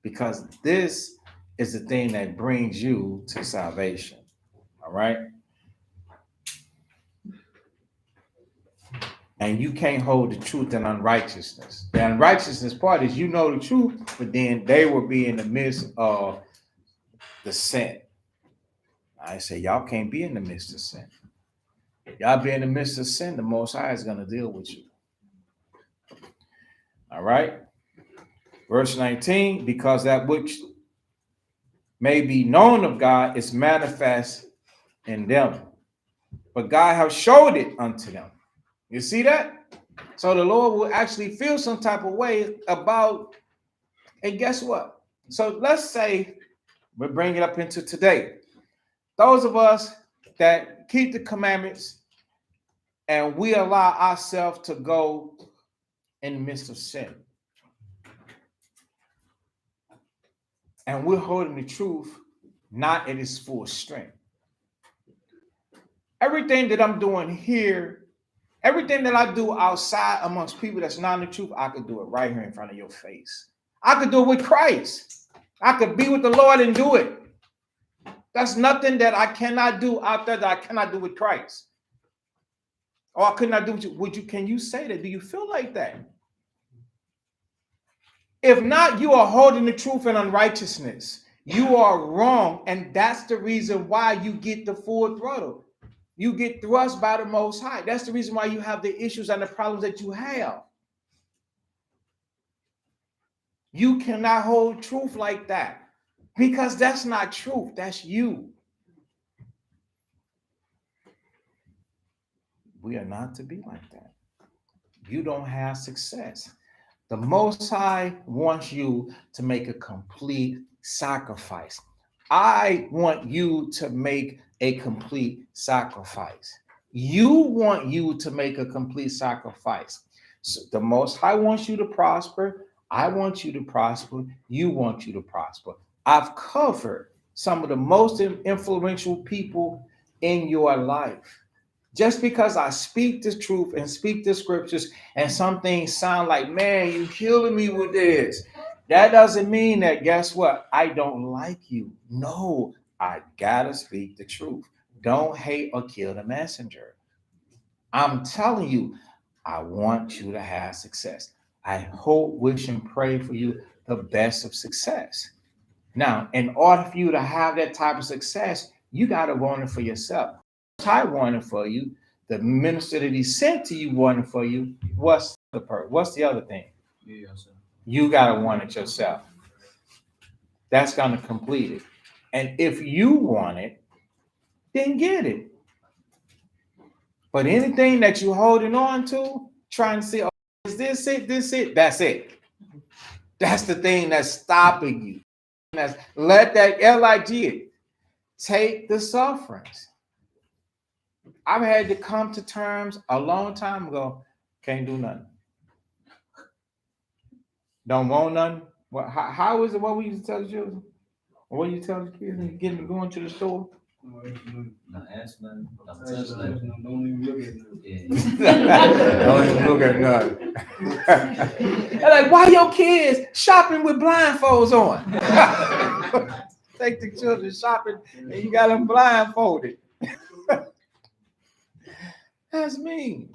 Because this is the thing that brings you to salvation. All right? And you can't hold the truth in unrighteousness. The unrighteousness part is you know the truth, but then they will be in the midst of the sin. I say, y'all can't be in the midst of sin. Y'all be in the midst of sin, the Most High is going to deal with you. All right? Verse 19, because that which may be known of God is manifest in them, but God has showed it unto them. You see that? So the Lord will actually feel some type of way about, and guess what? So let's say we bring it up into today. Those of us that keep the commandments and we allow ourselves to go in the midst of sin. And we're holding the truth not at its full strength. Everything that I'm doing here, everything that I do outside amongst people that's not in the truth, I could do it right here in front of your face. I could do it with Christ. I could be with the Lord and do it. That's nothing that I cannot do out there that I cannot do with Christ. Or I could not do with you. Can you say that? Do you feel like that? If not, you are holding the truth in unrighteousness. You are wrong. And that's the reason why you get the full throttle. You get thrust by the Most High. That's the reason why you have the issues and the problems that you have. You cannot hold truth like that. Because that's not truth. That's you. We are not to be like that. You don't have success. The Most High wants you to make a complete sacrifice. I want you to make a complete sacrifice. You want you to make a complete sacrifice. So the Most High wants you to prosper. I want you to prosper. You want you to prosper. I've covered some of the most influential people in your life. Just because I speak the truth and speak the scriptures, and some things sound like, man, you killing me with this. That doesn't mean that, guess what? I don't like you. No, I gotta speak the truth. Don't hate or kill the messenger. I'm telling you, I want you to have success. I hope, wish, and pray for you the best of success. Now, in order for you to have that type of success, you got to want it for yourself. I want it for you. The minister that he sent to you wanted for you. What's the other thing? You got to want it yourself. That's going to complete it. And if you want it, then get it. But anything that you're holding on to, trying to say, oh, is this it? That's it. That's the thing that's stopping you. Let that LIG take the sufferings. I've had to come to terms a long time ago. Can't do nothing. Don't want nothing. Well, how is it? What we used to tell the children? What do you tell the kids when you get them going to the store? Not ask nothing. Don't Don't touch nothing. even look at it. Yeah. Don't even look at nothing. They're like, why your kids shopping with blindfolds on? Take the children shopping and you got them blindfolded. That's mean.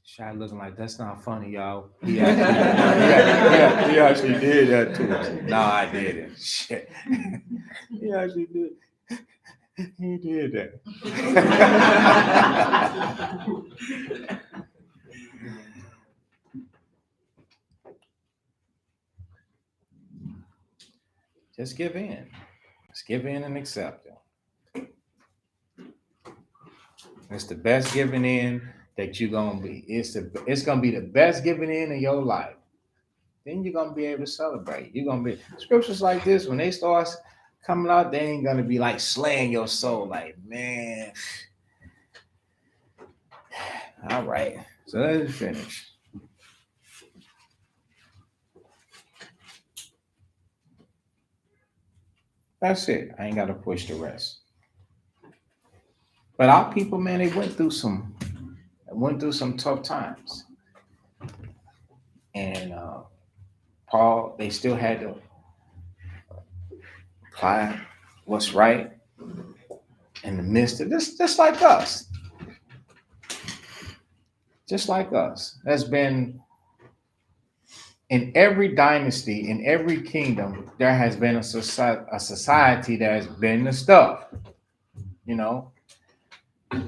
Shy looking like that's not funny, y'all. He actually did that to us. No, I didn't. Shit. He actually did. He did that. Just give in. Just give in and accept it. It's the best giving in that you're gonna be. It's gonna be the best giving in your life. Then you're gonna be able to celebrate. You're gonna be scriptures like this when they start coming out, they ain't gonna be like slaying your soul. Like, man. All right. So let's finish. That's it. I ain't gotta push the rest. But our people, man, they went through some tough times. And Paul, they still had to apply what's right in the midst of this, just like us. Just like us. That's been in every dynasty, in every kingdom, there has been a society that has been the stuff, you know. I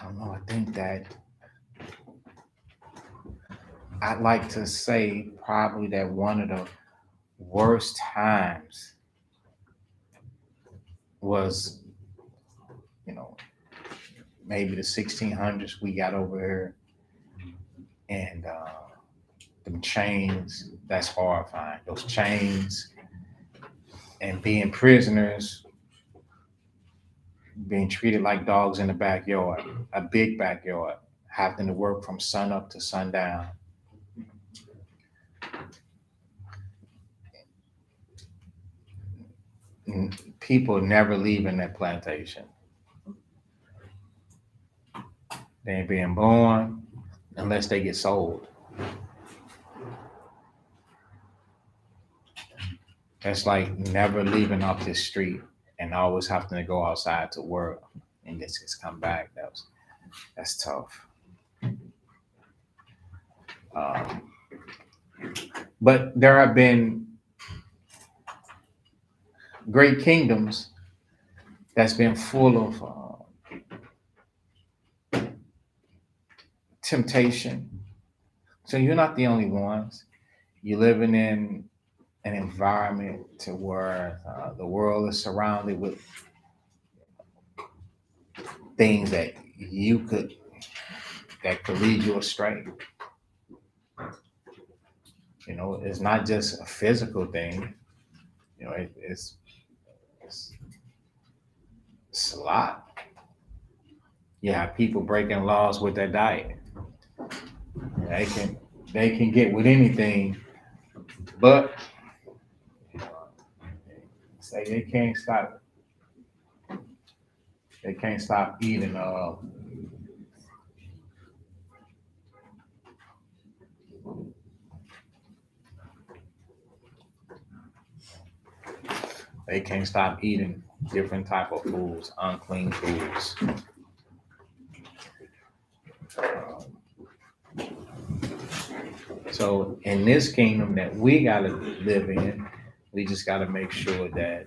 don't know. I think that I'd like to say probably that one of the worst times was, you know, maybe the 1600s we got over here, and them chains, that's horrifying. Those chains and being prisoners, being treated like dogs in the backyard, a big backyard, having to work from sun up to sundown. People never leaving that plantation. They ain't being born unless they get sold. That's like never leaving off this street and always having to go outside to work and just come back. That's tough. But there have been great kingdoms that's been full of temptation. So you're not the only ones. You're living in an environment to where the world is surrounded with things that could lead you astray. You know, it's not just a physical thing. You know, it's a lot. You have people breaking laws with their diet. They can get with anything, but say they can't stop. They can't stop eating. They can't stop eating different type of foods, unclean foods. So in this kingdom that we gotta live in, we just gotta make sure that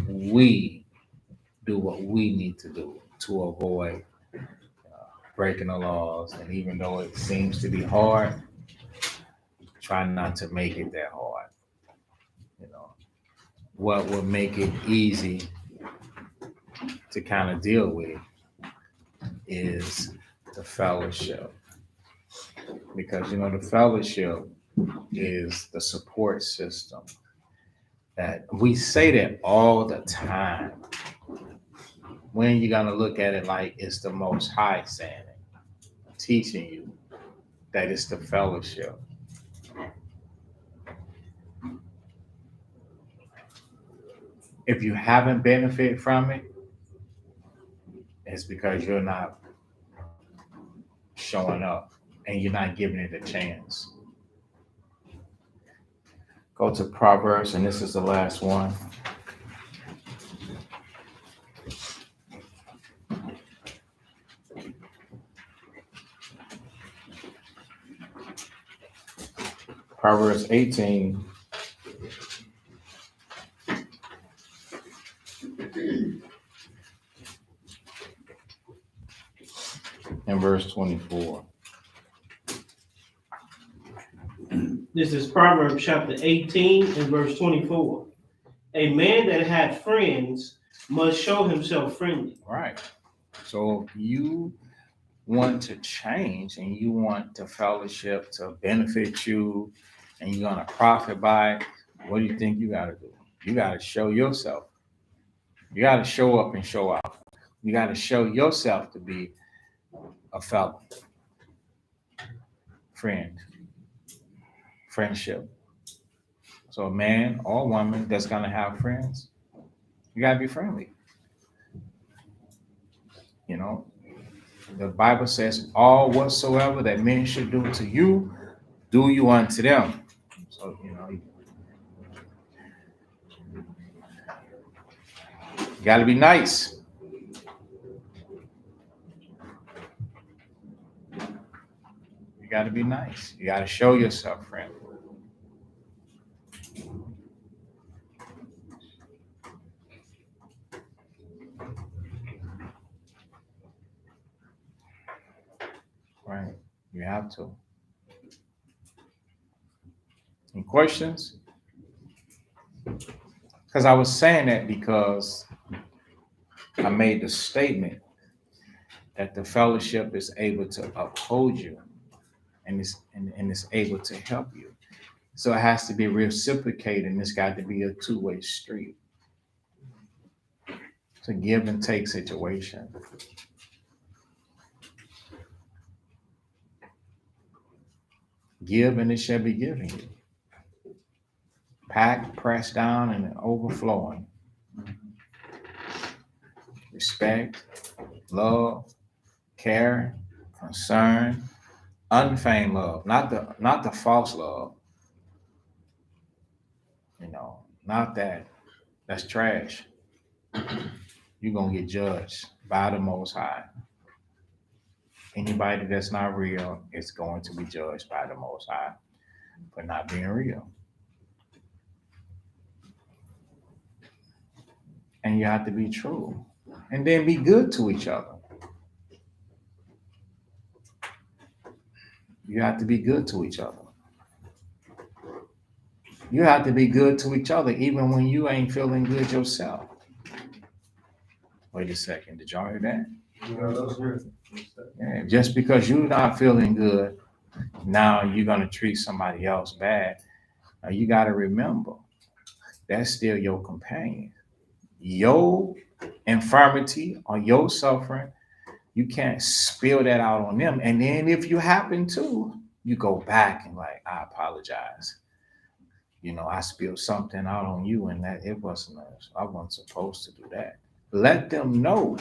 we do what we need to do to avoid breaking the laws. And even though it seems to be hard, try not to make it that hard. You know, what will make it easy to kind of deal with is the fellowship. Because, you know, the fellowship is the support system that we say that all the time. When you're going to look at it like it's the Most High saying it, teaching you that it's the fellowship. If you haven't benefited from it, it's because you're not showing up and you're not giving it a chance. Go to Proverbs, and this is the last one. Proverbs 18. And verse 24. This is Proverbs chapter 18 and verse 24. A man that had friends must show himself friendly. Right. So if you want to change and you want the fellowship to benefit you and you're going to profit by it, what do you think you got to do? You got to show yourself. You got to show up and show out. You got to show yourself to be a fellow, friend, friendship. So a man or a woman that's going to have friends, you got to be friendly. You know, the Bible says, all whatsoever that men should do to you, do you unto them. So, you know, you got to be nice. You got to be nice. You got to show yourself friendly. Right. You have to. Any questions? Because I was saying that because I made the statement that the fellowship is able to uphold you and it's able to help you. So it has to be reciprocated, and it's got to be a two-way street. It's a give and take situation. Give and it shall be given you. Packed, pressed down, and overflowing. Respect, love, care, concern, unfeigned love, not the false love. You know, not that. That's trash. You're gonna get judged by the Most High. Anybody that's not real is going to be judged by the Most High for not being real. And you have to be true. And then be good to each other. You have to be good to each other. You have to be good to each other even when you ain't feeling good yourself. Wait a second, did y'all hear that? Yeah, just because you're not feeling good, now you're gonna treat somebody else bad. Now you gotta remember, that's still your companion. Your infirmity or your suffering, you can't spill that out on them. And then if you happen to, you go back and like, I apologize. You know, I spilled something out on you and that it wasn't, I wasn't supposed to do that. Let them know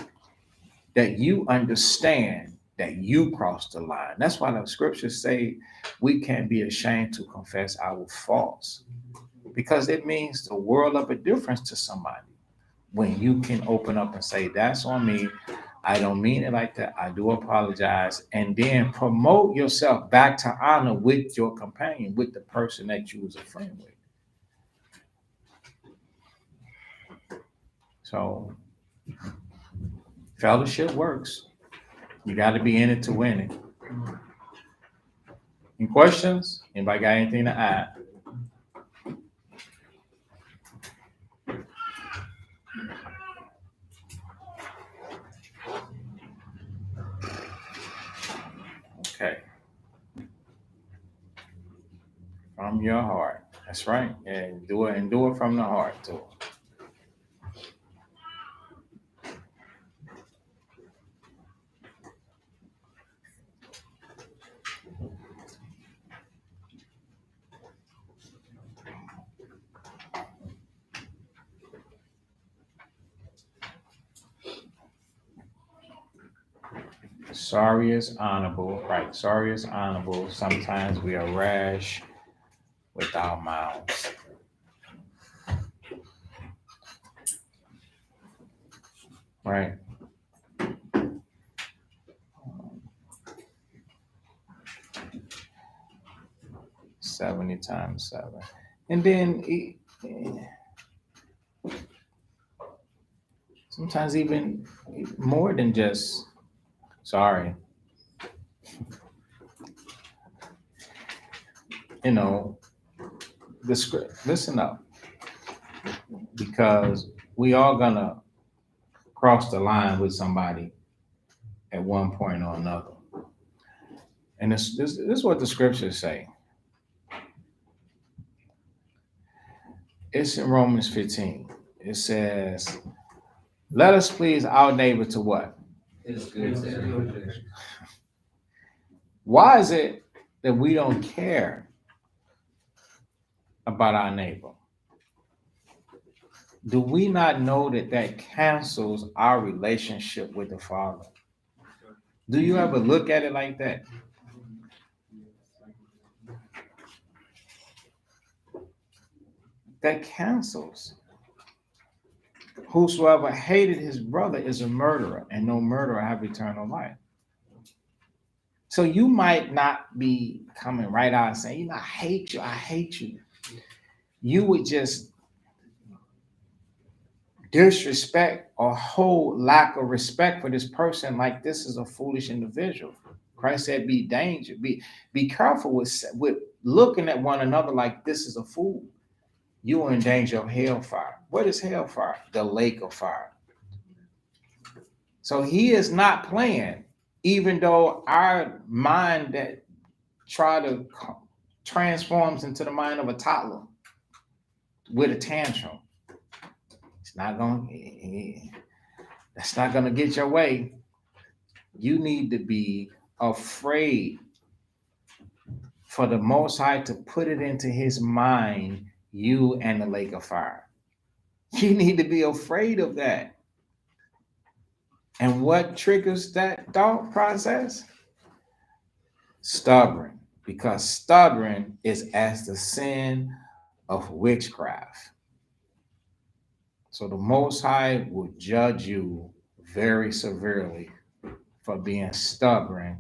that you understand that you crossed the line. That's why the scriptures say we can't be ashamed to confess our faults, because it means the world of a difference to somebody when you can open up and say, that's on me. I don't mean it like that. I do apologize. And then promote yourself back to honor with your companion, with the person that you was a friend with. So fellowship works. You got to be in it to win it. Any questions? Anybody got anything to add? Okay. From your heart. That's right. And do it from the heart too. Sorry is honorable, right? Sorry is honorable. Sometimes we are rash with our mouths. Right? 70 times 7. And then sometimes even more than just sorry. You know, the script, listen up, because we all gonna cross the line with somebody at one point or another. And this is what the scriptures say. It's in Romans 15. It says, let us please our neighbor to what? It's good. Why is it that we don't care about our neighbor? Do we not know that that cancels our relationship with the Father? Do you ever look at it like that? That cancels. Whosoever hated his brother is a murderer, and no murderer have eternal life. So you might not be coming right out and saying, I hate you. You would just disrespect or hold lack of respect for this person like this is a foolish individual. Christ said, be careful with looking at one another like this is a fool. You are in danger of hellfire. What is hellfire? The lake of fire. So he is not playing, even though our mind that try to transforms into the mind of a toddler with a tantrum. That's not going to get your way. You need to be afraid for the Most High to put it into his mind, you and the lake of fire. You need to be afraid of that. And what triggers that thought process? Stubborn, because stubborn is as the sin of witchcraft. So the Most High will judge you very severely for being stubborn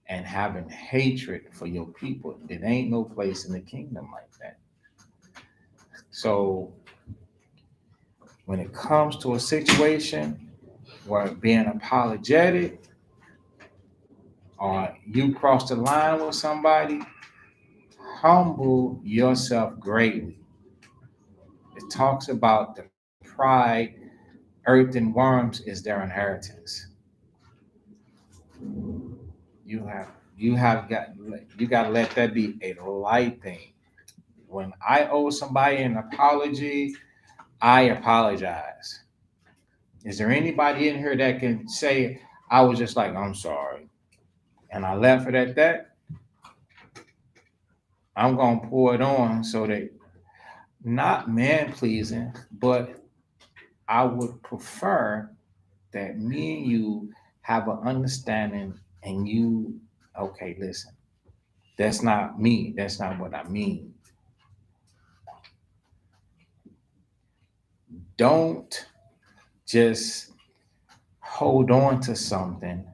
and having hatred for your people. It ain't no place in the kingdom like that. So when it comes to a situation where being apologetic, or you cross the line with somebody, humble yourself greatly. It talks about the pride, earth and worms is their inheritance. You got to let that be a light thing. When I owe somebody an apology, I apologize. Is there anybody in here that can say I was just like, I'm sorry, and I left it at that? I'm gonna pour it on so that not man pleasing, but I would prefer that me and you have an understanding and you, okay, listen, that's not me. That's not what I mean. Don't just hold on to something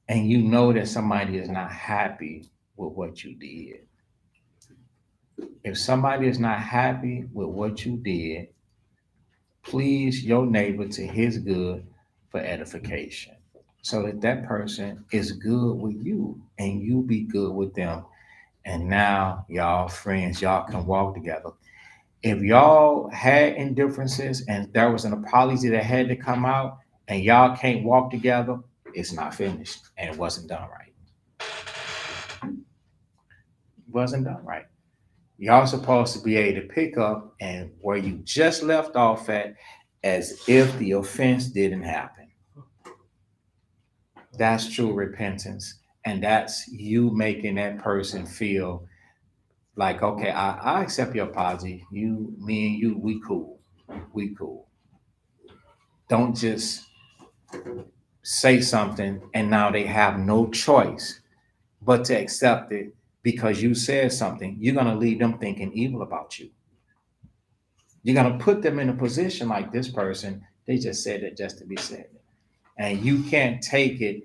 and you know that somebody is not happy with what you did. If somebody is not happy with what you did, please your neighbor to his good for edification so that that person is good with you and you be good with them. And now y'all friends, y'all can walk together. If y'all had indifferences and there was an apology that had to come out and y'all can't walk together, it's not finished and it wasn't done right. It wasn't done right. Y'all supposed to be able to pick up and where you just left off at as if the offense didn't happen. That's true repentance. And that's you making that person feel like, okay, I accept your apology. You, me and you, we cool. We cool. Don't just say something and now they have no choice but to accept it because you said something. You're going to leave them thinking evil about you. You're going to put them in a position like this person, they just said it just to be said it. And you can't take it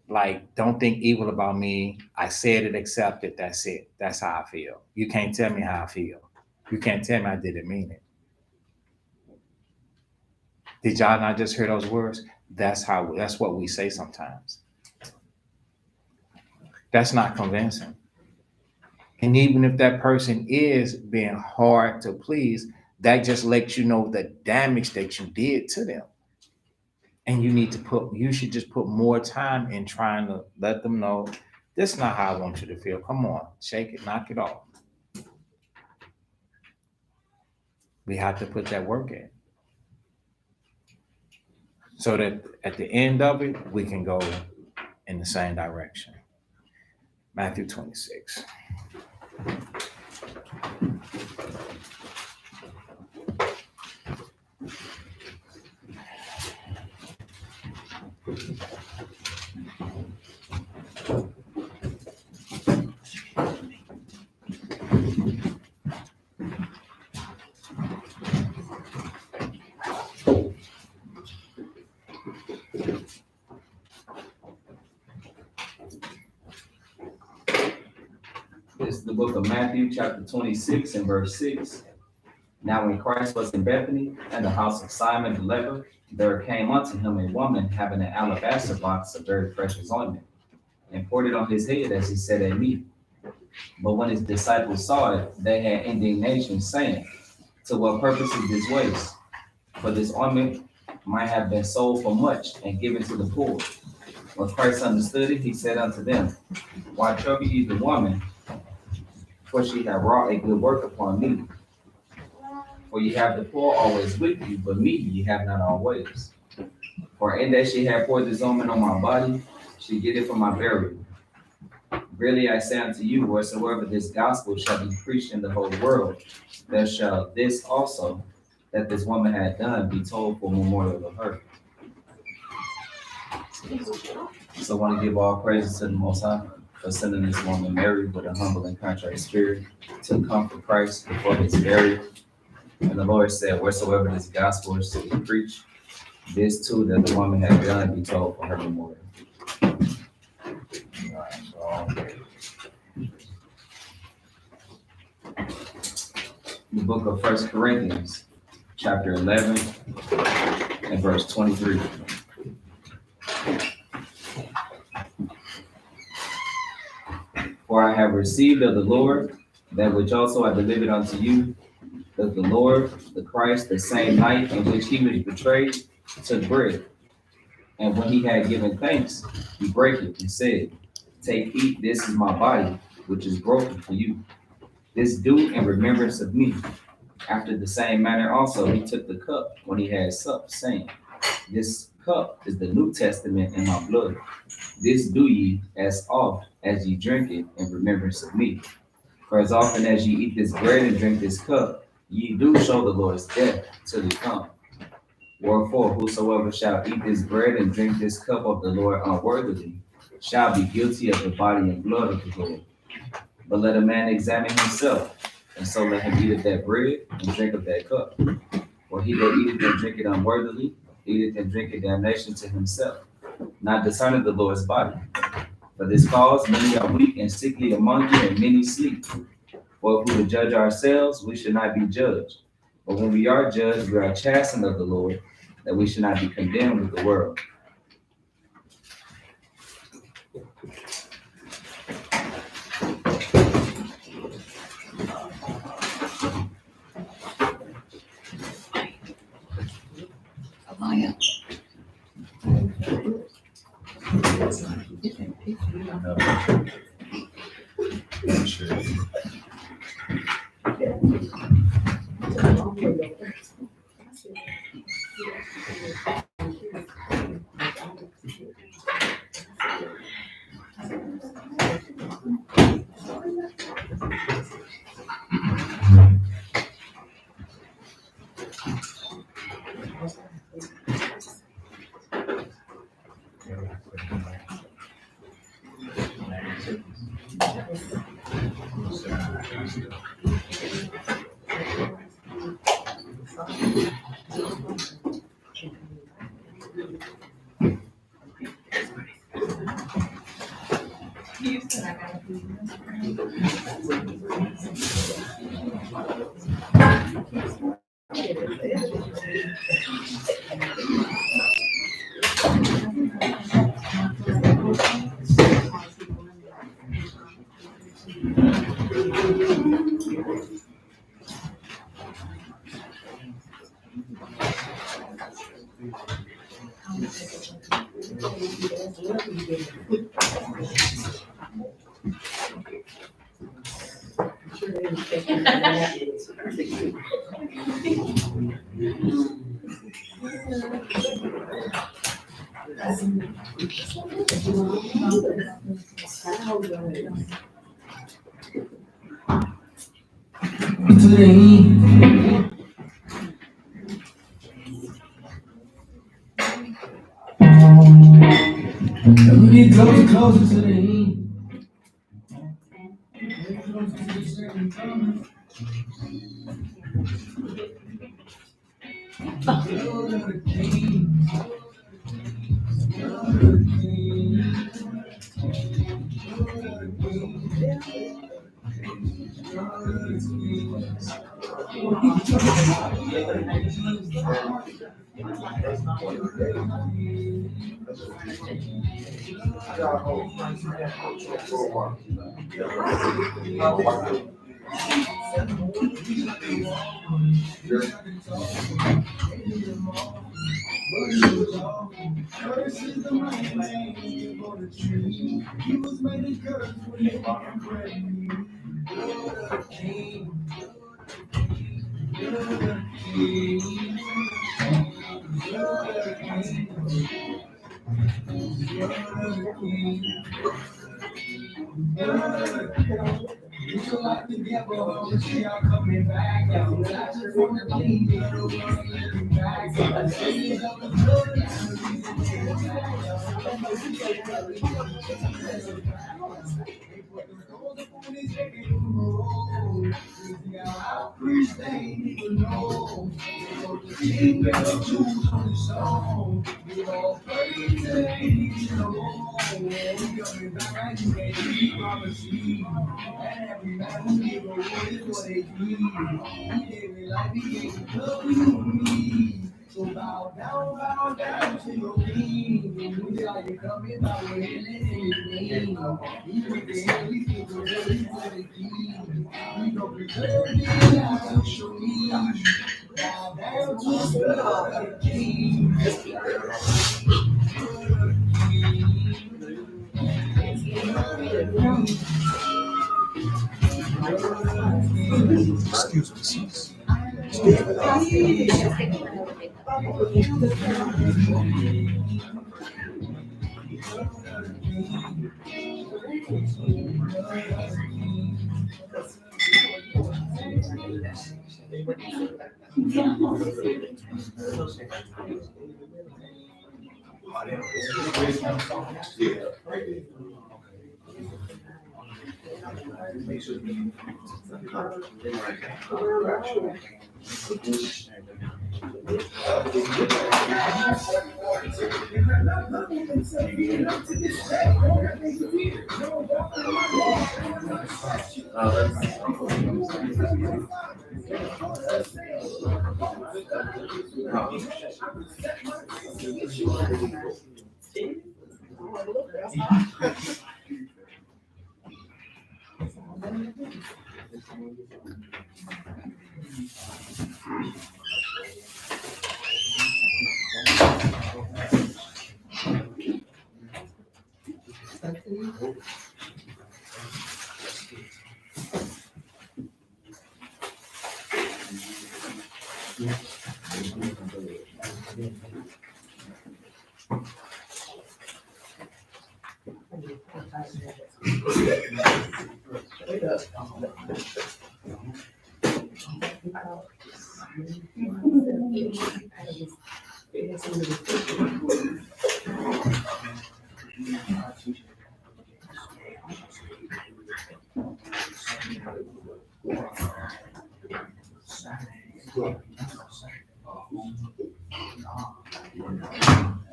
like, don't think evil about me. I said it, accept it, that's it. That's how I feel. You can't tell me how I feel. You can't tell me I didn't mean it. Did y'all not just hear those words? That's what we say sometimes. That's not convincing. And even if that person is being hard to please, that just lets you know the damage that you did to them. And you should just put more time in trying to let them know, this is not how I want you to feel. Come on, shake it, knock it off. We have to put that work in. So that at the end of it, we can go in the same direction. Matthew 26. This is the book of Matthew, chapter 26 and verse 6. Now when Christ was in Bethany and the house of Simon the leper, there came unto him a woman having an alabaster box of very precious ointment, and poured it on his head as he sat at meat. But when his disciples saw it, they had indignation, saying, to what purpose is this waste? For this ointment might have been sold for much and given to the poor. When Christ understood it, he said unto them, why trouble ye the woman? For she hath wrought a good work upon me. For ye have the poor always with you, but me ye have not always. For in that she hath poured this ointment on my body, she did it for my burial. Verily I say unto you, wheresoever this gospel shall be preached in the whole world, there shall this also, that this woman had done, be told for memorial of her. So I want to give all praises to the Most High for sending this woman Mary with a humble and contrite spirit to comfort Christ before his burial. And the Lord said, wheresoever this gospel is to be preached, this too that the woman had done be told for her memorial. The book of 1 Corinthians, chapter 11 and verse 23. For I have received of the Lord that which also I delivered unto you, that the Lord, the Christ, the same night in which he was betrayed, took bread. And when he had given thanks, he brake it and said, Take, eat, this is my body, which is broken for you. This do in remembrance of me. After the same manner also he took the cup when he had supped, saying, This cup is the New Testament in my blood. This do ye as oft as ye drink it in remembrance of me. For as often as ye eat this bread and drink this cup, ye do show the Lord's death till he come. Wherefore, whosoever shall eat this bread and drink this cup of the Lord unworthily shall be guilty of the body and blood of the Lord. But let a man examine himself, and so let him eat of that bread and drink of that cup. For he that eateth and drinketh unworthily, eateth and drinketh damnation to himself, not discerning the Lord's body. For this cause many are weak and sickly among you, and many sleep. For if we would judge ourselves, we should not be judged. But when we are judged, we are chastened of the Lord, that we should not be condemned with the world. We get closer to the end. Closer to the second coming. You're the king. You're the king. You're the king. He was made a curse when he was you're the king. You're the king. You're the king. You're the king. You feel like the devil, but you are coming back. I'm not sure from the king, you're the one living back. I say you have the blood, I preach they ain't even know. The king never choose on his own. We all praise they ain't even know. We coming back, you can't be promised. And every man who give a word is what they need. He gave me life, he gave me love, we don't need. So bow down to your king. We are you coming back with him in his name.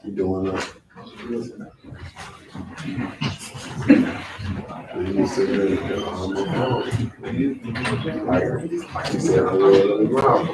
You doing that? You sit there and go, I'm on phone. Like you said, I'm rolling in the mouth.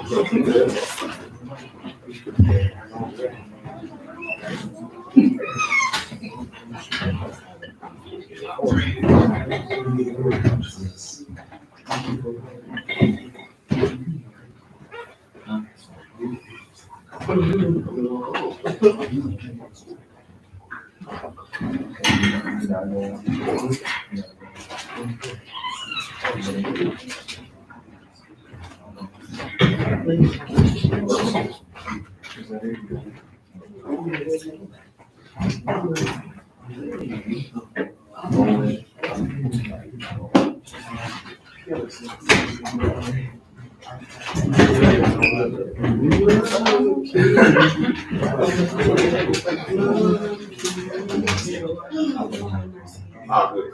Oh, good.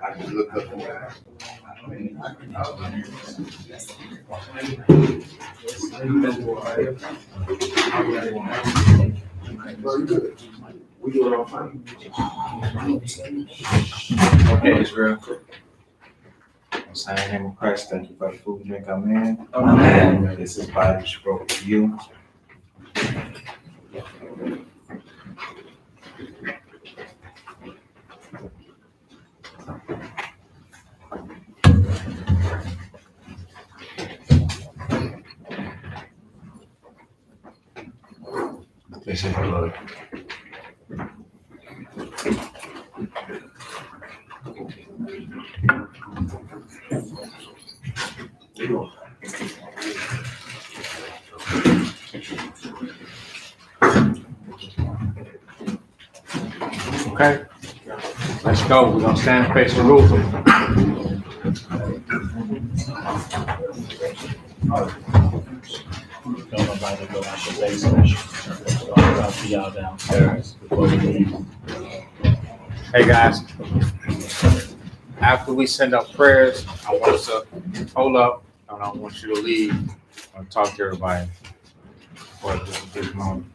I can look up for that. No, you good. We do it all fine. Okay, Israel. I'm saying in the name of Christ, thank you for the food and drink. Amen. Amen. This is body which broke for you. This is blood. Okay, let's go. We're gonna stand and face Jerusalem. Don't nobody go out the basement. So I'll talk to y'all downstairs before we leave. Hey guys, after we send up prayers, I want us to hold up, and I want you to leave and talk to everybody for just a brief moment.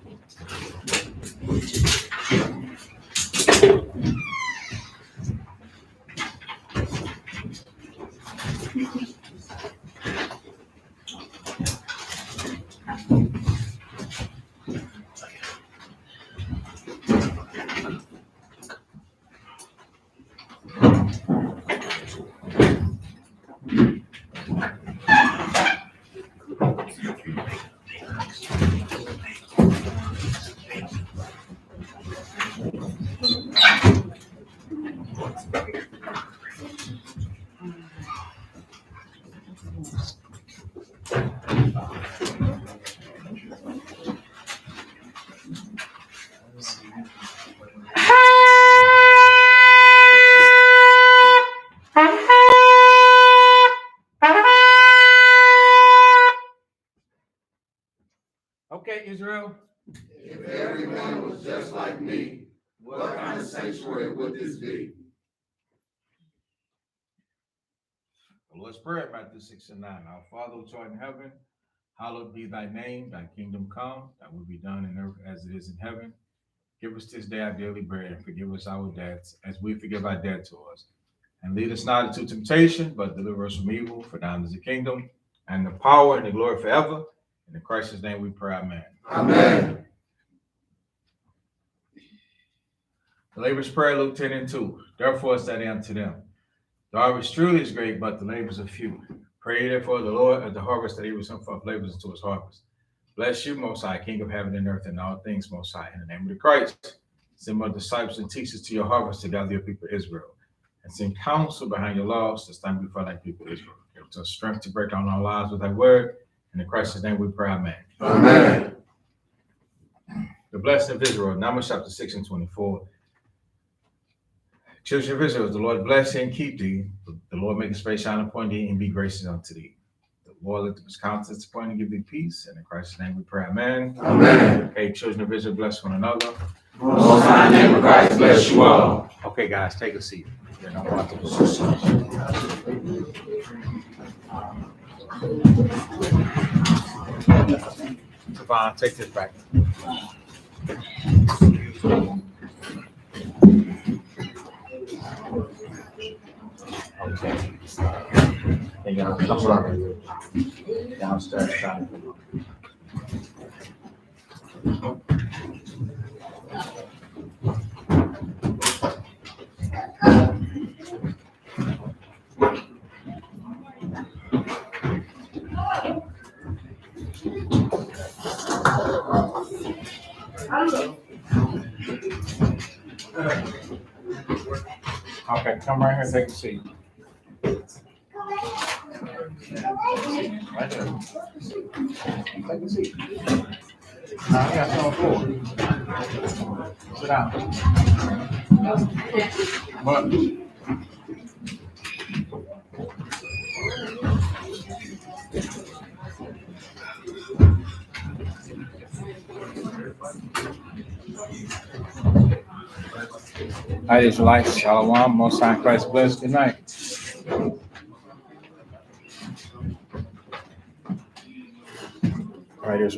Okay, Israel. If every man was just like me, what kind of sanctuary would this be? The Lord's Prayer, Matthew 6:9. Our Father which art in heaven, hallowed be thy name, thy kingdom come, thy will be done in earth as it is in heaven. Give us this day our daily bread, and forgive us our debts, as we forgive our debtors. And lead us not into temptation, but deliver us from evil. For thine is the kingdom, and the power, and the glory forever. In Christ's name we pray, amen. Amen. The labor's prayer, Luke 10:2. Therefore said he unto them, the harvest truly is great, but the labors are few. Pray therefore the Lord of the harvest that he will send forth labors into his harvest. Bless you, Most High, King of heaven and earth, and all things, Most High, in the name of the Christ. Send more disciples and teachers to your harvest to gather your people Israel, and send counsel behind your laws to stand before thy people Israel. Give us strength to break down our lives with thy word. In Christ's name we pray, amen. Amen. The blessing of Israel, Numbers chapter 6:24. Children of Israel, the Lord bless thee and keep thee. The Lord make his face shine upon thee and be gracious unto thee. The Lord lift up his countenance upon thee and give thee peace. And in Christ's name we pray, amen. Amen. Okay, children of Israel, bless one another. Most High name of Christ bless you all. Okay, guys, take a seat. You're not welcome. Savon, take this back. Okay. And y'all come around downstairs. Trying to okay, come right here, take a seat. Right there. Take a seat. Now I got some floor. Sit down. What? All right, Israelites, Shalom, Most High Christ bless. Good night. All right, Israel.